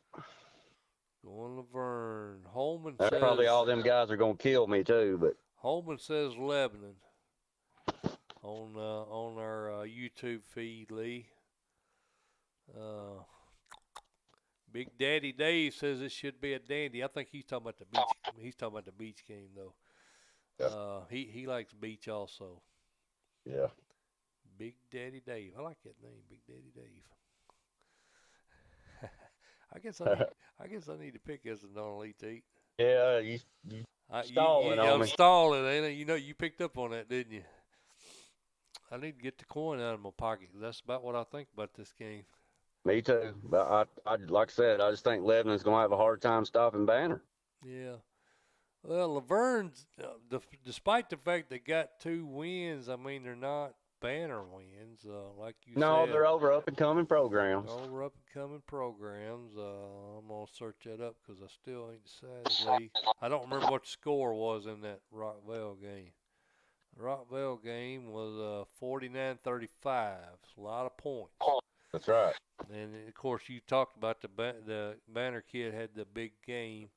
Going Laverne. Holman That's says probably all them guys are gonna kill me too, but Holman says Lebanon on our YouTube feed, Lee. Big Daddy Dave says it should be a dandy. I think he's talking about the beach. He's talking about the beach game though. Yeah. He likes beach also. Yeah. Big Daddy Dave. I like that name, Big Daddy Dave. I guess I need to pick this and don't Elite Eight. Yeah, you stalling on me. I'm stalling, ain't I? You know, you picked up on that, didn't you? I need to get the coin out of my pocket. That's about what I think about this game. Me too. But I like I said, I just think Lebanon's gonna have a hard time stopping Banner. Yeah. Well, Laverne's, despite the fact they got 2 wins, I mean, they're not Banner wins, like you said. No, they're over up-and-coming programs. Over up-and-coming programs. I'm going to search that up because I still ain't decided, Lee. I don't remember what the score was in that Rockville game. The Rockville game was 49-35. It's a lot of points. That's right. And, of course, you talked about the Banner kid had the big game.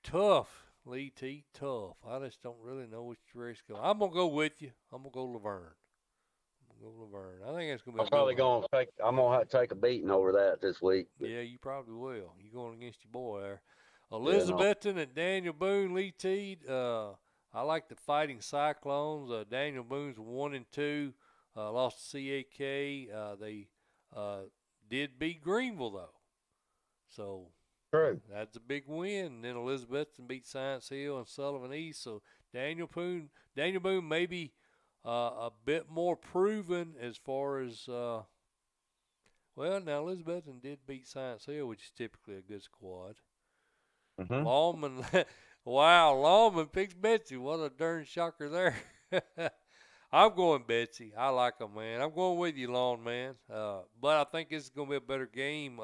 Tough, Lee T. Tough. I just don't really know which race to go. I'm gonna go with you. I'm gonna go Laverne. I think it's gonna be. I'm gonna have to take a beating over that this week. Yeah, you probably will. You're going against your boy there. Elizabethton and Daniel Boone, Lee T. I like the Fighting Cyclones. Daniel Boone's 1-2. Lost to CAK. They did beat Greenville though. So. True. That's a big win. And then Elizabethton beat Science Hill and Sullivan East. So Daniel Boone may be a bit more proven as far as well. Now Elizabethton did beat Science Hill, which is typically a good squad. Mm-hmm. Lawman, wow, Lawman picks Betsy. What a darn shocker there. I'm going Betsy. I like them, man. I'm going with you, Lawn man. But I think this is going to be a better game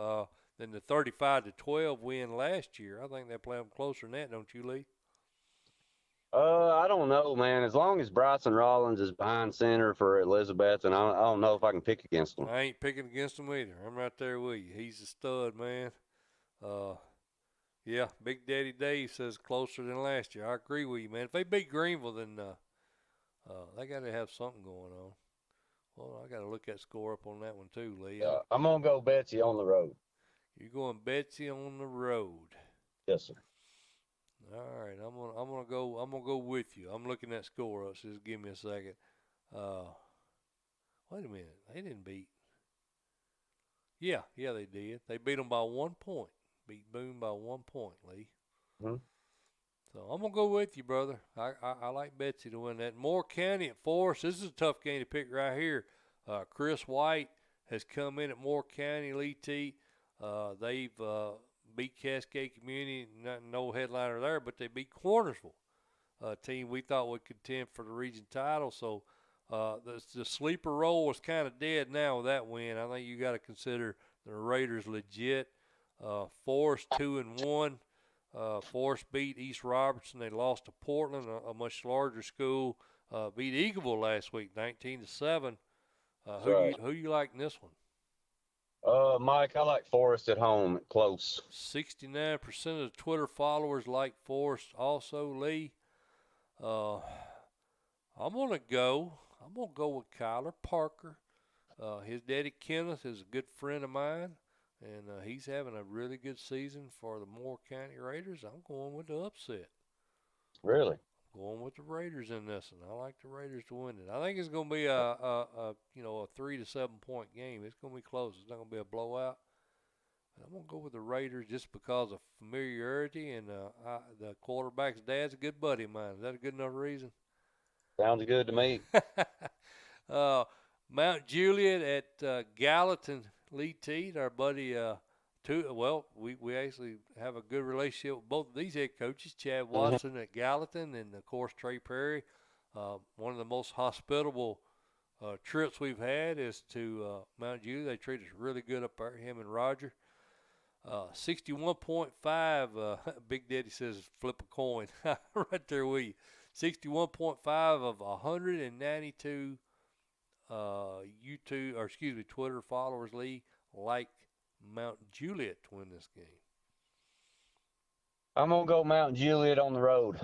than the 35-12 win last year. I think they play them closer than that, don't you, Lee? I don't know, man. As long as Bryson Rollins is behind center for Elizabeth, and I don't know if I can pick against him. I ain't picking against him either. I'm right there with you. He's a stud, man. Yeah, Big Daddy Dave says closer than last year. I agree with you, man. If they beat Greenville, then they got to have something going on. Well, I got to look that score up on that one too, Lee. I'm gonna go Betsy on the road. You're going Betsy on the road. Yes, sir. All right, I'm gonna go with you. I'm looking at score up, so just give me a second. Wait a minute, they didn't beat. Yeah, they did. They beat them by 1 point. Beat Boone by 1 point, Lee. Mm-hmm. So I'm gonna go with you, brother. I like Betsy to win that. Moore County at Forest. This is a tough game to pick right here. Chris White has come in at Moore County, Lee T. They've beat Cascade Community, no headliner there, but they beat Cornersville, a team we thought would contend for the region title. So the sleeper role is kind of dead now with that win. I think you got to consider the Raiders legit. Forest 2-1. Forest beat East Robertson. They lost to Portland, a much larger school. Beat Eagleville last week, 19-7. Who you like in this one? Mike, I like Forest at home, close. 69% of the Twitter followers like Forest also, Lee. I'm gonna go with Kyler Parker. His daddy Kenneth is a good friend of mine, and he's having a really good season for the Moore County Raiders. I'm going with the upset. Really? Going with the Raiders in this, and I like the Raiders to win it. I think it's going to be a 3 to 7 point game. It's going to be close. It's not going to be a blowout. I'm going to go with the Raiders just because of familiarity, and the quarterback's dad's a good buddy of mine. Is that a good enough reason? Sounds good to me. Mount Juliet at Gallatin, Lee Teed, our buddy We actually have a good relationship with both of these head coaches, Chad Watson at Gallatin and, of course, Trey Perry. One of the most hospitable trips we've had is to Mount Juliet. They treat us really good up there, him and Roger. 61.5, Big Daddy says flip a coin. Right there with you. 61.5 of 192 Twitter followers, Lee, like Mount Juliet to win this game. I'm going to go Mount Juliet on the road.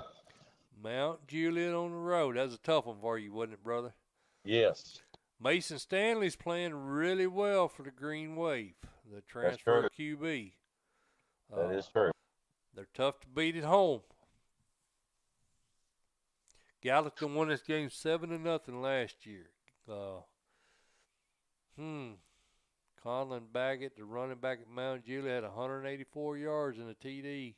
Mount Juliet on the road. That was a tough one for you, wasn't it, brother? Yes. Mason Stanley's playing really well for the Green Wave, the transfer QB. That is true. They're tough to beat at home. Gallatin won this game 7-0 last year. Conlon Baggett, the running back at Mount Juliet, had 184 yards in a TD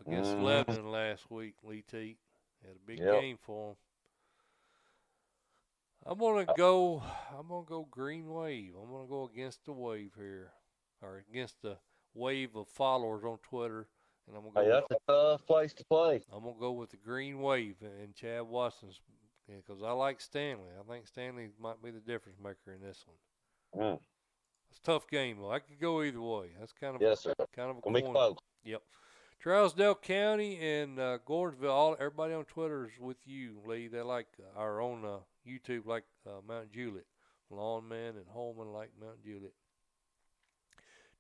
against Lebanon last week. Lee Teat had a big game for him. I'm gonna go Green Wave. I'm gonna go against the wave here, or against the wave of followers on Twitter, and I'm gonna go. That's a tough place to play. I'm gonna go with the Green Wave and Chad Watson's, because I like Stanley. I think Stanley might be the difference maker in this one. It's a tough game, though. I could go either way. That's kind of kind of a coin. Close. Yep. Trousdale County and Gordonsville. Everybody on Twitter is with you, Lee. They like our own YouTube, like Mount Juliet. Lawnman and Holman like Mount Juliet.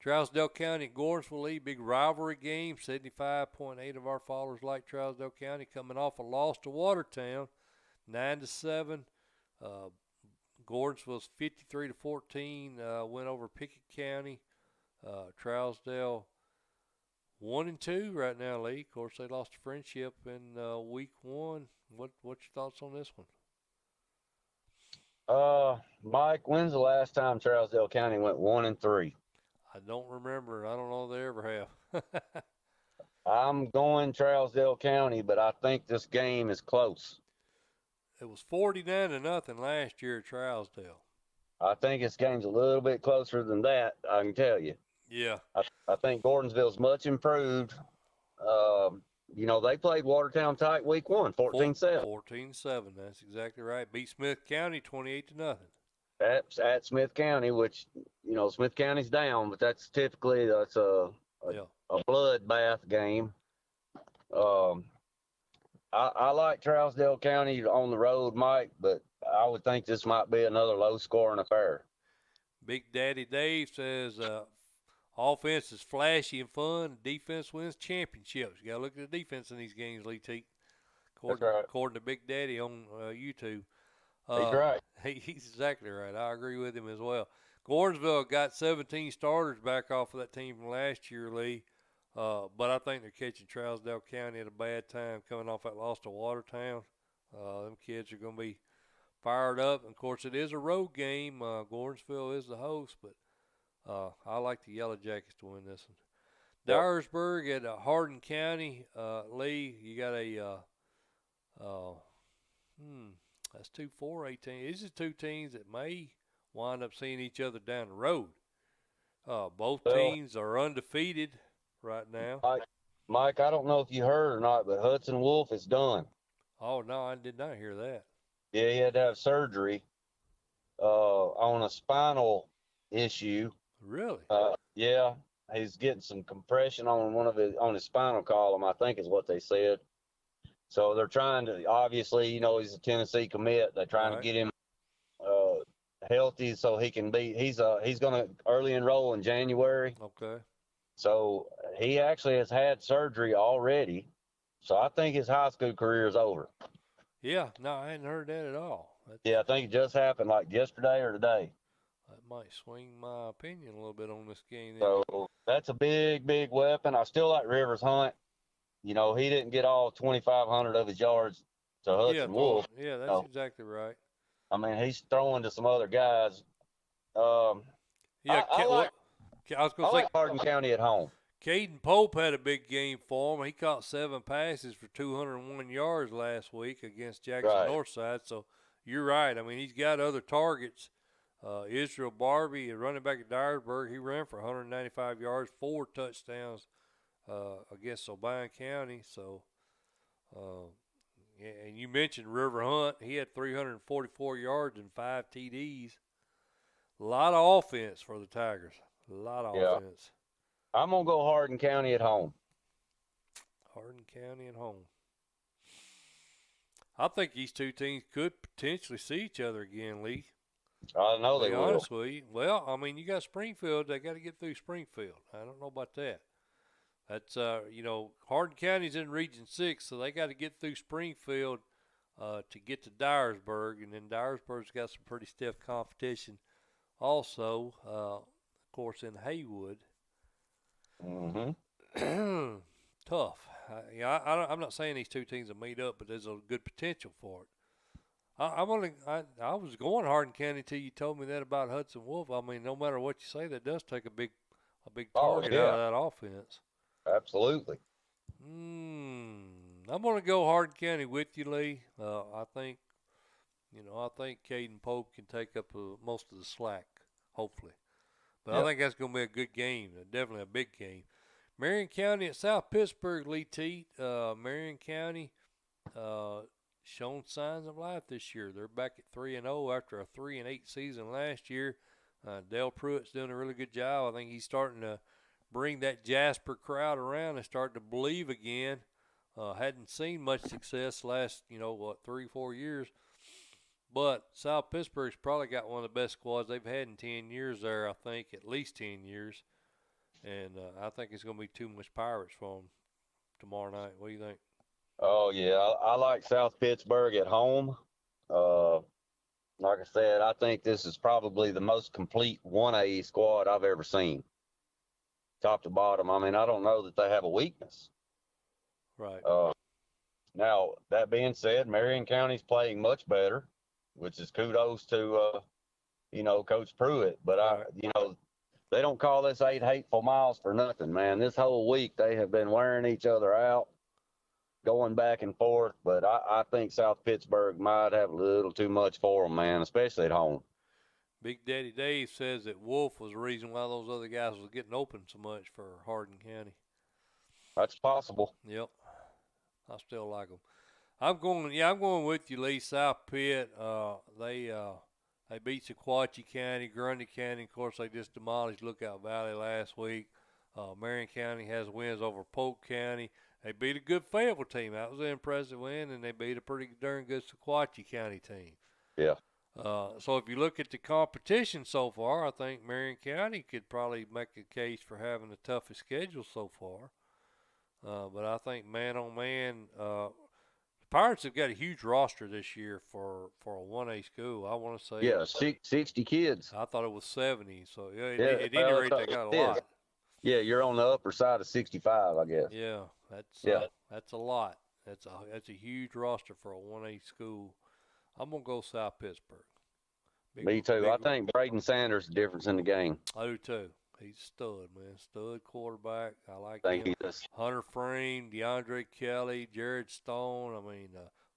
Trousdale County and Gordonsville, Lee, big rivalry game. 75.8 of our followers like Trousdale County, coming off a loss to Watertown, 9-7. Gordonsville's 53-14 win over Pickett County. Trousdale 1-2 right now, Lee. Of course, they lost to Friendship in week 1. What's your thoughts on this one? Mike, when's the last time Trousdale County went 1-3? I don't remember. I don't know if they ever have. I'm going Trousdale County, but I think this game is close. It was 49-0 last year at Trousdale. I think this game's a little bit closer than that, I can tell you. Yeah. I think Gordonsville's much improved. They played Watertown tight week 1, 14-7. 14-7, that's exactly right. Beat Smith County 28-0. At Smith County, which, Smith County's down, but that's typically a bloodbath game. I like Trousdale County on the road, Mike, but I would think this might be another low-scoring affair. Big Daddy Dave says offense is flashy and fun. Defense wins championships. You got to look at the defense in these games, Lee T. According to Big Daddy on YouTube. He's right. He's exactly right. I agree with him as well. Gordonsville got 17 starters back off of that team from last year, Lee. But I think they're catching Trousdale County at a bad time coming off that loss to Watertown. Them kids are going to be fired up. And, of course, it is a road game. Gordonsville is the host, but I like the Yellow Jackets to win this one. Dyersburg at Hardin County. Lee, you got that's 2-4-18. These are two teams that may wind up seeing each other down the road. Both teams are undefeated right now. Mike, I don't know if you heard or not, but Hudson Wolf is done. Oh, no, I did not hear that. Yeah, he had to have surgery on a spinal issue. Really? Yeah, he's getting some compression on his spinal column, I think is what they said. So they're trying to, obviously, he's a Tennessee commit. They're trying to get him healthy so he can be. He's going to early enroll in January. Okay. So he actually has had surgery already. So I think his high school career is over. Yeah, no, I hadn't heard that at all. I think it just happened like yesterday or today. That might swing my opinion a little bit on this game. So that's a big, big weapon. I still like Rivers Hunt. He didn't get all 2,500 of his yards to Hudson Wolf. Yeah, that's exactly right. I mean, he's throwing to some other guys. I like Hardin County at home. Caden Pope had a big game for him. He caught 7 passes for 201 yards last week against Jackson Northside. So you're right. I mean, he's got other targets Israel Barbie, a running back at Dyersburg, he ran for 195 yards, 4 touchdowns against O'Brien County. So, yeah, and you mentioned River Hunt. He had 344 yards and 5 TDs. A lot of offense for the Tigers. A lot of offense. I'm going to go Hardin County at home. Hardin County at home. I think these two teams could potentially see each other again, Lee. I know they To be will. honest with you. Well, I mean, you got Springfield. They got to get through Springfield. I don't know about that. That's, Hardin County's in Region 6, so they got to get through Springfield to get to Dyersburg. And then Dyersburg's got some pretty stiff competition also, of course, in Haywood. Mm-hmm. Tough. I'm not saying these two teams will meet up, but there's a good potential for it. I was going Hardin County till you told me that about Hudson Wolf. I mean, no matter what you say, that does take a big target out of that offense. Absolutely. I'm going to go Hardin County with you, Lee. I think Caden Pope can take up most of the slack, hopefully. But I think that's going to be a good game, definitely a big game. Marion County at South Pittsburgh, Lee Teat. Marion County shown signs of life this year. They're back at 3-0 after a 3-8 season last year. Dale Pruitt's doing a really good job. I think he's starting to bring that Jasper crowd around and start to believe again. Hadn't seen much success last, 3-4 years. But South Pittsburgh's probably got one of the best squads they've had in 10 years there, I think, at least 10 years. And I think it's going to be too much Pirates for them tomorrow night. What do you think? Oh, yeah. I like South Pittsburgh at home. Like I said, I think this is probably the most complete 1A squad I've ever seen. Top to bottom. I mean, I don't know that they have a weakness. Right. Now, that being said, Marion County's playing much better, which is kudos to, Coach Pruitt. But, they don't call this 8 hateful miles for nothing, man. This whole week they have been wearing each other out, going back and forth. But I think South Pittsburgh might have a little too much for them, man, especially at home. Big Daddy Dave says that Wolf was the reason why those other guys was getting open so much for Hardin County. That's possible. Yep. I still like them. I'm going with you, Lee. South Pitt, they beat Sequatchie County, Grundy County. Of course, they just demolished Lookout Valley last week. Marion County has wins over Polk County. They beat a good Fayetteville team. That was an impressive win, and they beat a pretty darn good Sequatchie County team. Yeah. So if you look at the competition so far, I think Marion County could probably make a case for having the toughest schedule so far. But I think man-on-man, the Pirates have got a huge roster this year for a 1A school. I want to say. Yeah, 60 kids. I thought it was 70. So, at any rate, they got a lot. Yeah, you're on the upper side of 65, I guess. Yeah, that's a lot. That's a huge roster for a 1A school. I'm going to go South Pittsburgh. Me too. I think Braden Sanders is the difference in the game. I do too. He's a stud, man. Stud quarterback. I like Thank him. you. Hunter Frame, DeAndre Kelly, Jared Stone. I mean,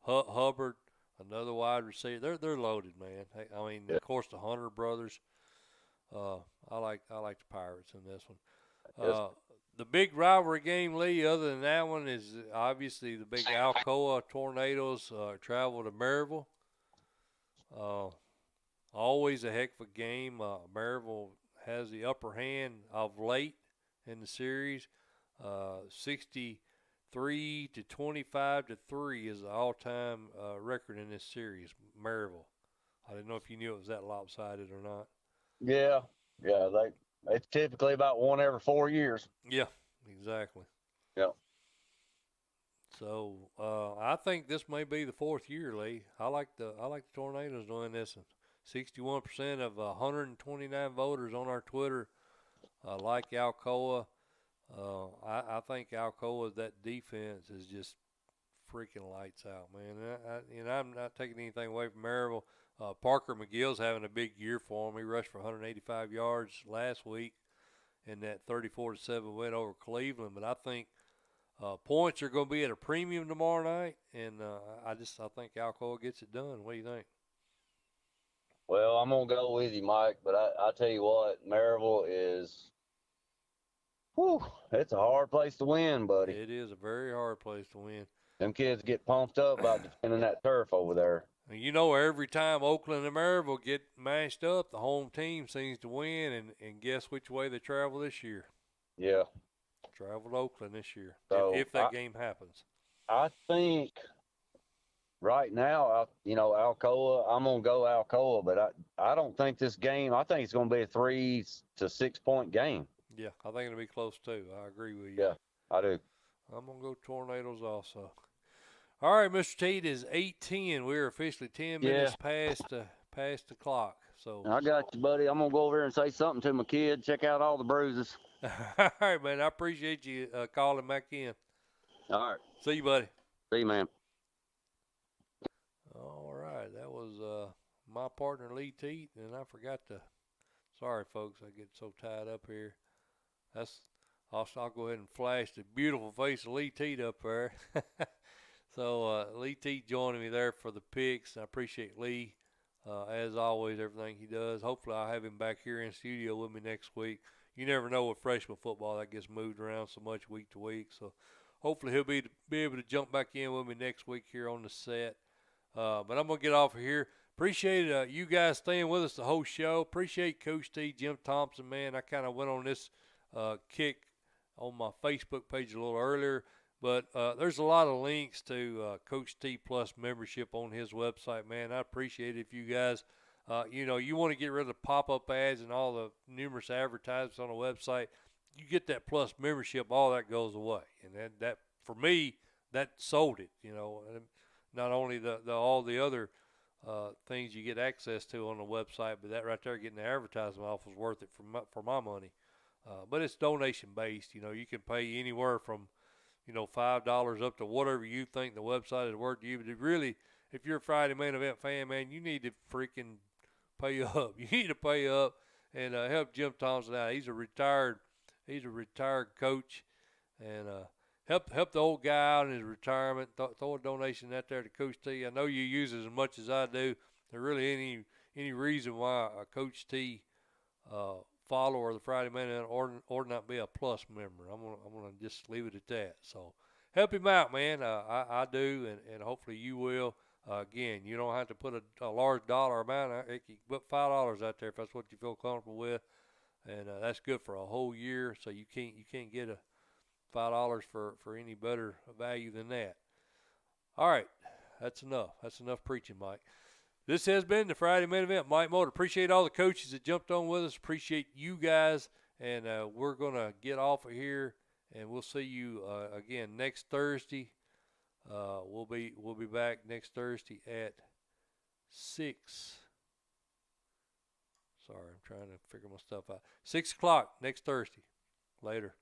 Hubbard, another wide receiver. They're loaded, man. I mean, of course, the Hunter brothers. I like the Pirates in this one. The big rivalry game, Lee, other than that one, is obviously the big Alcoa Tornadoes travel to Maryville. Always a heck of a game. Maryville has the upper hand of late in the series. 63 to 25 to 3 is the all-time record in this series. Maryville. I didn't know if you knew it was that lopsided or not. Yeah. It's typically about one every 4 years. Yeah, exactly. Yeah. So I think this may be the 4th year, Lee. I like the Tornadoes doing this. 61% of 129 voters on our Twitter like Alcoa. I think Alcoa, that defense is just freaking lights out, man. I'm not taking anything away from Maryville. Parker McGill's having a big year for him. He rushed for 185 yards last week in that 34-7 win over Cleveland. But I think points are going to be at a premium tomorrow night, and I think Alcoa gets it done. What do you think? Well, I'm gonna go with you, Mike. But I tell you what, Maryville is, whew, it's a hard place to win, buddy. It is a very hard place to win. Them kids get pumped up about defending that turf over there. And you know, every time Oakland and Maryville get mashed up, the home team seems to win. And guess which way they travel this year? Yeah. Travel to Oakland this year, So if that game happens. I think right now, Alcoa, I'm going to go Alcoa, but I don't think this game, I think it's going to be a 3 to 6 point game. Yeah, I think it'll be close too. I agree with you. Yeah, I do. I'm going to go Tornadoes also. All right, Mr. T, it is 8:10. We're officially 10 minutes past the clock. So I got you, buddy. I'm going to go over there and say something to my kid. Check out all the bruises. All right, man. I appreciate you calling back in. All right. See you, buddy. See you, man. All right. That was my partner, Lee Teat, and I forgot to – sorry, folks. I get so tied up here. I'll go ahead and flash the beautiful face of Lee Teat up there. So Lee Teat joining me there for the picks. I appreciate Lee, as always, everything he does. Hopefully I'll have him back here in studio with me next week. You never know with freshman football, that gets moved around so much week to week. So hopefully he'll be able to jump back in with me next week here on the set. But I'm going to get off of here. Appreciate you guys staying with us the whole show. Appreciate Coach T, Jim Thompson, man. I kind of went on this kick on my Facebook page a little earlier. But there's a lot of links to Coach T Plus membership on his website, man. I appreciate it if you guys, you want to get rid of pop-up ads and all the numerous advertisements on the website. You get that Plus membership, all that goes away. And that for me, that sold it, And not only all the other things you get access to on the website, but that right there, getting the advertisement off was worth it for my money. But it's donation-based. You can pay anywhere from $5 up to whatever you think the website is worth to you. But really, if you're a Friday Main Event fan, man, you need to freaking pay up. You need to pay up and help Jim Thompson out. He's a retired coach, and help the old guy out in his retirement. Throw a donation out there to Coach T. I know you use it as much as I do. There really any reason why a Coach T follower of the Friday Main Event or not be a Plus member. I'm gonna just leave it at that. So help him out, man. I do, and hopefully you will. Again, you don't have to put a large dollar amount. You can put $5 out there if that's what you feel comfortable with, and that's good for a whole year. So you can't get a $5 for any better value than that. All right, that's enough. That's enough preaching, Mike. This has been the Friday Main Event. Mike Motor. Appreciate all the coaches that jumped on with us. Appreciate you guys. And we're going to get off of here, and we'll see you again next Thursday. We'll be back next Thursday at 6. Sorry, I'm trying to figure my stuff out. 6 o'clock next Thursday. Later.